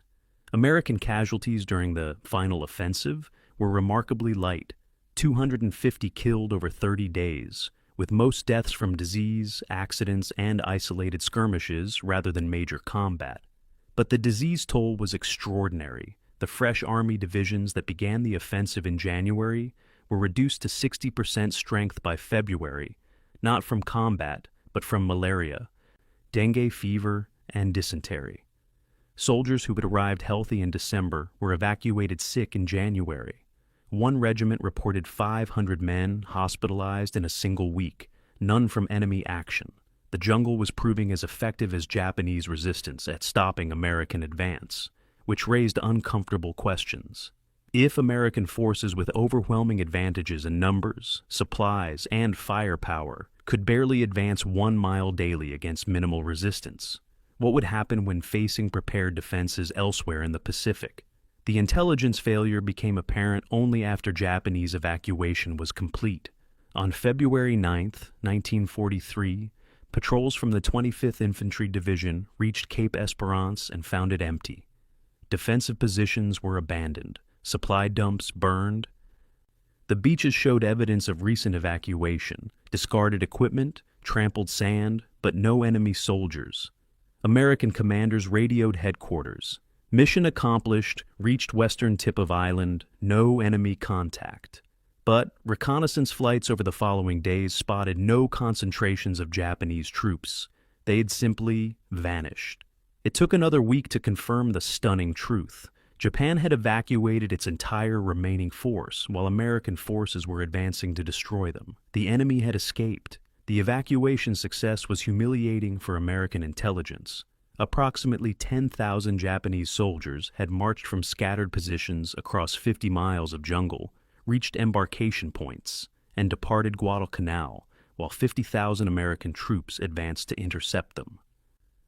American casualties during the final offensive were remarkably light, 250 killed over 30 days, with most deaths from disease, accidents, and isolated skirmishes rather than major combat. But the disease toll was extraordinary. The fresh Army divisions that began the offensive in January were reduced to 60% strength by February, not from combat, but from malaria, dengue fever, and dysentery. Soldiers who had arrived healthy in December were evacuated sick in January. One regiment reported 500 men hospitalized in a single week, none from enemy action. The jungle was proving as effective as Japanese resistance at stopping American advance, which raised uncomfortable questions. If American forces with overwhelming advantages in numbers, supplies, and firepower could barely advance 1 mile daily against minimal resistance, what would happen when facing prepared defenses elsewhere in the Pacific? The intelligence failure became apparent only after Japanese evacuation was complete. On February 9, 1943, patrols from the 25th Infantry Division reached Cape Esperance and found it empty. Defensive positions were abandoned, supply dumps burned. The beaches showed evidence of recent evacuation, discarded equipment, trampled sand, but no enemy soldiers. American commanders radioed headquarters. Mission accomplished, reached western tip of island, no enemy contact. But reconnaissance flights over the following days spotted no concentrations of Japanese troops. They had simply vanished. It took another week to confirm the stunning truth. Japan had evacuated its entire remaining force, while American forces were advancing to destroy them. The enemy had escaped. The evacuation success was humiliating for American intelligence. Approximately 10,000 Japanese soldiers had marched from scattered positions across 50 miles of jungle, reached embarkation points, and departed Guadalcanal, while 50,000 American troops advanced to intercept them.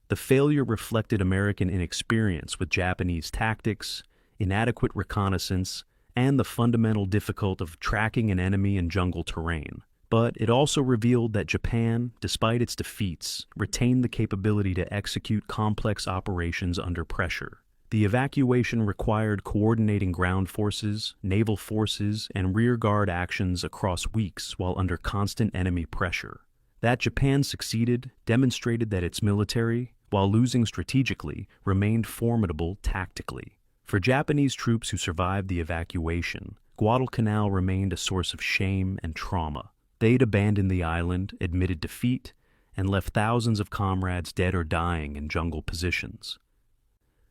The failure reflected American inexperience with Japanese tactics, inadequate reconnaissance, and the fundamental difficulty of tracking an enemy in jungle terrain. But it also revealed that Japan, despite its defeats, retained the capability to execute complex operations under pressure. The evacuation required coordinating ground forces, naval forces, and rearguard actions across weeks while under constant enemy pressure. That Japan succeeded demonstrated that its military, while losing strategically, remained formidable tactically. For Japanese troops who survived the evacuation, Guadalcanal remained a source of shame and trauma. They'd abandoned the island, admitted defeat, and left thousands of comrades dead or dying in jungle positions.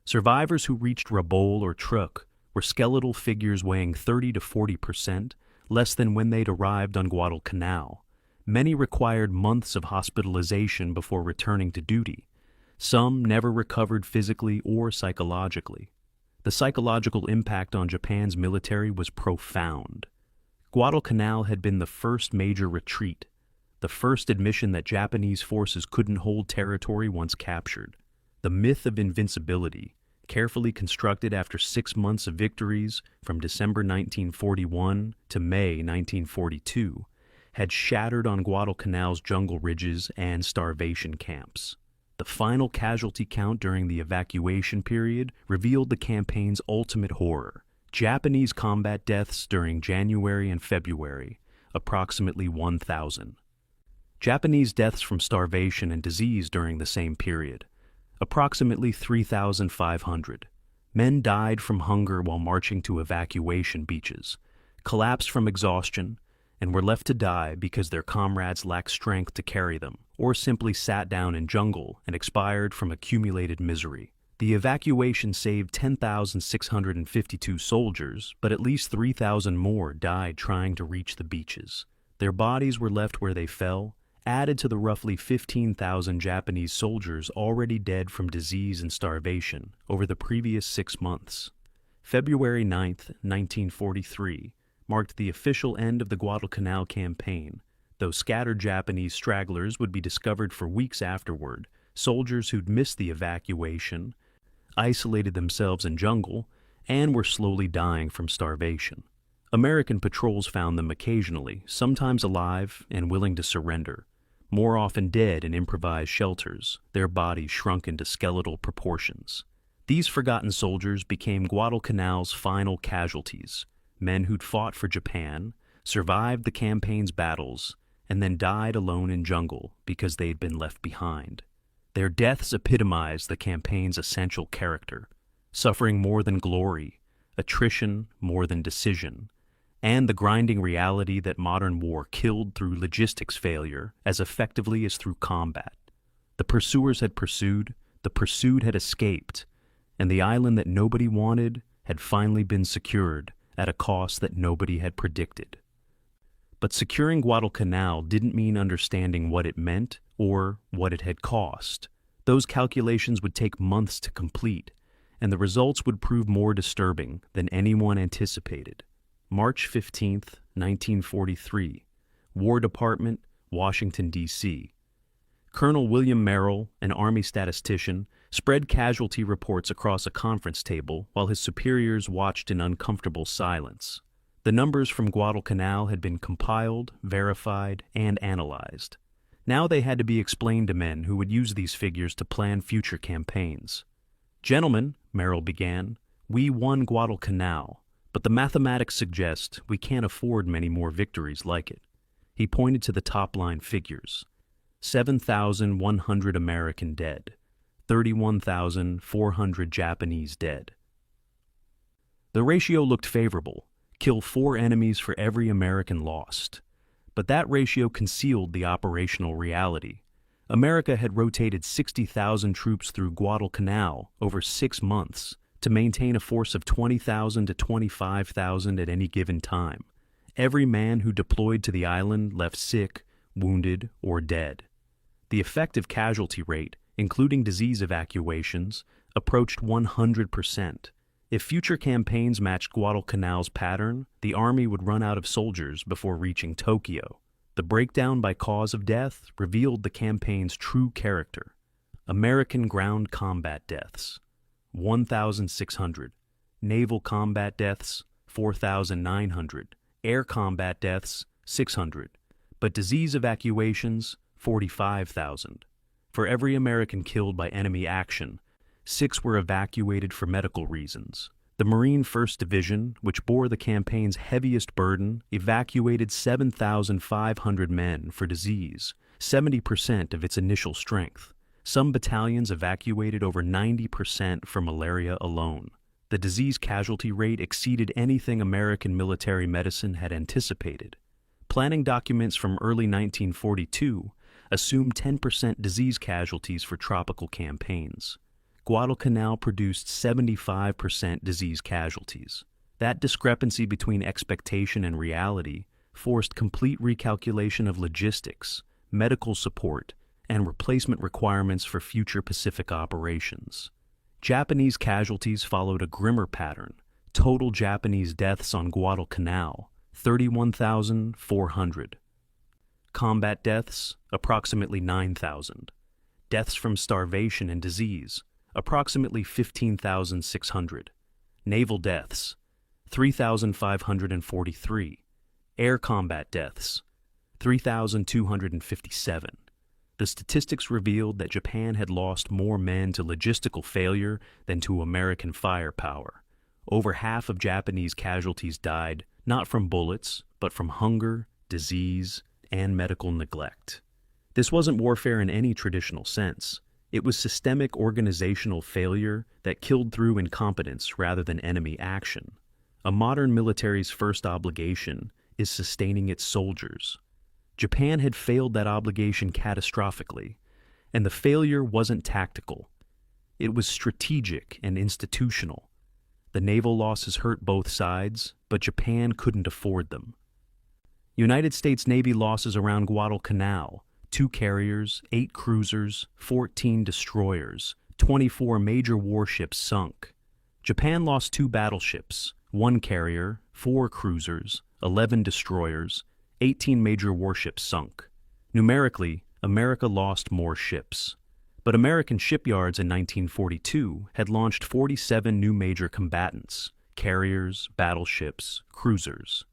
Survivors who reached Rabaul or Truk were skeletal figures weighing 30 to 40%, less than when they'd arrived on Guadalcanal. Many required months of hospitalization before returning to duty. Some never recovered physically or psychologically. The psychological impact on Japan's military was profound. Guadalcanal had been the first major retreat, the first admission that Japanese forces couldn't hold territory once captured. The myth of invincibility, carefully constructed after 6 months of victories from December 1941 to May 1942, had shattered on Guadalcanal's jungle ridges and starvation camps. The final casualty count during the evacuation period revealed the campaign's ultimate horror. Japanese combat deaths during January and February, approximately 1,000. Japanese deaths from starvation and disease during the same period, approximately 3,500. Men died from hunger while marching to evacuation beaches, collapsed from exhaustion, and were left to die because their comrades lacked strength to carry them, or simply sat down in jungle and expired from accumulated misery. The evacuation saved 10,652 soldiers, but at least 3,000 more died trying to reach the beaches. Their bodies were left where they fell, added to the roughly 15,000 Japanese soldiers already dead from disease and starvation over the previous 6 months. February 9, 1943, marked the official end of the Guadalcanal campaign. Though scattered Japanese stragglers would be discovered for weeks afterward, soldiers who'd missed the evacuation isolated themselves in jungle and were slowly dying from starvation. American patrols found them occasionally, sometimes alive and willing to surrender, more often dead in improvised shelters, their bodies shrunk into skeletal proportions. These forgotten soldiers became Guadalcanal's final casualties, men who'd fought for Japan, survived the campaign's battles, and then died alone in jungle because they had been left behind. Their deaths epitomized the campaign's essential character, suffering more than glory, attrition more than decision, and the grinding reality that modern war killed through logistics failure as effectively as through combat. The pursuers had pursued, the pursued had escaped, and the island that nobody wanted had finally been secured at a cost that nobody had predicted. But securing Guadalcanal didn't mean understanding what it meant or what it had cost. Those calculations would take months to complete, and the results would prove more disturbing than anyone anticipated. March 15, 1943, War Department, Washington, D.C. Colonel William Merrill, an Army statistician, spread casualty reports across a conference table while his superiors watched in uncomfortable silence. The numbers from Guadalcanal had been compiled, verified, and analyzed. Now they had to be explained to men who would use these figures to plan future campaigns. "Gentlemen," Merrill began, "we won Guadalcanal, but the mathematics suggest we can't afford many more victories like it." He pointed to the top-line figures. 7,100 American dead, 31,400 Japanese dead. The ratio looked favorable, kill 4 enemies for every American lost. But that ratio concealed the operational reality. America had rotated 60,000 troops through Guadalcanal over 6 months to maintain a force of 20,000 to 25,000 at any given time. Every man who deployed to the island left sick, wounded, or dead. The effective casualty rate, including disease evacuations, approached 100%. If future campaigns matched Guadalcanal's pattern, the Army would run out of soldiers before reaching Tokyo. The breakdown by cause of death revealed the campaign's true character. American ground combat deaths, 1,600. Naval combat deaths, 4,900. Air combat deaths, 600. But disease evacuations, 45,000. For every American killed by enemy action, 6 were evacuated for medical reasons. The Marine 1st Division, which bore the campaign's heaviest burden, evacuated 7,500 men for disease, 70% of its initial strength. Some battalions evacuated over 90% for malaria alone. The disease casualty rate exceeded anything American military medicine had anticipated. Planning documents from early 1942 assumed 10% disease casualties for tropical campaigns. Guadalcanal produced 75% disease casualties. That discrepancy between expectation and reality forced complete recalculation of logistics, medical support, and replacement requirements for future Pacific operations. Japanese casualties followed a grimmer pattern. Total Japanese deaths on Guadalcanal, 31,400. Combat deaths, approximately 9,000. Deaths from starvation and disease, approximately 15,600. Naval deaths, 3,543. Air combat deaths, 3,257. The statistics revealed that Japan had lost more men to logistical failure than to American firepower. Over half of Japanese casualties died not from bullets, but from hunger, disease, and medical neglect. This wasn't warfare in any traditional sense. It was systemic organizational failure that killed through incompetence rather than enemy action. A modern military's first obligation is sustaining its soldiers. Japan had failed that obligation catastrophically, and the failure wasn't tactical. It was strategic and institutional. The naval losses hurt both sides, but Japan couldn't afford them. United States Navy losses around Guadalcanal: 2 carriers, 8 cruisers, 14 destroyers, 24 major warships sunk. Japan lost 2 battleships, 1 carrier, 4 cruisers, 11 destroyers, 18 major warships sunk. Numerically, America lost more ships. But American shipyards in 1942 had launched 47 new major combatants: carriers, battleships, cruisers.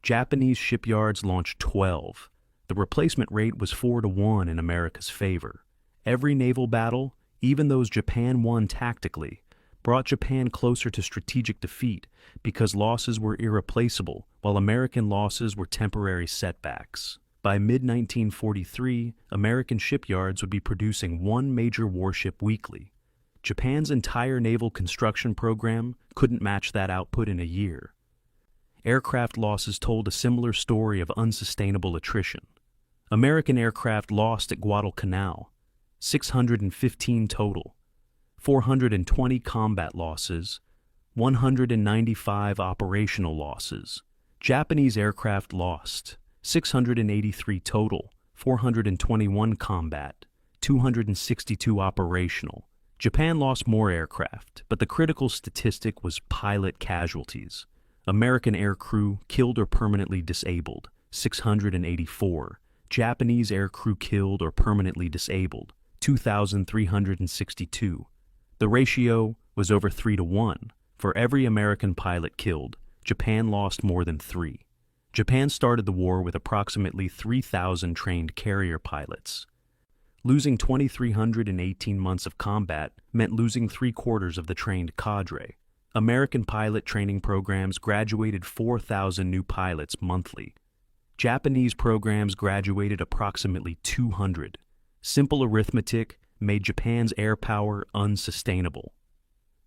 Japanese shipyards launched 12. The replacement rate was 4-1 in America's favor. Every naval battle, even those Japan won tactically, brought Japan closer to strategic defeat because losses were irreplaceable, while American losses were temporary setbacks. By mid-1943, American shipyards would be producing one major warship weekly. Japan's entire naval construction program couldn't match that output in a year. Aircraft losses told a similar story of unsustainable attrition. American aircraft lost at Guadalcanal, 615 total, 420 combat losses, 195 operational losses. Japanese aircraft lost, 683 total, 421 combat, 262 operational. Japan lost more aircraft, but the critical statistic was pilot casualties. American aircrew killed or permanently disabled, 684. Japanese aircrew killed or permanently disabled, 2,362. The ratio was over 3-to-1. For every American pilot killed, Japan lost more than 3. Japan started the war with approximately 3,000 trained carrier pilots. Losing 2,300 in 18 months of combat meant losing 3/4 of the trained cadre. American pilot training programs graduated 4,000 new pilots monthly. Japanese programs graduated approximately 200. Simple arithmetic made Japan's air power unsustainable.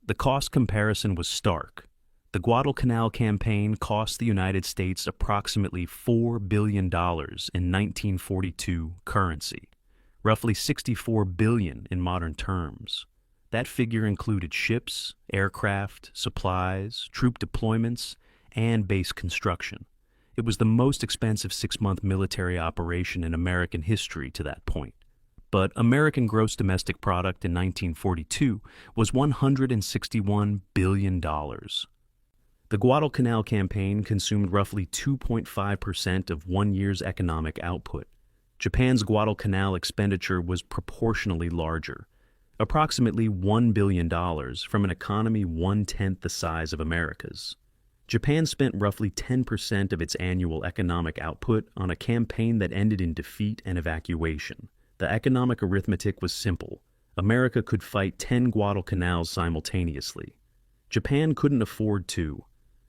The cost comparison was stark. The Guadalcanal campaign cost the United States approximately $4 billion in 1942 currency, roughly $64 billion in modern terms. That figure included ships, aircraft, supplies, troop deployments, and base construction. It was the most expensive 6-month military operation in American history to that point. But American gross domestic product in 1942 was $161 billion. The Guadalcanal campaign consumed roughly 2.5% of 1 year's economic output. Japan's Guadalcanal expenditure was proportionally larger, approximately $1 billion from an economy 1/10 the size of America's. Japan spent roughly 10% of its annual economic output on a campaign that ended in defeat and evacuation. The economic arithmetic was simple. America could fight 10 Guadalcanals simultaneously. Japan couldn't afford to.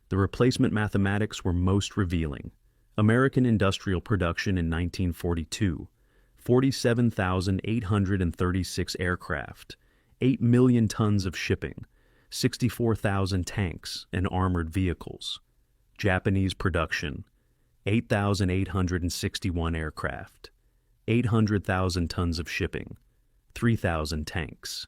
The replacement mathematics were most revealing. American industrial production in 1942, 47,836 aircraft, 8 million tons of shipping, 64,000 tanks and armored vehicles. Japanese production, 8,861 aircraft, 800,000 tons of shipping, 3,000 tanks.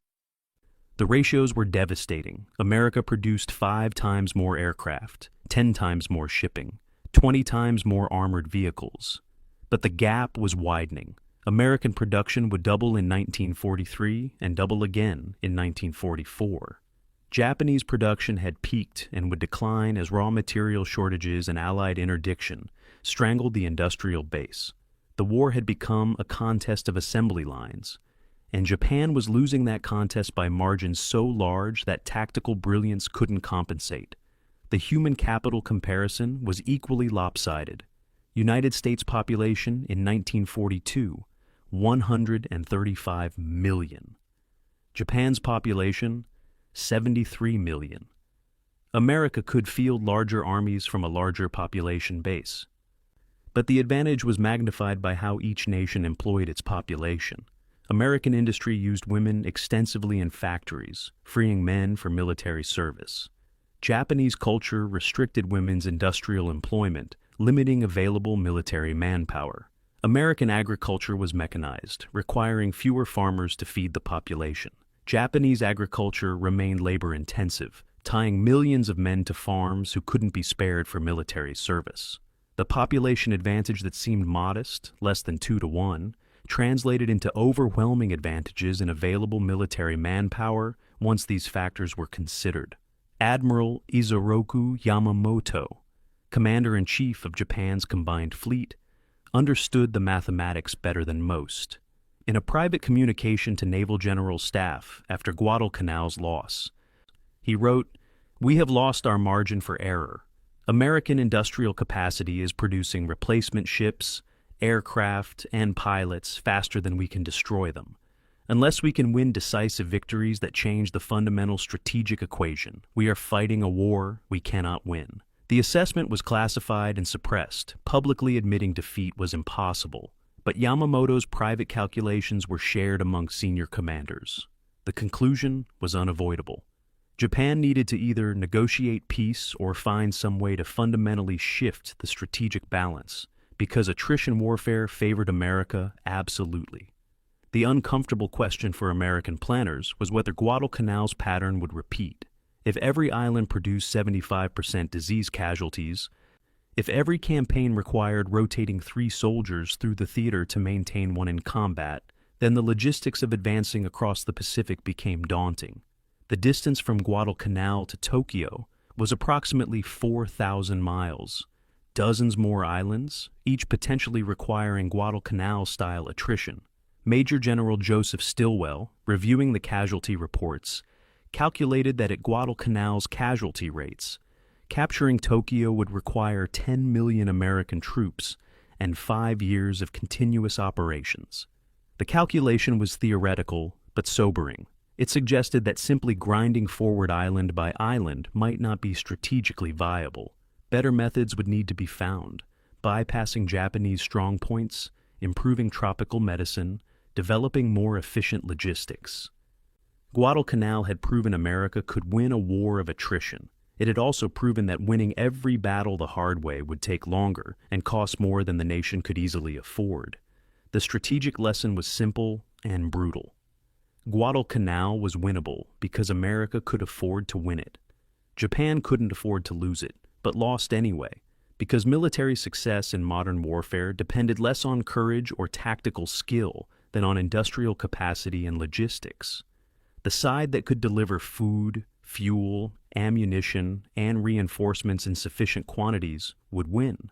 The ratios were devastating. America produced 5 times more aircraft, 10 times more shipping, 20 times more armored vehicles. But the gap was widening. American production would double in 1943 and double again in 1944. Japanese production had peaked and would decline as raw material shortages and Allied interdiction strangled the industrial base. The war had become a contest of assembly lines, and Japan was losing that contest by margins so large that tactical brilliance couldn't compensate. The human capital comparison was equally lopsided. United States population in 1942, 135 million. Japan's population, 73 million. America could field larger armies from a larger population base. But the advantage was magnified by how each nation employed its population. American industry used women extensively in factories, freeing men for military service. Japanese culture restricted women's industrial employment, limiting available military manpower. American agriculture was mechanized, requiring fewer farmers to feed the population. Japanese agriculture remained labor-intensive, tying millions of men to farms who couldn't be spared for military service. The population advantage that seemed modest, less than 2-to-1, translated into overwhelming advantages in available military manpower once these factors were considered. Admiral Isoroku Yamamoto, Commander-in-Chief of Japan's combined fleet, understood the mathematics better than most. In a private communication to Naval General Staff after Guadalcanal's loss, he wrote, "We have lost our margin for error. American industrial capacity is producing replacement ships, aircraft, and pilots faster than we can destroy them. Unless we can win decisive victories that change the fundamental strategic equation, we are fighting a war we cannot win. The assessment was classified and suppressed. Publicly admitting defeat was impossible, but Yamamoto's private calculations were shared among senior commanders. The conclusion was unavoidable. Japan needed to either negotiate peace or find some way to fundamentally shift the strategic balance, because attrition warfare favored America absolutely. The uncomfortable question for American planners was whether Guadalcanal's pattern would repeat. If every island produced 75% disease casualties, if every campaign required rotating 3 soldiers through the theater to maintain 1 in combat, then the logistics of advancing across the Pacific became daunting. The distance from Guadalcanal to Tokyo was approximately 4,000 miles. Dozens more islands, each potentially requiring Guadalcanal-style attrition. Major General Joseph Stilwell, reviewing the casualty reports, calculated that at Guadalcanal's casualty rates, capturing Tokyo would require 10 million American troops and 5 years of continuous operations. The calculation was theoretical but sobering. It suggested that simply grinding forward island by island might not be strategically viable. Better methods would need to be found, bypassing Japanese strongpoints, improving tropical medicine, developing more efficient logistics. Guadalcanal had proven America could win a war of attrition. It had also proven that winning every battle the hard way would take longer and cost more than the nation could easily afford. The strategic lesson was simple and brutal. Guadalcanal was winnable because America could afford to win it. Japan couldn't afford to lose it, but lost anyway, because military success in modern warfare depended less on courage or tactical skill than on industrial capacity and logistics. The side that could deliver food, fuel, ammunition, and reinforcements in sufficient quantities would win.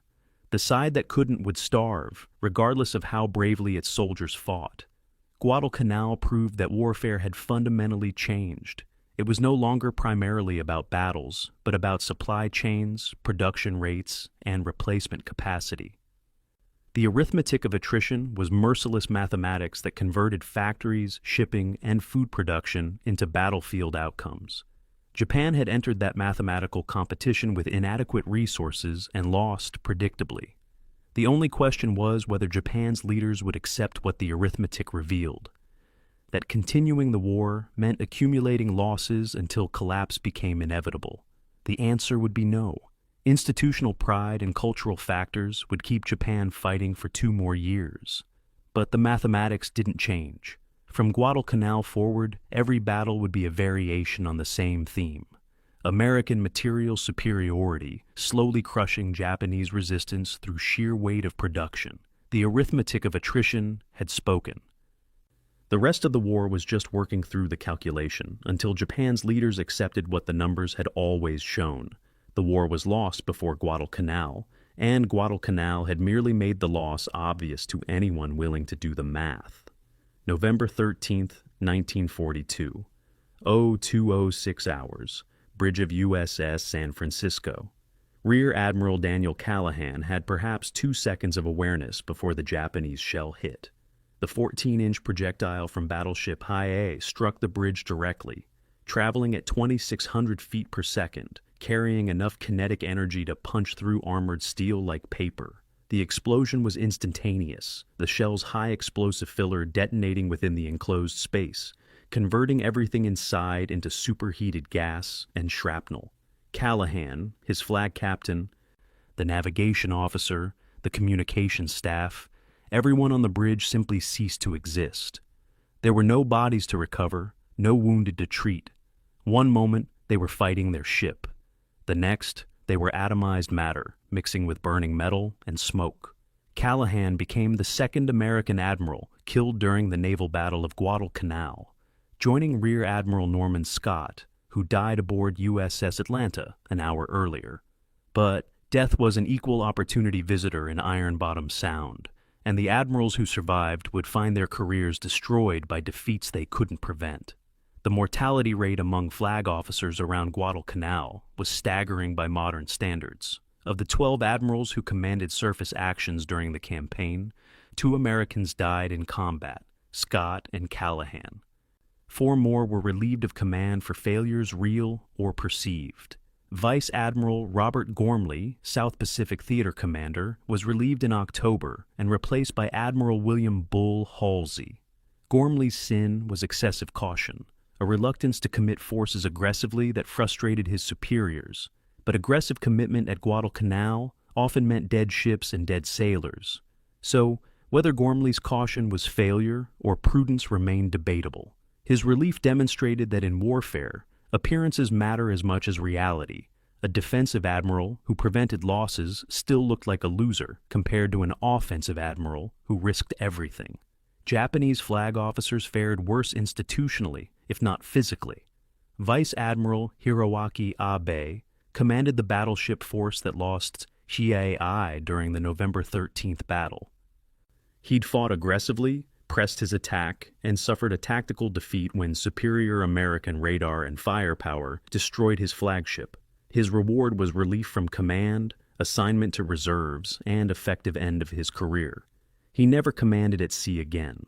The side that couldn't would starve, regardless of how bravely its soldiers fought. Guadalcanal proved that warfare had fundamentally changed. It was no longer primarily about battles, but about supply chains, production rates, and replacement capacity. The arithmetic of attrition was merciless mathematics that converted factories, shipping, and food production into battlefield outcomes. Japan had entered that mathematical competition with inadequate resources and lost predictably. The only question was whether Japan's leaders would accept what the arithmetic revealed. That continuing the war meant accumulating losses until collapse became inevitable. The answer would be no. Institutional pride and cultural factors would keep Japan fighting for 2 more years. But the mathematics didn't change. From Guadalcanal forward, every battle would be a variation on the same theme. American material superiority, slowly crushing Japanese resistance through sheer weight of production. The arithmetic of attrition had spoken. The rest of the war was just working through the calculation until Japan's leaders accepted what the numbers had always shown. The war was lost before Guadalcanal, and Guadalcanal had merely made the loss obvious to anyone willing to do the math. November 13th, 1942. 0206 hours. Bridge of USS San Francisco. Rear Admiral Daniel Callahan had perhaps 2 seconds of awareness before the Japanese shell hit. The 14-inch projectile from battleship High A struck the bridge directly, traveling at 2,600 feet per second, carrying enough kinetic energy to punch through armored steel like paper. The explosion was instantaneous, the shell's high explosive filler detonating within the enclosed space, converting everything inside into superheated gas and shrapnel. Callahan, his flag captain, the navigation officer, the communications staff, everyone on the bridge simply ceased to exist. There were no bodies to recover, no wounded to treat. One moment, they were fighting their ship. The next, they were atomized matter, mixing with burning metal and smoke. Callahan became the 2nd American admiral killed during the naval battle of Guadalcanal, joining Rear Admiral Norman Scott, who died aboard USS Atlanta an hour earlier. But death was an equal opportunity visitor in Iron Bottom Sound, and the admirals who survived would find their careers destroyed by defeats they couldn't prevent. The mortality rate among flag officers around Guadalcanal was staggering by modern standards. Of the 12 admirals who commanded surface actions during the campaign, 2 Americans died in combat, Scott and Callahan. 4 more were relieved of command for failures real or perceived. Vice Admiral Robert Gormley, South Pacific Theater Commander, was relieved in October and replaced by Admiral William Bull Halsey. Gormley's sin was excessive caution, a reluctance to commit forces aggressively that frustrated his superiors. But aggressive commitment at Guadalcanal often meant dead ships and dead sailors. So, whether Gormley's caution was failure or prudence remained debatable. His relief demonstrated that in warfare, appearances matter as much as reality. A defensive admiral who prevented losses still looked like a loser compared to an offensive admiral who risked everything. Japanese flag officers fared worse institutionally, if not physically. Vice Admiral Hiroaki Abe commanded the battleship force that lost Chiei during the November 13th battle. He'd fought aggressively, pressed his attack, and suffered a tactical defeat when superior American radar and firepower destroyed his flagship. His reward was relief from command, assignment to reserves, and effective end of his career. He never commanded at sea again.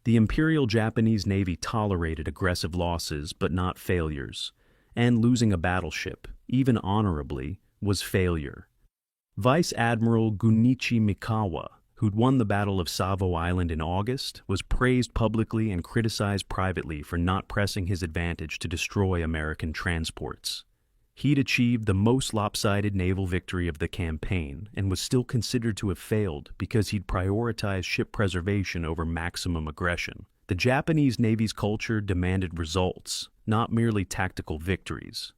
The Imperial Japanese Navy tolerated aggressive losses but not failures, and losing a battleship, even honorably, was failure. Vice Admiral Gunichi Mikawa, who'd won the Battle of Savo Island in August, was praised publicly and criticized privately for not pressing his advantage to destroy American transports. He'd achieved the most lopsided naval victory of the campaign and was still considered to have failed because he'd prioritized ship preservation over maximum aggression. The Japanese Navy's culture demanded results, not merely tactical victories.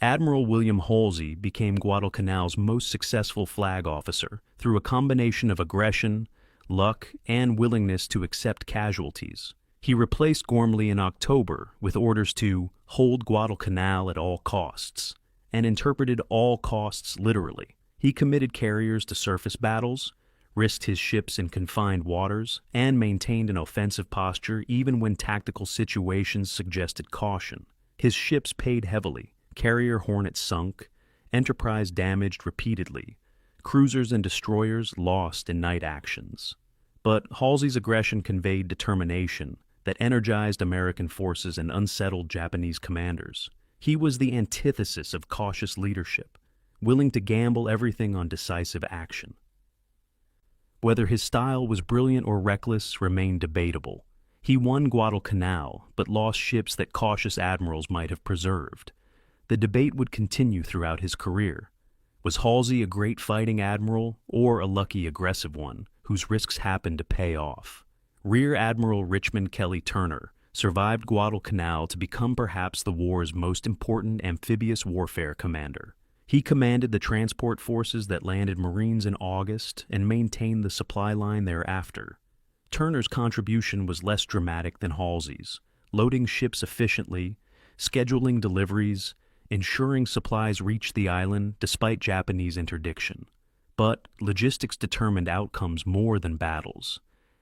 Admiral William Halsey became Guadalcanal's most successful flag officer through a combination of aggression, luck, and willingness to accept casualties. He replaced Gormley in October with orders to hold Guadalcanal at all costs, and interpreted all costs literally. He committed carriers to surface battles, risked his ships in confined waters, and maintained an offensive posture even when tactical situations suggested caution. His ships paid heavily. Carrier Hornets sunk, Enterprise damaged repeatedly, cruisers and destroyers lost in night actions. But Halsey's aggression conveyed determination that energized American forces and unsettled Japanese commanders. He was the antithesis of cautious leadership, willing to gamble everything on decisive action. Whether his style was brilliant or reckless remained debatable. He won Guadalcanal, but lost ships that cautious admirals might have preserved. The debate would continue throughout his career. Was Halsey a great fighting admiral or a lucky aggressive one whose risks happened to pay off? Rear Admiral Richmond Kelly Turner survived Guadalcanal to become perhaps the war's most important amphibious warfare commander. He commanded the transport forces that landed Marines in August and maintained the supply line thereafter. Turner's contribution was less dramatic than Halsey's, loading ships efficiently, scheduling deliveries, ensuring supplies reached the island despite Japanese interdiction. But logistics determined outcomes more than battles,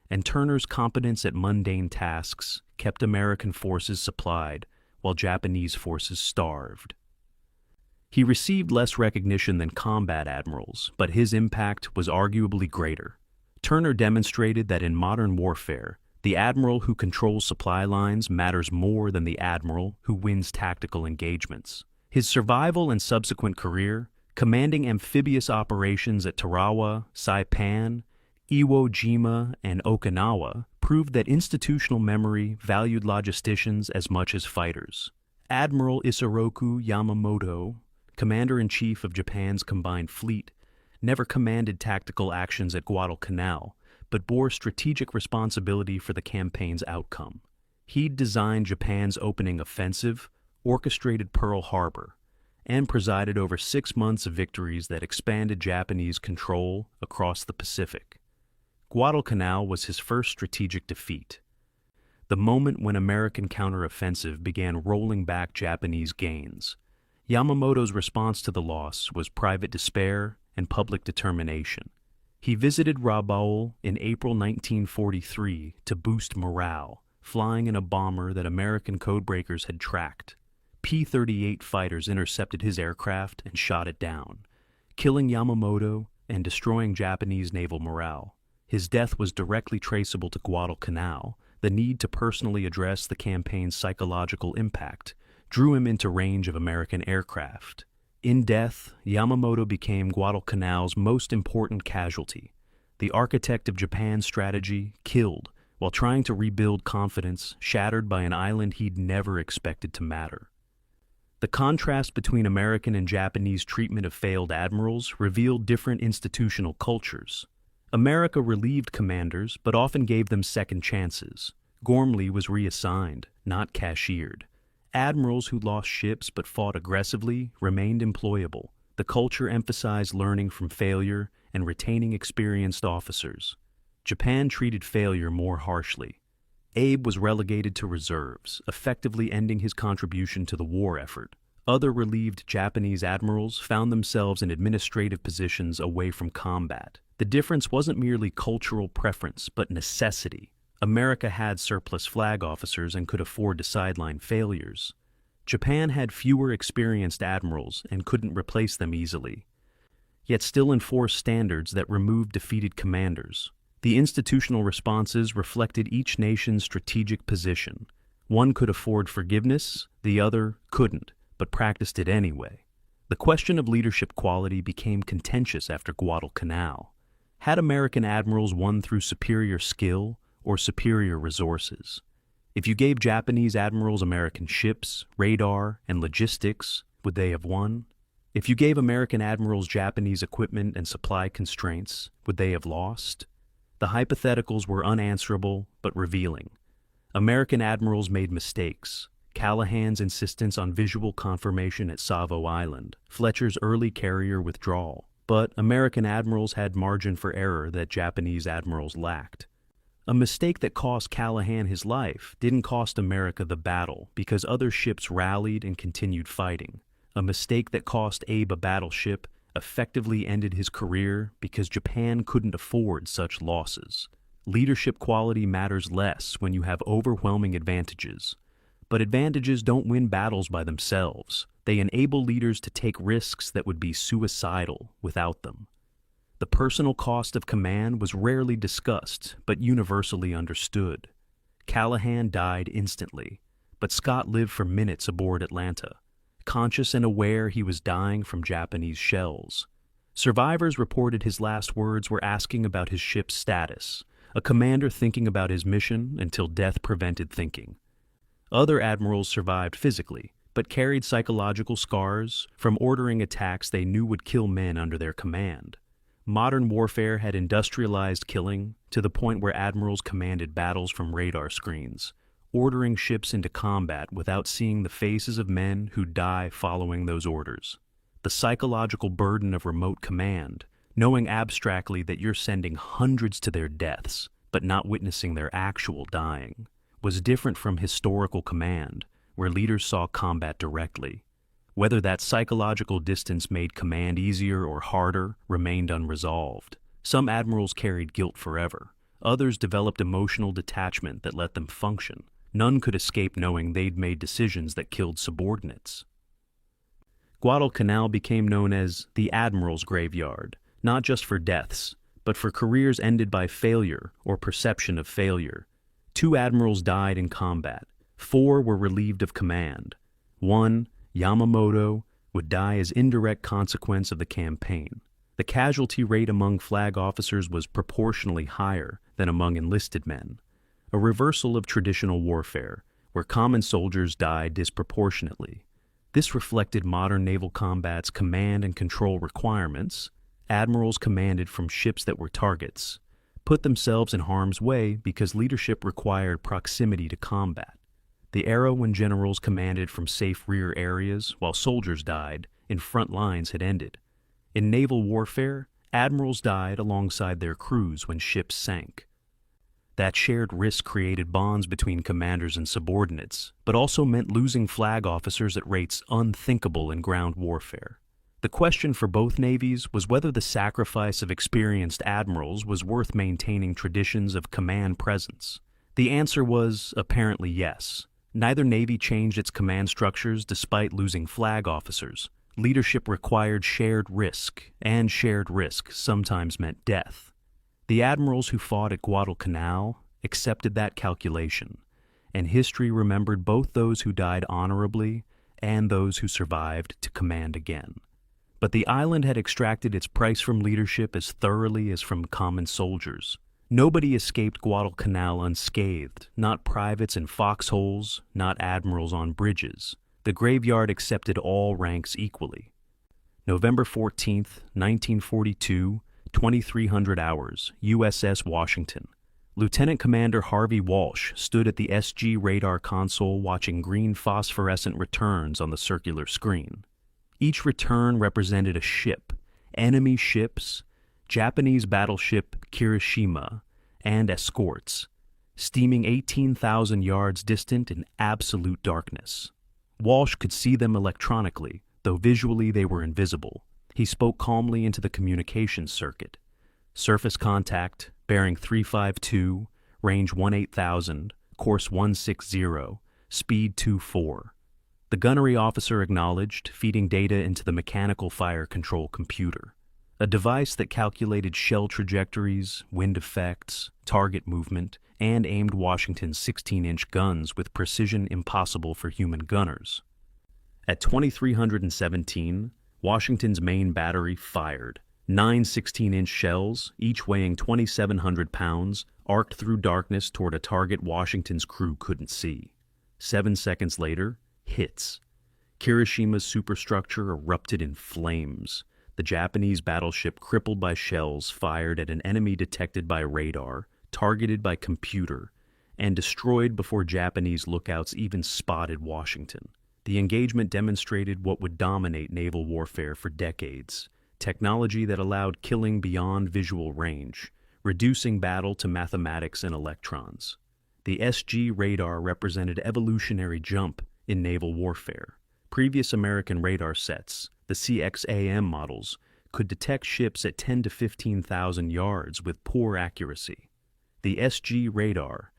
and Turner's competence at mundane tasks kept American forces supplied while Japanese forces starved. He received less recognition than combat admirals, but his impact was arguably greater. Turner demonstrated that in modern warfare, the admiral who controls supply lines matters more than the admiral who wins tactical engagements. His survival and subsequent career, commanding amphibious operations at Tarawa, Saipan, Iwo Jima, and Okinawa, proved that institutional memory valued logisticians as much as fighters. Admiral Isoroku Yamamoto, Commander-in-Chief of Japan's combined fleet, never commanded tactical actions at Guadalcanal, but bore strategic responsibility for the campaign's outcome. He'd designed Japan's opening offensive, orchestrated Pearl Harbor, and presided over 6 months of victories that expanded Japanese control across the Pacific. Guadalcanal was his first strategic defeat, the moment when American counteroffensive began rolling back Japanese gains. Yamamoto's response to the loss was private despair and public determination. He visited Rabaul in April 1943 to boost morale, flying in a bomber that American codebreakers had tracked. P-38 fighters intercepted his aircraft and shot it down, killing Yamamoto and destroying Japanese naval morale. His death was directly traceable to Guadalcanal. The need to personally address the campaign's psychological impact drew him into range of American aircraft. In death, Yamamoto became Guadalcanal's most important casualty. The architect of Japan's strategy, killed while trying to rebuild confidence shattered by an island he'd never expected to matter. The contrast between American and Japanese treatment of failed admirals revealed different institutional cultures. America relieved commanders, but often gave them second chances. Gormley was reassigned, not cashiered. Admirals who lost ships but fought aggressively remained employable. The culture emphasized learning from failure and retaining experienced officers. Japan treated failure more harshly. Abe was relegated to reserves, effectively ending his contribution to the war effort. Other relieved Japanese admirals found themselves in administrative positions away from combat. The difference wasn't merely cultural preference, but necessity. America had surplus flag officers and could afford to sideline failures. Japan had fewer experienced admirals and couldn't replace them easily, yet still enforced standards that removed defeated commanders. The institutional responses reflected each nation's strategic position. One could afford forgiveness, the other couldn't, but practiced it anyway. The question of leadership quality became contentious after Guadalcanal. Had American admirals won through superior skill or superior resources? If you gave Japanese admirals American ships, radar, and logistics, would they have won? If you gave American admirals Japanese equipment and supply constraints, would they have lost? The hypotheticals were unanswerable but revealing. American admirals made mistakes. Callahan's insistence on visual confirmation at Savo Island, Fletcher's early carrier withdrawal. But American admirals had margin for error that Japanese admirals lacked. A mistake that cost Callahan his life didn't cost America the battle because other ships rallied and continued fighting. A mistake that cost Abe a battleship effectively ended his career because Japan couldn't afford such losses. Leadership quality matters less when you have overwhelming advantages. But advantages don't win battles by themselves. They enable leaders to take risks that would be suicidal without them. The personal cost of command was rarely discussed, but universally understood. Callahan died instantly, but Scott lived for minutes aboard Atlanta, conscious and aware he was dying from Japanese shells. Survivors reported his last words were asking about his ship's status, a commander thinking about his mission until death prevented thinking. Other admirals survived physically, but carried psychological scars from ordering attacks they knew would kill men under their command. Modern warfare had industrialized killing to the point where admirals commanded battles from radar screens, ordering ships into combat without seeing the faces of men who die following those orders. The psychological burden of remote command, knowing abstractly that you're sending hundreds to their deaths, but not witnessing their actual dying, was different from historical command, where leaders saw combat directly. Whether that psychological distance made command easier or harder remained unresolved. Some admirals carried guilt forever. Others developed emotional detachment that let them function. None could escape knowing they'd made decisions that killed subordinates. Guadalcanal became known as the Admiral's Graveyard, not just for deaths, but for careers ended by failure or perception of failure. 2 admirals died in combat. 4 were relieved of command. 1, Yamamoto, would die as indirect consequence of the campaign. The casualty rate among flag officers was proportionally higher than among enlisted men, a reversal of traditional warfare, where common soldiers died disproportionately. This reflected modern naval combat's command and control requirements. Admirals commanded from ships that were targets, put themselves in harm's way because leadership required proximity to combat. The era when generals commanded from safe rear areas while soldiers died in front lines had ended. In naval warfare, admirals died alongside their crews when ships sank. That shared risk created bonds between commanders and subordinates, but also meant losing flag officers at rates unthinkable in ground warfare. The question for both navies was whether the sacrifice of experienced admirals was worth maintaining traditions of command presence. The answer was apparently yes. Neither navy changed its command structures despite losing flag officers. Leadership required shared risk, and shared risk sometimes meant death. The admirals who fought at Guadalcanal accepted that calculation, and history remembered both those who died honorably and those who survived to command again. But the island had extracted its price from leadership as thoroughly as from common soldiers. Nobody escaped Guadalcanal unscathed, not privates in foxholes, not admirals on bridges. The graveyard accepted all ranks equally. November 14th, 1942, 2300 hours, USS Washington. Lieutenant Commander Harvey Walsh stood at the SG radar console watching green phosphorescent returns on the circular screen. Each return represented a ship, enemy ships, Japanese battleship Kirishima, and escorts, steaming 18,000 yards distant in absolute darkness. Walsh could see them electronically, though visually they were invisible. He spoke calmly into the communications circuit. Surface contact, bearing 352, range 18,000, course 160, speed 24. The gunnery officer acknowledged, feeding data into the mechanical fire control computer, a device that calculated shell trajectories, wind effects, target movement, and aimed Washington's 16-inch guns with precision impossible for human gunners. At 2317, Washington's main battery fired. 9 16-inch shells, each weighing 2,700 pounds, arced through darkness toward a target Washington's crew couldn't see. 7 seconds later, hits. Kirishima's superstructure erupted in flames. The Japanese battleship, crippled by shells fired at an enemy detected by radar, targeted by computer, and destroyed before Japanese lookouts even spotted Washington. The engagement demonstrated what would dominate naval warfare for decades: technology that allowed killing beyond visual range, reducing battle to mathematics and electrons. The SG radar represented evolutionary jump in naval warfare. Previous American radar sets, the CXAM models, could detect ships at 10 to 15,000 yards with poor accuracy. The SG radar,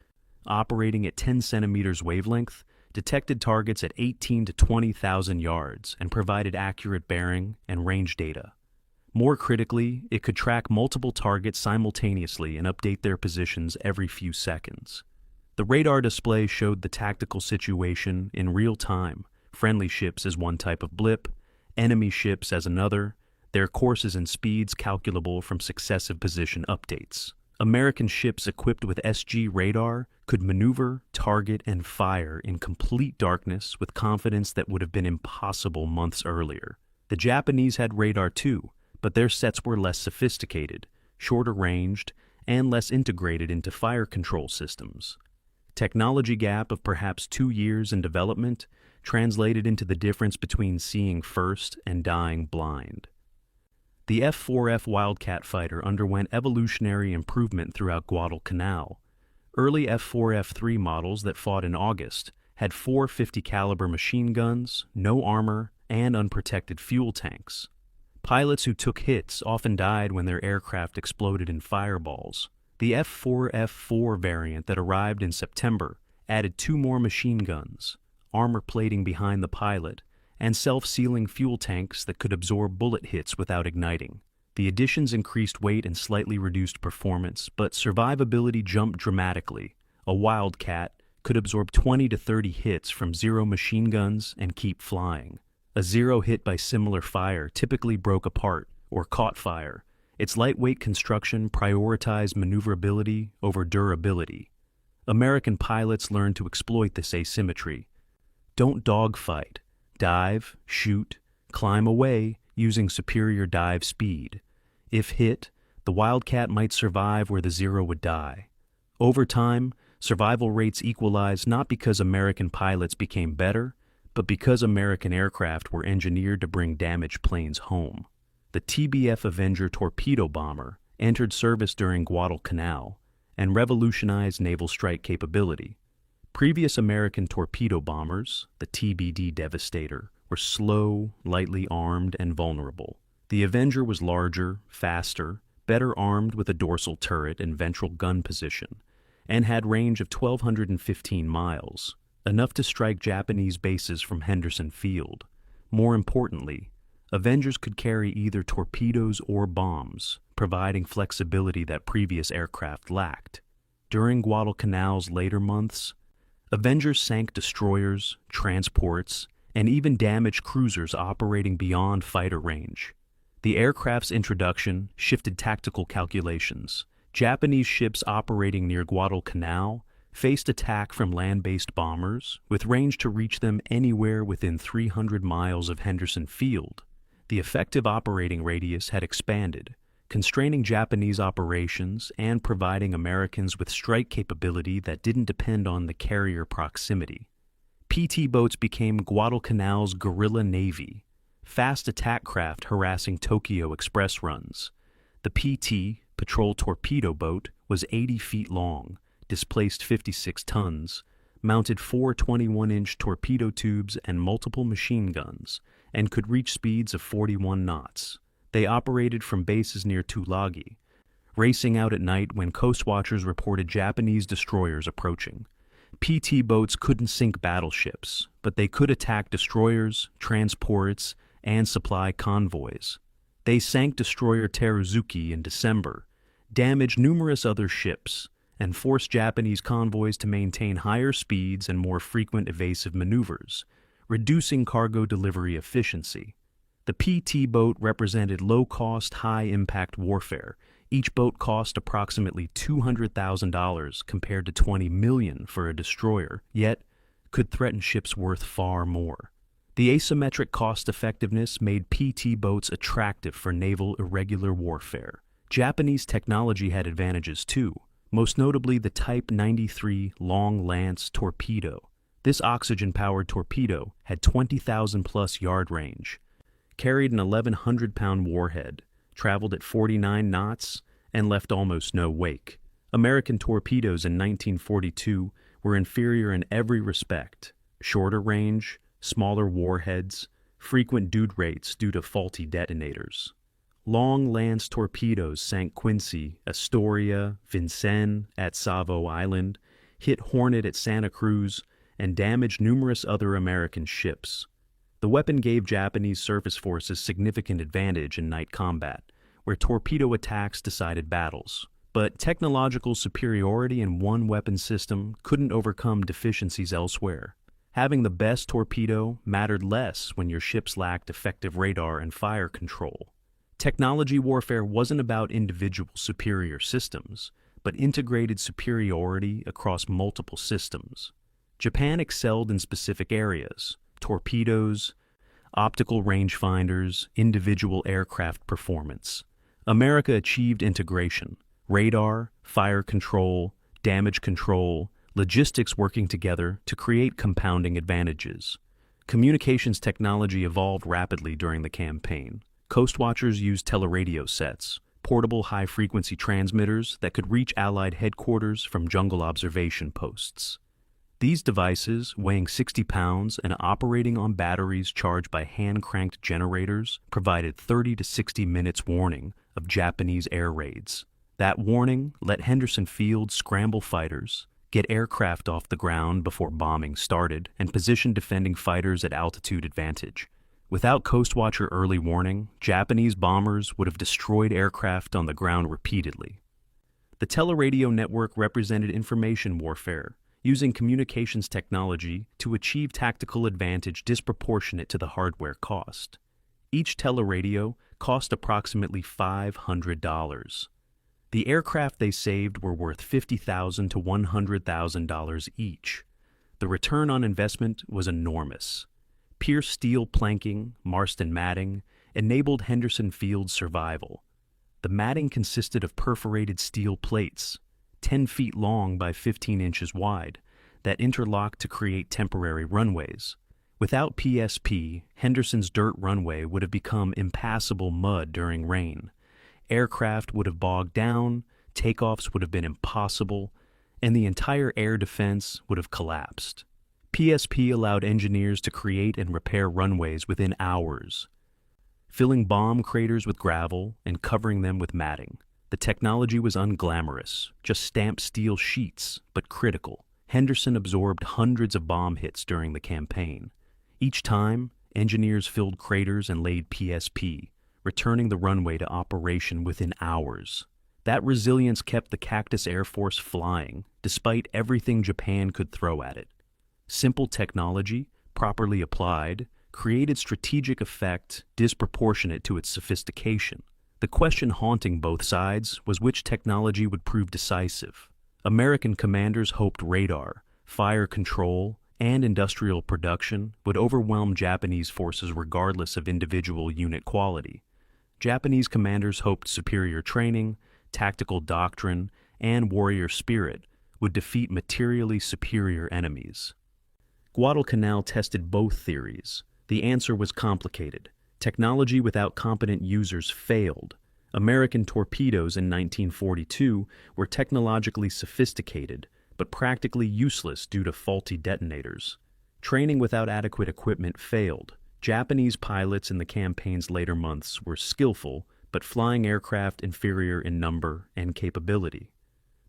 operating at 10 centimeters wavelength, detected targets at 18 to 20,000 yards and provided accurate bearing and range data. More critically, it could track multiple targets simultaneously and update their positions every few seconds. The radar display showed the tactical situation in real time, friendly ships as one type of blip, enemy ships as another, their courses and speeds calculable from successive position updates. American ships equipped with SG radar could maneuver, target, and fire in complete darkness with confidence that would have been impossible months earlier. The Japanese had radar too, but their sets were less sophisticated, shorter ranged, and less integrated into fire control systems. Technology gap of perhaps 2 years in development translated into the difference between seeing first and dying blind. The F-4F Wildcat fighter underwent evolutionary improvement throughout Guadalcanal. Early F-4F-3 models that fought in August had 4 50 caliber machine guns, no armor, and unprotected fuel tanks. Pilots who took hits often died when their aircraft exploded in fireballs. The F-4F-4 variant that arrived in September added 2 more machine guns, armor plating behind the pilot, and self-sealing fuel tanks that could absorb bullet hits without igniting. The additions increased weight and slightly reduced performance, but survivability jumped dramatically. A Wildcat could absorb 20 to 30 hits from 0 machine guns and keep flying. A 0 hit by similar fire typically broke apart or caught fire. Its lightweight construction prioritized maneuverability over durability. American pilots learned to exploit this asymmetry. Don't dogfight. Dive, shoot, climb away using superior dive speed. If hit, the Wildcat might survive where the 0 would die. Over time, survival rates equalized not because American pilots became better, but because American aircraft were engineered to bring damaged planes home. The TBF Avenger torpedo bomber entered service during Guadalcanal and revolutionized naval strike capability. Previous American torpedo bombers, the TBD Devastator, were slow, lightly armed, and vulnerable. The Avenger was larger, faster, better armed with a dorsal turret and ventral gun position, and had range of 1,215 miles, enough to strike Japanese bases from Henderson Field. More importantly, Avengers could carry either torpedoes or bombs, providing flexibility that previous aircraft lacked. During Guadalcanal's later months, Avengers sank destroyers, transports, and even damaged cruisers operating beyond fighter range. The aircraft's introduction shifted tactical calculations. Japanese ships operating near Guadalcanal faced attack from land-based bombers, with range to reach them anywhere within 300 miles of Henderson Field. The effective operating radius had expanded, constraining Japanese operations and providing Americans with strike capability that didn't depend on the carrier proximity. PT boats became Guadalcanal's guerrilla navy, fast attack craft harassing Tokyo express runs. The PT, patrol torpedo boat, was 80 feet long, displaced 56 tons, mounted 4 21-inch torpedo tubes and multiple machine guns, and could reach speeds of 41 knots. They operated from bases near Tulagi, racing out at night when coast watchers reported Japanese destroyers approaching. PT boats couldn't sink battleships, but they could attack destroyers, transports, and supply convoys. They sank destroyer Teruzuki in December, damaged numerous other ships, and forced Japanese convoys to maintain higher speeds and more frequent evasive maneuvers, reducing cargo delivery efficiency. The PT boat represented low-cost, high-impact warfare. Each boat cost approximately $200,000 compared to $20 million for a destroyer, yet could threaten ships worth far more. The asymmetric cost-effectiveness made PT boats attractive for naval irregular warfare. Japanese technology had advantages too, most notably the Type 93 Long Lance torpedo. This oxygen-powered torpedo had 20,000-plus yard range, carried an 1,100-pound warhead, traveled at 49 knots, and left almost no wake. American torpedoes in 1942 were inferior in every respect: shorter range, smaller warheads, frequent dude rates due to faulty detonators. Long Lance torpedoes sank Quincy, Astoria, Vincennes at Savo Island, hit Hornet at Santa Cruz, and damaged numerous other American ships. The weapon gave Japanese surface forces significant advantage in night combat, where torpedo attacks decided battles. But technological superiority in one weapon system couldn't overcome deficiencies elsewhere. Having the best torpedo mattered less when your ships lacked effective radar and fire control. Technology warfare wasn't about individual superior systems, but integrated superiority across multiple systems. Japan excelled in specific areas: torpedoes, optical rangefinders, individual aircraft performance. America achieved integration: radar, fire control, damage control, logistics working together to create compounding advantages. Communications technology evolved rapidly during the campaign. Coast watchers used teleradio sets, portable high-frequency transmitters that could reach Allied headquarters from jungle observation posts. These devices, weighing 60 pounds and operating on batteries charged by hand-cranked generators, provided 30 to 60 minutes warning of Japanese air raids. That warning let Henderson Field scramble fighters, get aircraft off the ground before bombing started, and position defending fighters at altitude advantage. Without Coast Watcher early warning, Japanese bombers would have destroyed aircraft on the ground repeatedly. The teleradio network represented information warfare, using communications technology to achieve tactical advantage disproportionate to the hardware cost. Each teleradio cost approximately $500. The aircraft they saved were worth $50,000 to $100,000 each. The return on investment was enormous. Pierced steel planking, Marston matting, enabled Henderson Field's survival. The matting consisted of perforated steel plates, 10 feet long by 15 inches wide, that interlocked to create temporary runways. Without PSP, Henderson's dirt runway would have become impassable mud during rain. Aircraft would have bogged down, takeoffs would have been impossible, and the entire air defense would have collapsed. PSP allowed engineers to create and repair runways within hours, filling bomb craters with gravel and covering them with matting. The technology was unglamorous, just stamped steel sheets, but critical. Henderson absorbed hundreds of bomb hits during the campaign. Each time, engineers filled craters and laid PSP, returning the runway to operation within hours. That resilience kept the Cactus Air Force flying, despite everything Japan could throw at it. Simple technology, properly applied, created strategic effect disproportionate to its sophistication. The question haunting both sides was which technology would prove decisive. American commanders hoped radar, fire control, and industrial production would overwhelm Japanese forces regardless of individual unit quality. Japanese commanders hoped superior training, tactical doctrine, and warrior spirit would defeat materially superior enemies. Guadalcanal tested both theories. The answer was complicated. Technology without competent users failed. American torpedoes in 1942 were technologically sophisticated, but practically useless due to faulty detonators. Training without adequate equipment failed. Japanese pilots in the campaign's later months were skillful, but flying aircraft inferior in number and capability.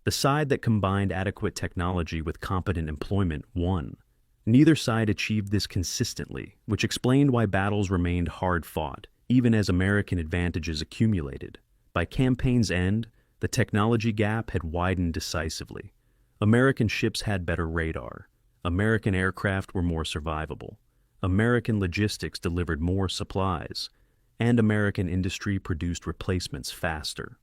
The side that combined adequate technology with competent employment won. Neither side achieved this consistently, which explained why battles remained hard-fought, even as American advantages accumulated. By campaign's end, the technology gap had widened decisively. American ships had better radar. American aircraft were more survivable. American logistics delivered more supplies, and American industry produced replacements faster.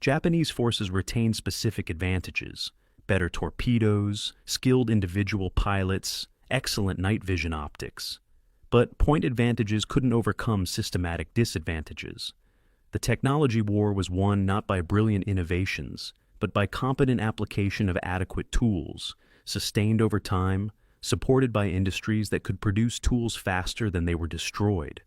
Japanese forces retained specific advantages: better torpedoes, skilled individual pilots, excellent night vision optics. But point advantages couldn't overcome systematic disadvantages. The technology war was won not by brilliant innovations, but by competent application of adequate tools, sustained over time, supported by industries that could produce tools faster than they were destroyed.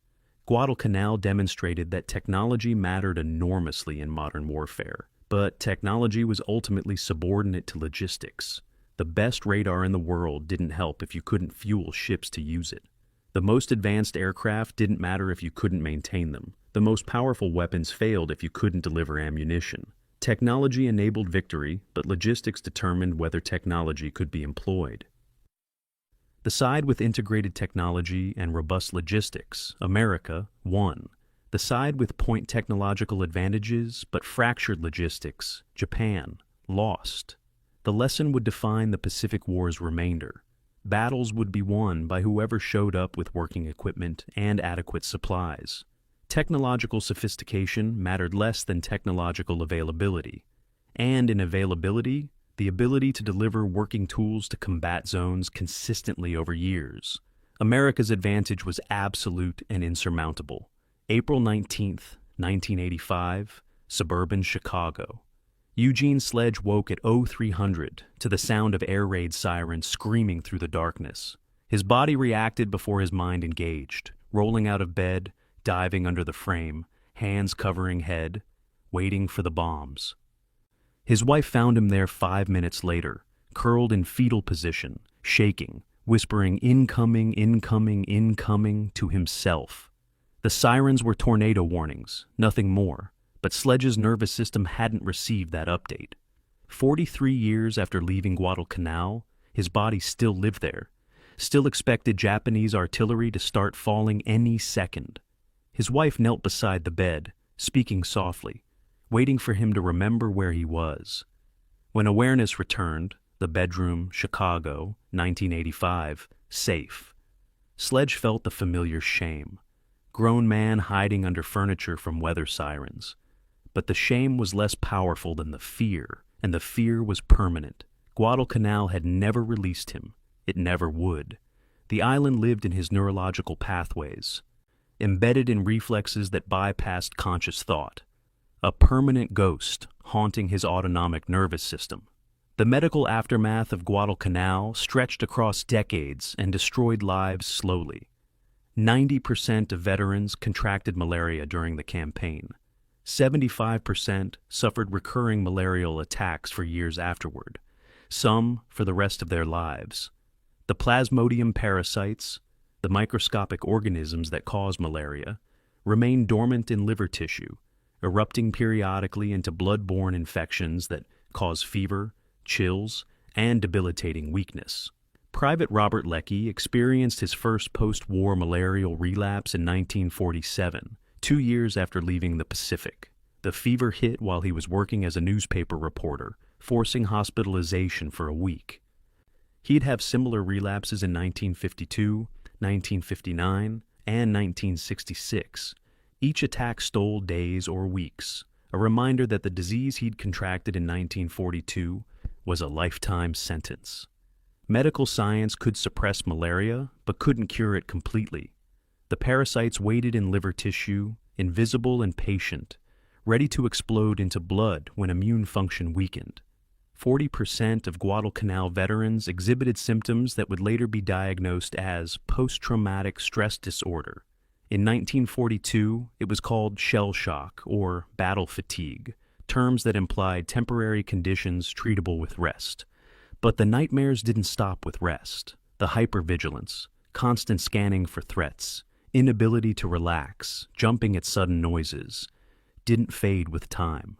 Guadalcanal demonstrated that technology mattered enormously in modern warfare, but technology was ultimately subordinate to logistics. The best radar in the world didn't help if you couldn't fuel ships to use it. The most advanced aircraft didn't matter if you couldn't maintain them. The most powerful weapons failed if you couldn't deliver ammunition. Technology enabled victory, but logistics determined whether technology could be employed. The side with integrated technology and robust logistics, America, won. The side with point technological advantages but fractured logistics, Japan, lost. The lesson would define the Pacific War's remainder. Battles would be won by whoever showed up with working equipment and adequate supplies. Technological sophistication mattered less than technological availability. And in availability, the ability to deliver working tools to combat zones consistently over years. America's advantage was absolute and insurmountable. April 19th, 1985, suburban Chicago. Eugene Sledge woke at 0300 to the sound of air raid sirens screaming through the darkness. His body reacted before his mind engaged, rolling out of bed, diving under the frame, hands covering head, waiting for the bombs. His wife found him there 5 minutes later, curled in fetal position, shaking, whispering incoming, incoming, incoming to himself. The sirens were tornado warnings, nothing more, but Sledge's nervous system hadn't received that update. 43 years after leaving Guadalcanal, his body still lived there, still expected Japanese artillery to start falling any second. His wife knelt beside the bed, speaking softly, waiting for him to remember where he was. When awareness returned, the bedroom, Chicago, 1985, safe. Sledge felt the familiar shame. Grown man hiding under furniture from weather sirens. But the shame was less powerful than the fear, and the fear was permanent. Guadalcanal had never released him. It never would. The island lived in his neurological pathways, embedded in reflexes that bypassed conscious thought. A permanent ghost haunting his autonomic nervous system. The medical aftermath of Guadalcanal stretched across decades and destroyed lives slowly. 90% of veterans contracted malaria during the campaign. 75% suffered recurring malarial attacks for years afterward, some for the rest of their lives. The Plasmodium parasites, the microscopic organisms that cause malaria, remain dormant in liver tissue, erupting periodically into blood-borne infections that cause fever, chills, and debilitating weakness. Private Robert Leckie experienced his first post-war malarial relapse in 1947, 2 years after leaving the Pacific. The fever hit while he was working as a newspaper reporter, forcing hospitalization for a week. He'd have similar relapses in 1952, 1959, and 1966. Each attack stole days or weeks, a reminder that the disease he'd contracted in 1942 was a lifetime sentence. Medical science could suppress malaria, but couldn't cure it completely. The parasites waited in liver tissue, invisible and patient, ready to explode into blood when immune function weakened. 40% of Guadalcanal veterans exhibited symptoms that would later be diagnosed as post-traumatic stress disorder. In 1942, it was called shell shock or battle fatigue, terms that implied temporary conditions treatable with rest. But the nightmares didn't stop with rest. The hypervigilance, constant scanning for threats, inability to relax, jumping at sudden noises, didn't fade with time.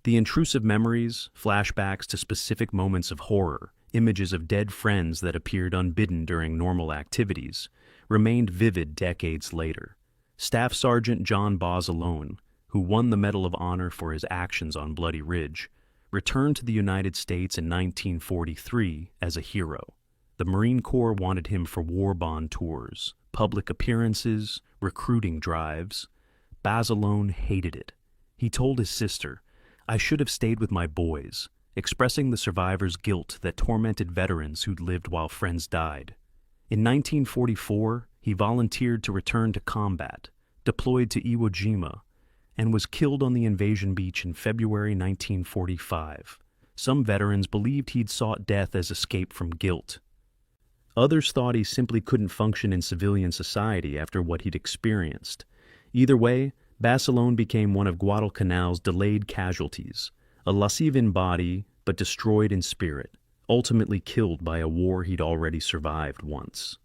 The intrusive memories, flashbacks to specific moments of horror, images of dead friends that appeared unbidden during normal activities, remained vivid decades later. Staff Sergeant John Bazzalone, who won the Medal of Honor for his actions on Bloody Ridge, returned to the United States in 1943 as a hero. The Marine Corps wanted him for war bond tours, public appearances, recruiting drives. Bazzalone hated it. He told his sister, "I should have stayed with my boys," expressing the survivors' guilt that tormented veterans who'd lived while friends died. In 1944, he volunteered to return to combat, deployed to Iwo Jima, and was killed on the invasion beach in February 1945. Some veterans believed he'd sought death as escape from guilt. Others thought he simply couldn't function in civilian society after what he'd experienced. Either way, Bazzalone became one of Guadalcanal's delayed casualties, a lascive in body but destroyed in spirit, ultimately killed by a war he'd already survived once.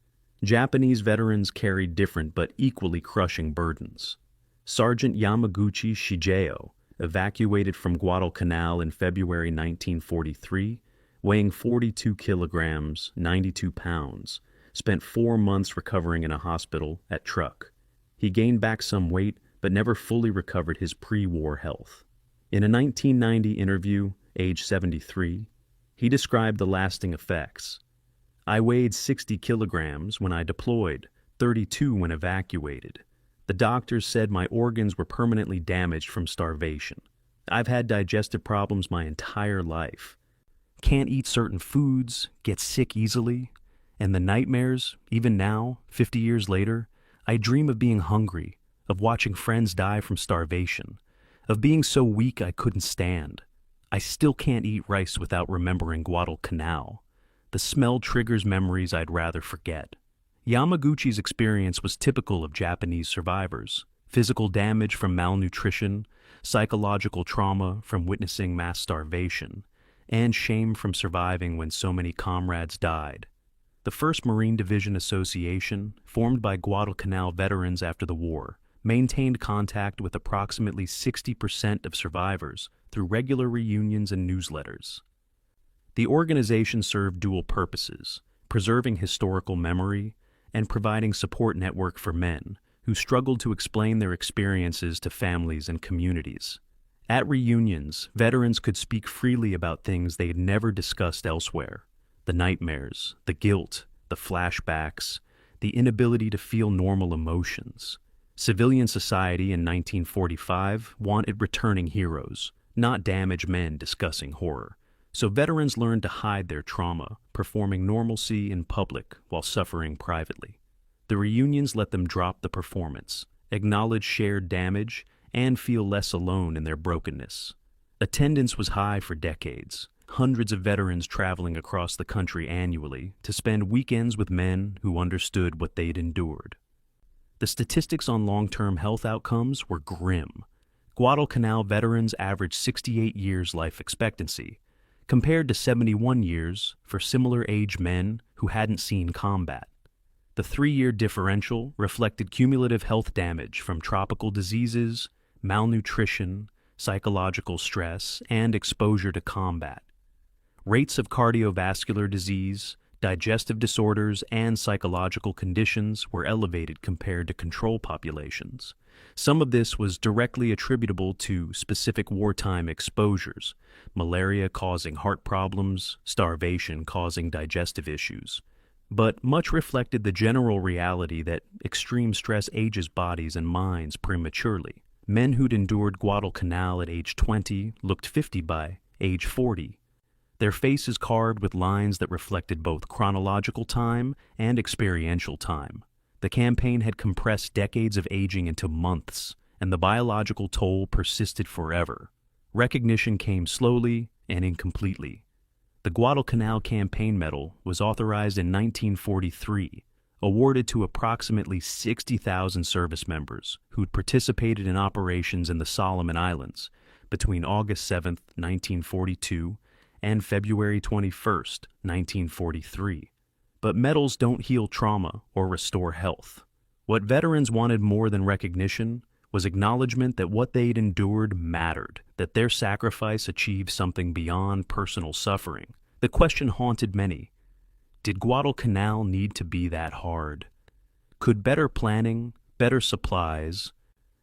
Japanese veterans carried different but equally crushing burdens. Sergeant Yamaguchi Shigeo evacuated from Guadalcanal in February 1943, weighing 42 kilograms, 92 pounds, spent 4 months recovering in a hospital at Truk. He gained back some weight, but never fully recovered his pre-war health. In a 1990 interview, age 73, he described the lasting effects. "I weighed 60 kilograms when I deployed, 32 when evacuated. The doctors said my organs were permanently damaged from starvation. I've had digestive problems my entire life. Can't eat certain foods, get sick easily. And the nightmares, even now, 50 years later, I dream of being hungry, of watching friends die from starvation, of being so weak I couldn't stand. I still can't eat rice without remembering Guadalcanal. The smell triggers memories I'd rather forget." Yamaguchi's experience was typical of Japanese survivors: physical damage from malnutrition, psychological trauma from witnessing mass starvation, and shame from surviving when so many comrades died. The 1st Marine Division Association, formed by Guadalcanal veterans after the war, maintained contact with approximately 60% of survivors through regular reunions and newsletters. The organization served dual purposes: preserving historical memory and providing support network for men who struggled to explain their experiences to families and communities. At reunions, veterans could speak freely about things they'd never discussed elsewhere: the nightmares, the guilt, the flashbacks, the inability to feel normal emotions. Civilian society in 1945 wanted returning heroes, not damaged men discussing horror. So veterans learned to hide their trauma, performing normalcy in public while suffering privately. The reunions let them drop the performance, acknowledge shared damage, and feel less alone in their brokenness. Attendance was high for decades, hundreds of veterans traveling across the country annually to spend weekends with men who understood what they'd endured. The statistics on long-term health outcomes were grim. Guadalcanal veterans averaged 68 years life expectancy, compared to 71 years for similar-age men who hadn't seen combat. The 3-year differential reflected cumulative health damage from tropical diseases, malnutrition, psychological stress, and exposure to combat. Rates of cardiovascular disease, digestive disorders, and psychological conditions were elevated compared to control populations, Some of this was directly attributable to specific wartime exposures, malaria causing heart problems, starvation causing digestive issues. But much reflected the general reality that extreme stress ages bodies and minds prematurely. Men who'd endured Guadalcanal at age 20 looked 50 by age 40. Their faces carved with lines that reflected both chronological time and experiential time. The campaign had compressed decades of aging into months, and the biological toll persisted forever. Recognition came slowly and incompletely. The Guadalcanal Campaign Medal was authorized in 1943, awarded to approximately 60,000 service members who'd participated in operations in the Solomon Islands between August 7, 1942, and February 21, 1943. But medals don't heal trauma or restore health. What veterans wanted more than recognition was acknowledgement that what they'd endured mattered, that their sacrifice achieved something beyond personal suffering. The question haunted many. Did Guadalcanal need to be that hard? Could better planning, better supplies,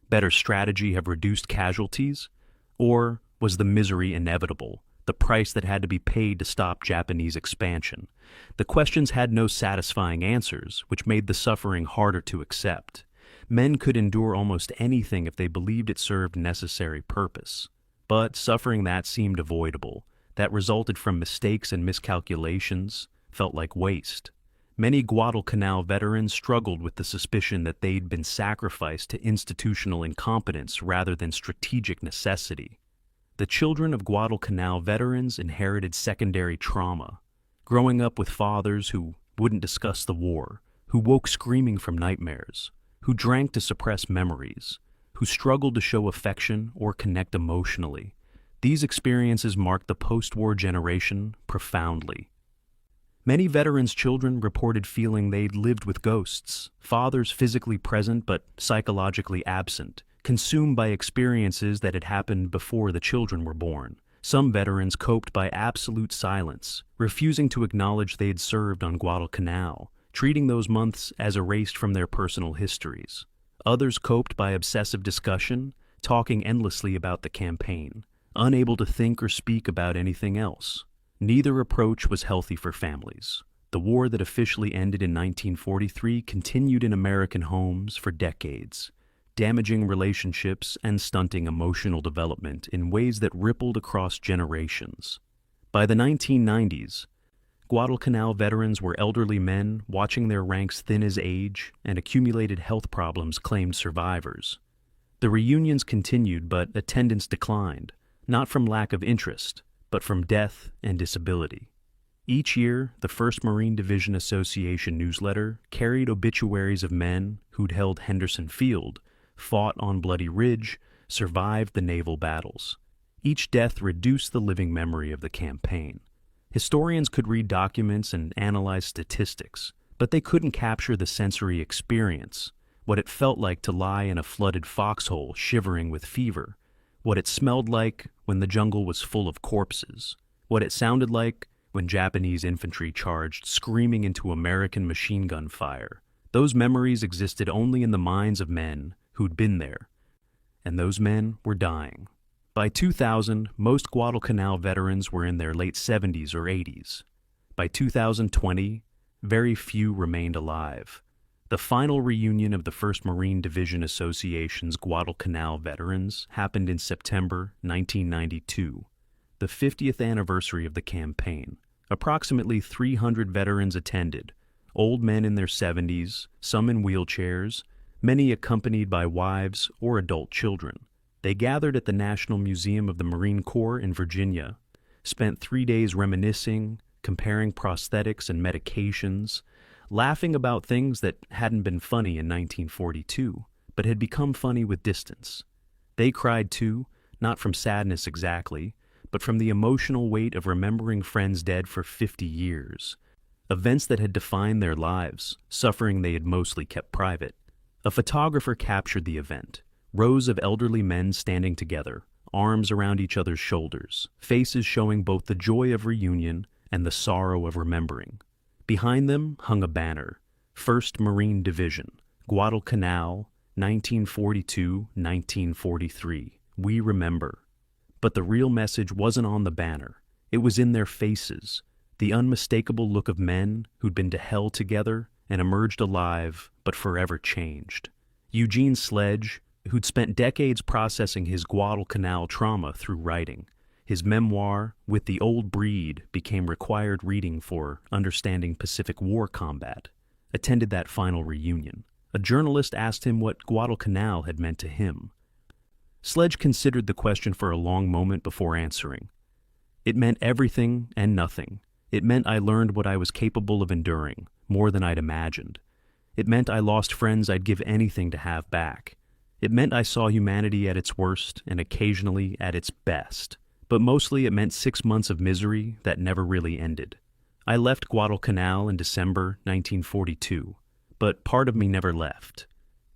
better strategy have reduced casualties? Or was the misery inevitable, the price that had to be paid to stop Japanese expansion? The questions had no satisfying answers, which made the suffering harder to accept. Men could endure almost anything if they believed it served necessary purpose. But suffering that seemed avoidable, that resulted from mistakes and miscalculations, felt like waste. Many Guadalcanal veterans struggled with the suspicion that they'd been sacrificed to institutional incompetence rather than strategic necessity. The children of Guadalcanal veterans inherited secondary trauma, growing up with fathers who wouldn't discuss the war, who woke screaming from nightmares, who drank to suppress memories, who struggled to show affection or connect emotionally. These experiences marked the post-war generation profoundly. Many veterans' children reported feeling they'd lived with ghosts, fathers physically present but psychologically absent, consumed by experiences that had happened before the children were born. Some veterans coped by absolute silence, refusing to acknowledge they'd served on Guadalcanal, treating those months as erased from their personal histories. Others coped by obsessive discussion, talking endlessly about the campaign, unable to think or speak about anything else. Neither approach was healthy for families. The war that officially ended in 1943 continued in American homes for decades, damaging relationships and stunting emotional development in ways that rippled across generations. By the 1990s, Guadalcanal veterans were elderly men watching their ranks thin as age, and accumulated health problems claimed survivors. The reunions continued, but attendance declined, not from lack of interest, but from death and disability. Each year, the 1st Marine Division Association newsletter carried obituaries of men who'd held Henderson Field, fought on Bloody Ridge, survived the naval battles. Each death reduced the living memory of the campaign. Historians could read documents and analyze statistics, but they couldn't capture the sensory experience, what it felt like to lie in a flooded foxhole shivering with fever, what it smelled like when the jungle was full of corpses, what it sounded like when Japanese infantry charged screaming into American machine gun fire. Those memories existed only in the minds of men who'd been there, and those men were dying. By 2000, most Guadalcanal veterans were in their late 70s or 80s. By 2020, very few remained alive. The final reunion of the 1st Marine Division Association's Guadalcanal veterans happened in September 1992, the 50th anniversary of the campaign. Approximately 300 veterans attended, old men in their 70s, some in wheelchairs, many accompanied by wives or adult children. They gathered at the National Museum of the Marine Corps in Virginia, spent 3 days reminiscing, comparing prosthetics and medications, laughing about things that hadn't been funny in 1942, but had become funny with distance. They cried too, not from sadness exactly, but from the emotional weight of remembering friends dead for 50 years, events that had defined their lives, suffering they had mostly kept private. A photographer captured the event, rows of elderly men standing together, arms around each other's shoulders, faces showing both the joy of reunion and the sorrow of remembering. Behind them hung a banner, 1st Marine Division, Guadalcanal, 1942, 1943. We remember. But the real message wasn't on the banner. It was in their faces, the unmistakable look of men who'd been to hell together and emerged alive, but forever changed. Eugene Sledge, who'd spent decades processing his Guadalcanal trauma through writing. His memoir, With the Old Breed, became required reading for understanding Pacific War combat, attended that final reunion. A journalist asked him what Guadalcanal had meant to him. Sledge considered the question for a long moment before answering. It meant everything and nothing. It meant I learned what I was capable of enduring, more than I'd imagined. It meant I lost friends I'd give anything to have back. It meant I saw humanity at its worst and occasionally at its best. But mostly it meant 6 months of misery that never really ended. I left Guadalcanal in December 1942, but part of me never left.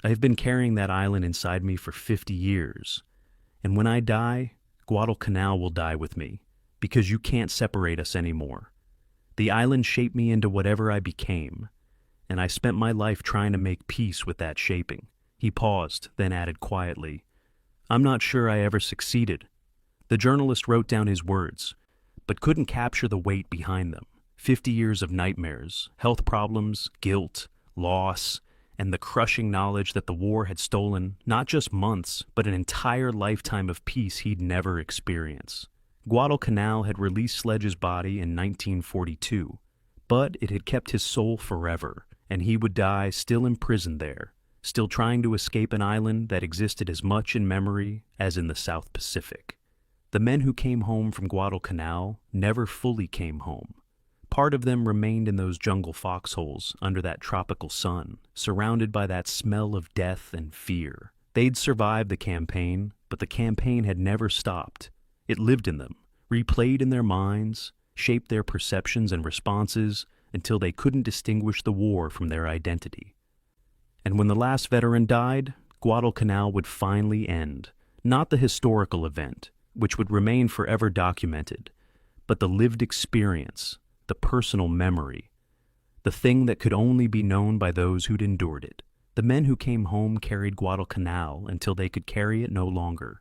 I have been carrying that island inside me for 50 years. And when I die, Guadalcanal will die with me, because you can't separate us anymore. The island shaped me into whatever I became, and I spent my life trying to make peace with that shaping. He paused, then added quietly, I'm not sure I ever succeeded. The journalist wrote down his words, but couldn't capture the weight behind them. 50 years of nightmares, health problems, guilt, loss, and the crushing knowledge that the war had stolen not just months, but an entire lifetime of peace he'd never experienced. Guadalcanal had released Sledge's body in 1942, but it had kept his soul forever, and he would die still imprisoned there, still trying to escape an island that existed as much in memory as in the South Pacific. The men who came home from Guadalcanal never fully came home. Part of them remained in those jungle foxholes under that tropical sun, surrounded by that smell of death and fear. They'd survived the campaign, but the campaign had never stopped. It lived in them, replayed in their minds, shaped their perceptions and responses until they couldn't distinguish the war from their identity. And when the last veteran died, Guadalcanal would finally end. Not the historical event, which would remain forever documented, but the lived experience, the personal memory, the thing that could only be known by those who'd endured it. The men who came home carried Guadalcanal until they could carry it no longer,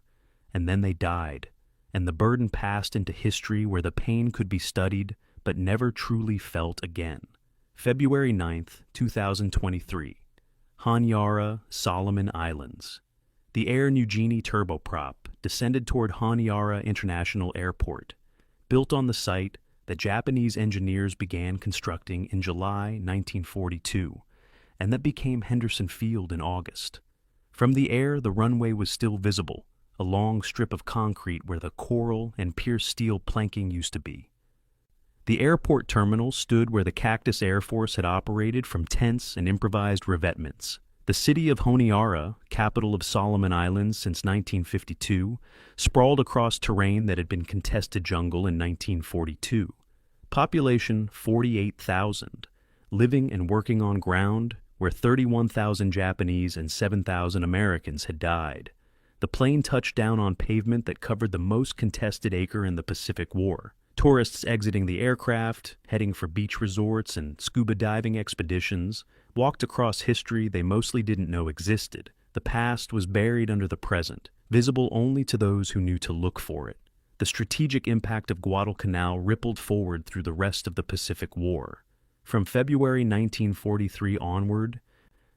and then they died, and the burden passed into history where the pain could be studied but never truly felt again. February 9th, 2023. Honiara, Solomon Islands. The Air Niugini turboprop descended toward Honiara International Airport. Built on the site that Japanese engineers began constructing in July 1942, and that became Henderson Field in August. From the air, the runway was still visible, a long strip of concrete where the coral and pierced steel planking used to be. The airport terminal stood where the Cactus Air Force had operated from tents and improvised revetments. The city of Honiara, capital of Solomon Islands since 1952, sprawled across terrain that had been contested jungle in 1942. Population 48,000, living and working on ground where 31,000 Japanese and 7,000 Americans had died. The plane touched down on pavement that covered the most contested acre in the Pacific War. Tourists exiting the aircraft, heading for beach resorts and scuba diving expeditions, walked across history they mostly didn't know existed. The past was buried under the present, visible only to those who knew to look for it. The strategic impact of Guadalcanal rippled forward through the rest of the Pacific War. From February 1943 onward,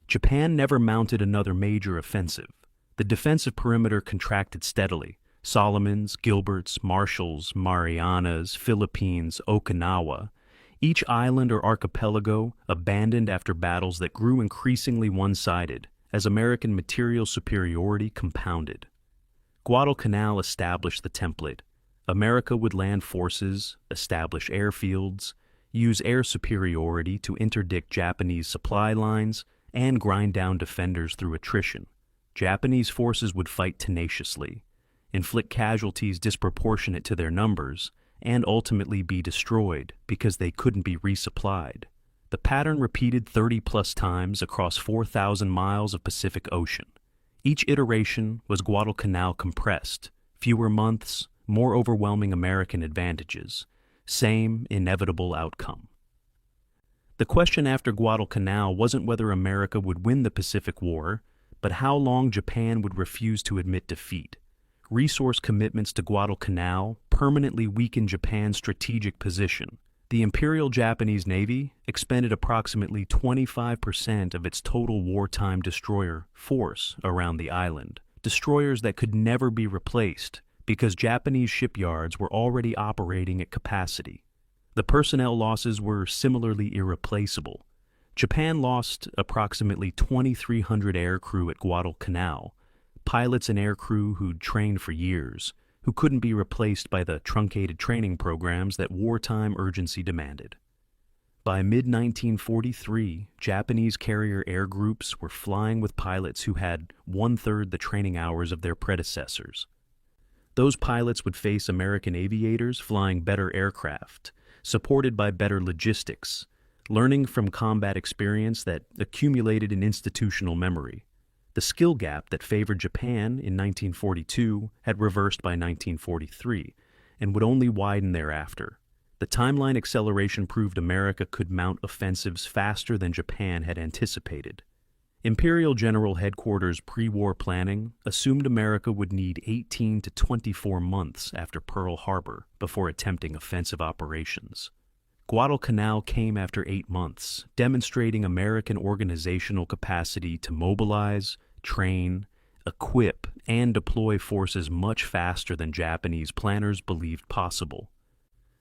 Japan never mounted another major offensive. The defensive perimeter contracted steadily. Solomons, Gilberts, Marshalls, Marianas, Philippines, Okinawa, each island or archipelago abandoned after battles that grew increasingly one-sided as American material superiority compounded. Guadalcanal established the template. America would land forces, establish airfields, use air superiority to interdict Japanese supply lines, and grind down defenders through attrition. Japanese forces would fight tenaciously, inflict casualties disproportionate to their numbers, and ultimately be destroyed because they couldn't be resupplied. The pattern repeated 30-plus times across 4,000 miles of Pacific Ocean. Each iteration was Guadalcanal compressed, fewer months, more overwhelming American advantages, same inevitable outcome. The question after Guadalcanal wasn't whether America would win the Pacific War, but how long Japan would refuse to admit defeat. Resource commitments to Guadalcanal permanently weakened Japan's strategic position. The Imperial Japanese Navy expended approximately 25% of its total wartime destroyer force around the island, destroyers that could never be replaced because Japanese shipyards were already operating at capacity. The personnel losses were similarly irreplaceable. Japan lost approximately 2,300 aircrew at Guadalcanal, pilots and aircrew who'd trained for years, who couldn't be replaced by the truncated training programs that wartime urgency demanded. By mid-1943, Japanese carrier air groups were flying with pilots who had one-third the training hours of their predecessors. Those pilots would face American aviators flying better aircraft, supported by better logistics, learning from combat experience that accumulated in institutional memory. The skill gap that favored Japan in 1942 had reversed by 1943 and would only widen thereafter. The timeline acceleration proved America could mount offensives faster than Japan had anticipated. Imperial General Headquarters pre-war planning assumed America would need 18 to 24 months after Pearl Harbor before attempting offensive operations. Guadalcanal came after 8 months, demonstrating American organizational capacity to mobilize, train, equip, and deploy forces much faster than Japanese planners believed possible.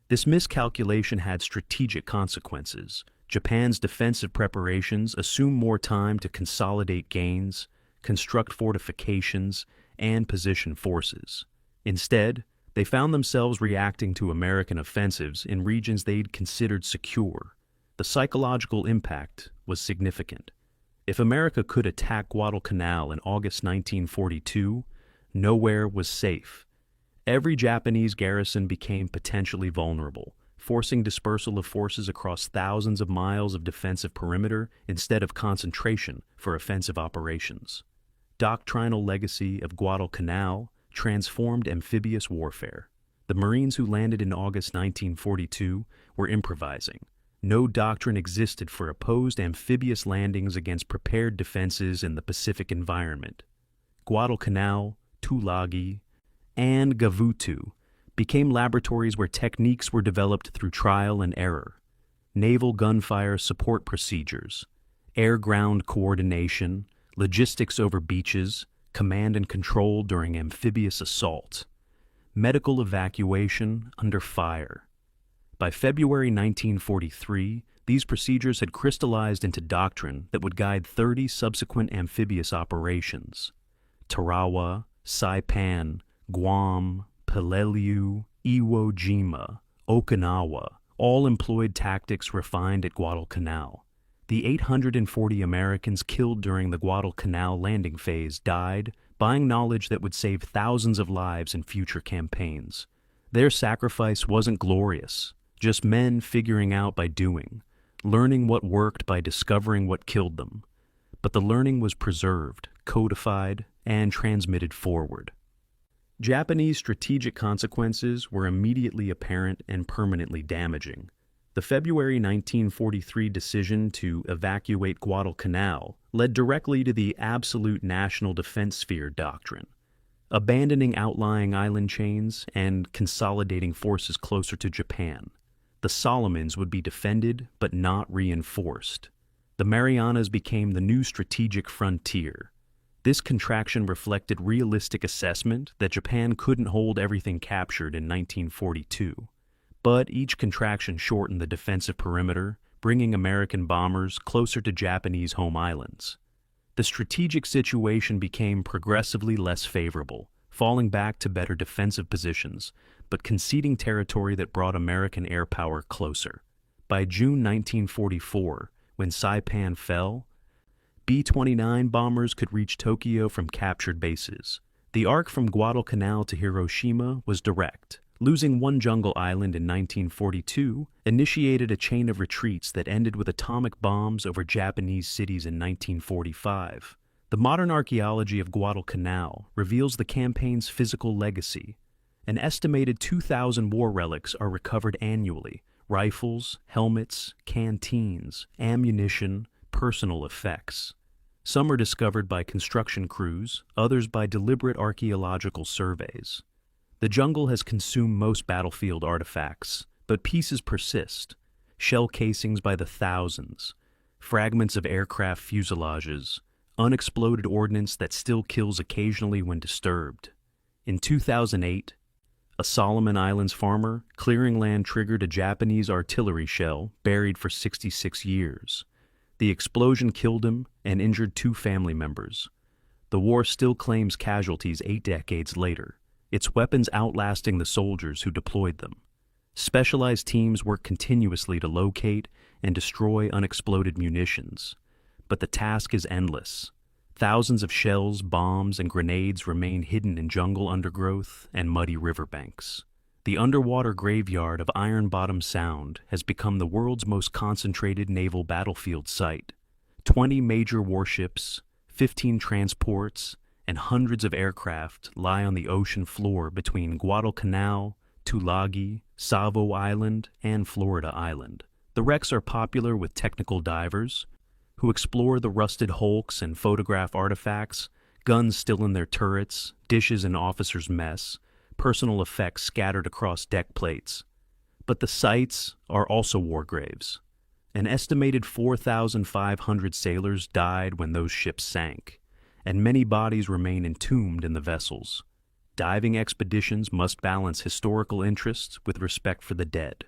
This miscalculation had strategic consequences. Japan's defensive preparations assumed more time to consolidate gains, construct fortifications, and position forces. Instead, they found themselves reacting to American offensives in regions they'd considered secure. The psychological impact was significant. If America could attack Guadalcanal in August 1942, nowhere was safe. Every Japanese garrison became potentially vulnerable, forcing dispersal of forces across thousands of miles of defensive perimeter instead of concentration for offensive operations. Doctrinal legacy of Guadalcanal transformed amphibious warfare. The Marines who landed in August 1942 were improvising. No doctrine existed for opposed amphibious landings against prepared defenses in the Pacific environment. Guadalcanal, Tulagi, and WW2 became laboratories where techniques were developed through trial and error. Naval gunfire support procedures, air-ground coordination, logistics over beaches, command and control during amphibious assault, medical evacuation under fire. By February 1943, these procedures had crystallized into doctrine that would guide 30 subsequent amphibious operations. Tarawa, Saipan, Guam, Peleliu, Iwo Jima, Okinawa, all employed tactics refined at Guadalcanal. The 840 Americans killed during the Guadalcanal landing phase died, buying knowledge that would save thousands of lives in future campaigns. Their sacrifice wasn't glorious, just men figuring out by doing, learning what worked by discovering what killed them. But the learning was preserved, codified, and transmitted forward. Japanese strategic consequences were immediately apparent and permanently damaging. The February 1943 decision to evacuate Guadalcanal led directly to the absolute national defense sphere doctrine, abandoning outlying island chains and consolidating forces closer to Japan. The Solomons would be defended but not reinforced. The Marianas became the new strategic frontier. This contraction reflected realistic assessment that Japan couldn't hold everything captured in 1942. But each contraction shortened the defensive perimeter, bringing American bombers closer to Japanese home islands. The strategic situation became progressively less favorable, falling back to better defensive positions, but conceding territory that brought American air power closer. By June 1944, when Saipan fell, B-29 bombers could reach Tokyo from captured bases. The arc from Guadalcanal to Hiroshima was direct. Losing one jungle island in 1942 initiated a chain of retreats that ended with atomic bombs over Japanese cities in 1945. The modern archaeology of Guadalcanal reveals the campaign's physical legacy. An estimated 2,000 war relics are recovered annually: rifles, helmets, canteens, ammunition, personal effects. Some are discovered by construction crews, others by deliberate archaeological surveys. The jungle has consumed most battlefield artifacts, but pieces persist. Shell casings by the thousands, fragments of aircraft fuselages, unexploded ordnance that still kills occasionally when disturbed. In 2008, a Solomon Islands farmer clearing land triggered a Japanese artillery shell buried for 66 years. The explosion killed him and injured 2 family members. The war still claims casualties 8 decades later, its weapons outlasting the soldiers who deployed them. Specialized teams work continuously to locate and destroy unexploded munitions. But the task is endless. Thousands of shells, bombs, and grenades remain hidden in jungle undergrowth and muddy riverbanks. The underwater graveyard of Iron Bottom Sound has become the world's most concentrated naval battlefield site. 20 major warships, 15 transports, and hundreds of aircraft lie on the ocean floor between Guadalcanal, Tulagi, Savo Island, and Florida Island. The wrecks are popular with technical divers who explore the rusted hulks and photograph artifacts, guns still in their turrets, dishes in officers' mess, personal effects scattered across deck plates. But the sites are also war graves. An estimated 4,500 sailors died when those ships sank, and many bodies remain entombed in the vessels. Diving expeditions must balance historical interests with respect for the dead.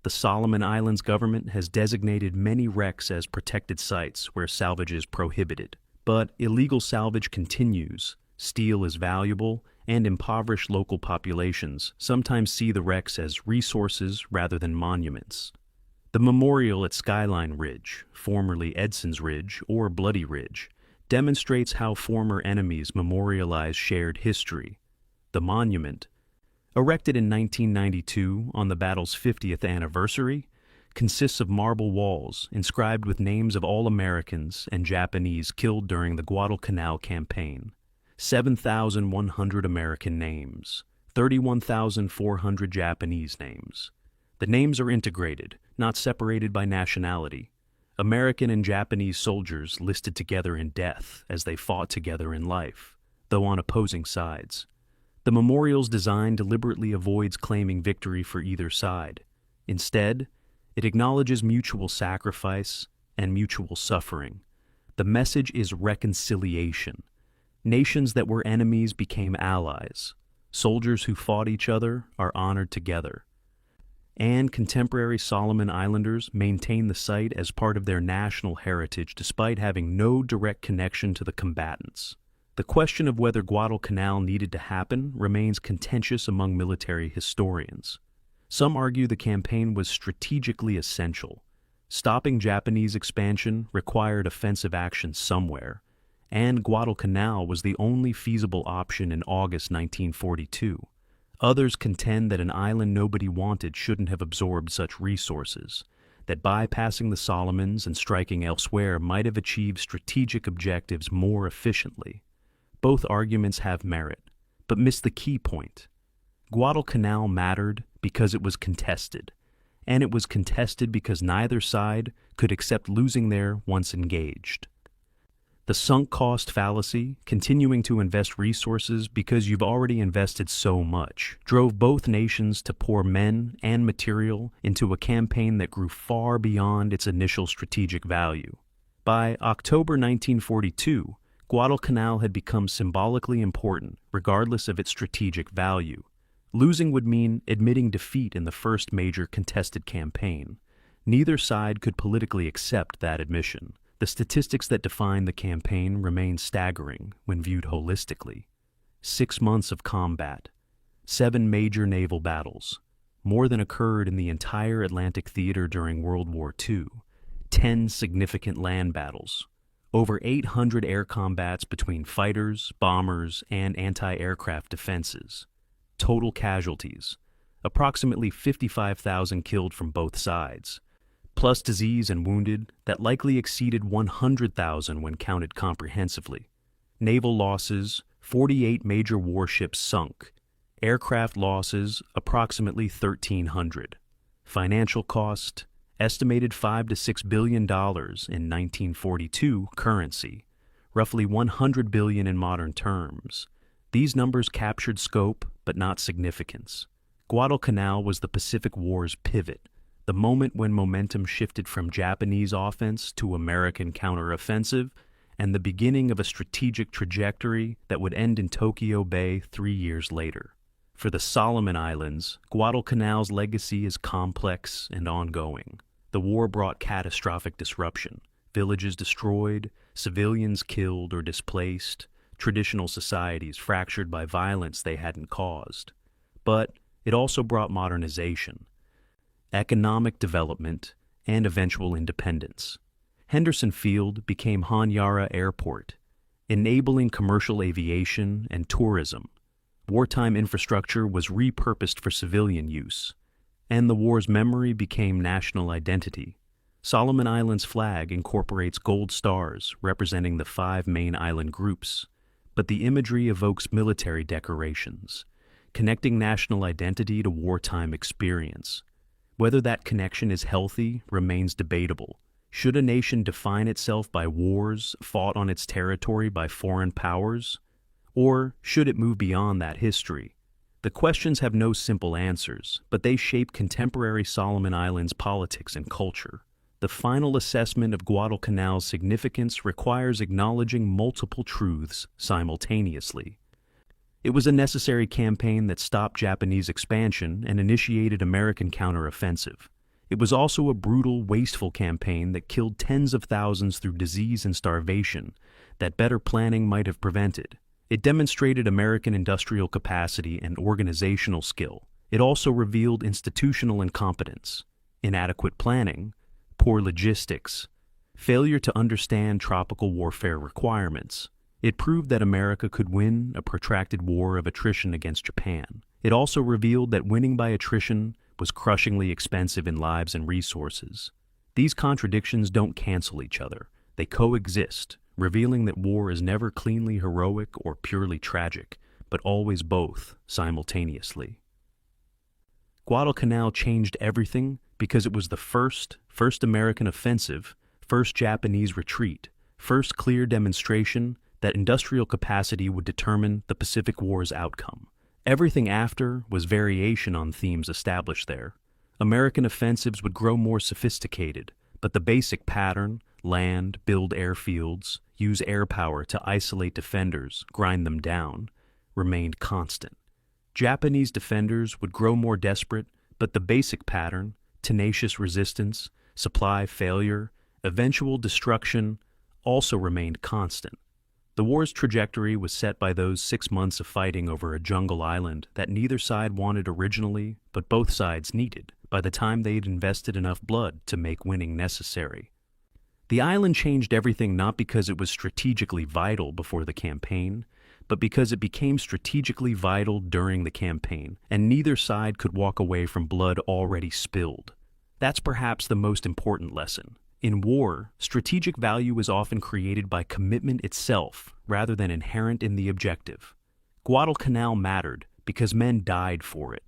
The Solomon Islands government has designated many wrecks as protected sites where salvage is prohibited. But illegal salvage continues. Steel is valuable, and impoverished local populations sometimes see the wrecks as resources rather than monuments. The memorial at Skyline Ridge, formerly Edson's Ridge or Bloody Ridge, demonstrates how former enemies memorialize shared history. The monument, erected in 1992 on the battle's 50th anniversary, consists of marble walls inscribed with names of all Americans and Japanese killed during the Guadalcanal campaign. 7,100 American names, 31,400 Japanese names. The names are integrated, not separated by nationality. American and Japanese soldiers listed together in death as they fought together in life, though on opposing sides. The memorial's design deliberately avoids claiming victory for either side. Instead, it acknowledges mutual sacrifice and mutual suffering. The message is reconciliation. Nations that were enemies became allies. Soldiers who fought each other are honored together. And contemporary Solomon Islanders maintain the site as part of their national heritage despite having no direct connection to the combatants. The question of whether Guadalcanal needed to happen remains contentious among military historians. Some argue the campaign was strategically essential. Stopping Japanese expansion required offensive action somewhere, and Guadalcanal was the only feasible option in August 1942. Others contend that an island nobody wanted shouldn't have absorbed such resources, that bypassing the Solomons and striking elsewhere might have achieved strategic objectives more efficiently. Both arguments have merit, but miss the key point. Guadalcanal mattered because it was contested, and it was contested because neither side could accept losing there once engaged. The sunk cost fallacy, continuing to invest resources because you've already invested so much, drove both nations to pour men and material into a campaign that grew far beyond its initial strategic value. By October 1942, Guadalcanal had become symbolically important, regardless of its strategic value. Losing would mean admitting defeat in the first major contested campaign. Neither side could politically accept that admission. The statistics that define the campaign remain staggering when viewed holistically. 6 months of combat, 7 major naval battles, more than occurred in the entire Atlantic theater during World War II, 10 significant land battles, over 800 air combats between fighters, bombers, and anti-aircraft defenses. Total casualties, approximately 55,000 killed from both sides, plus disease and wounded that likely exceeded 100,000 when counted comprehensively. Naval losses, 48 major warships sunk. Aircraft losses, approximately 1,300. Financial cost, estimated $5 to $6 billion in 1942 currency. roughly 100 billion in modern terms. These numbers captured scope, but not significance. Guadalcanal was the Pacific War's pivot, the moment when momentum shifted from Japanese offense to American counteroffensive, and the beginning of a strategic trajectory that would end in Tokyo Bay 3 years later. For the Solomon Islands, Guadalcanal's legacy is complex and ongoing. The war brought catastrophic disruption, villages destroyed, civilians killed or displaced, traditional societies fractured by violence they hadn't caused. But it also brought modernization, economic development, and eventual independence. Henderson Field became Honiara Airport, enabling commercial aviation and tourism. Wartime infrastructure was repurposed for civilian use, and the war's memory became national identity. Solomon Islands' flag incorporates gold stars representing the 5 main island groups, but the imagery evokes military decorations, connecting national identity to wartime experience. Whether that connection is healthy remains debatable. Should a nation define itself by wars fought on its territory by foreign powers? Or should it move beyond that history? The questions have no simple answers, but they shape contemporary Solomon Islands politics and culture. The final assessment of Guadalcanal's significance requires acknowledging multiple truths simultaneously. It was a necessary campaign that stopped Japanese expansion and initiated American counteroffensive. It was also a brutal, wasteful campaign that killed tens of thousands through disease and starvation that better planning might have prevented. It demonstrated American industrial capacity and organizational skill. It also revealed institutional incompetence, inadequate planning, poor logistics, failure to understand tropical warfare requirements. It proved that America could win a protracted war of attrition against Japan. It also revealed that winning by attrition was crushingly expensive in lives and resources. These contradictions don't cancel each other. They coexist, revealing that war is never cleanly heroic or purely tragic, but always both simultaneously. Guadalcanal changed everything because it was the first American offensive, first Japanese retreat, first clear demonstration that industrial capacity would determine the Pacific War's outcome. Everything after was variation on themes established there. American offensives would grow more sophisticated, but the basic pattern, land, build airfields, use air power to isolate defenders, grind them down, remained constant. Japanese defenders would grow more desperate, but the basic pattern, tenacious resistance, supply failure, eventual destruction, also remained constant. The war's trajectory was set by those 6 months of fighting over a jungle island that neither side wanted originally, but both sides needed, by the time they'd invested enough blood to make winning necessary. The island changed everything not because it was strategically vital before the campaign, but because it became strategically vital during the campaign, and neither side could walk away from blood already spilled. That's perhaps the most important lesson. In war, strategic value is often created by commitment itself rather than inherent in the objective. Guadalcanal mattered because men died for it.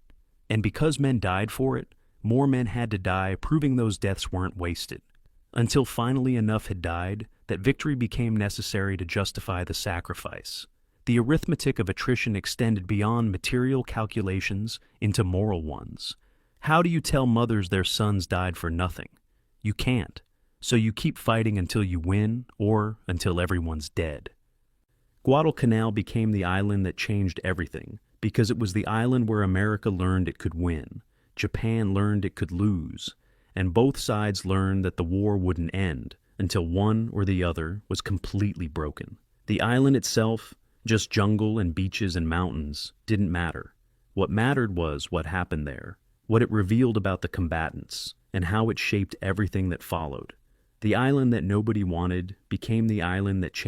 And because men died for it, more men had to die, proving those deaths weren't wasted. Until finally enough had died that victory became necessary to justify the sacrifice. The arithmetic of attrition extended beyond material calculations into moral ones. How do you tell mothers their sons died for nothing? You can't. So you keep fighting until you win or until everyone's dead. Guadalcanal became the island that changed everything because it was the island where America learned it could win, Japan learned it could lose, and both sides learned that the war wouldn't end until one or the other was completely broken. The island itself, just jungle and beaches and mountains, didn't matter. What mattered was what happened there, what it revealed about the combatants, and how it shaped everything that followed. The island that nobody wanted became the island that changed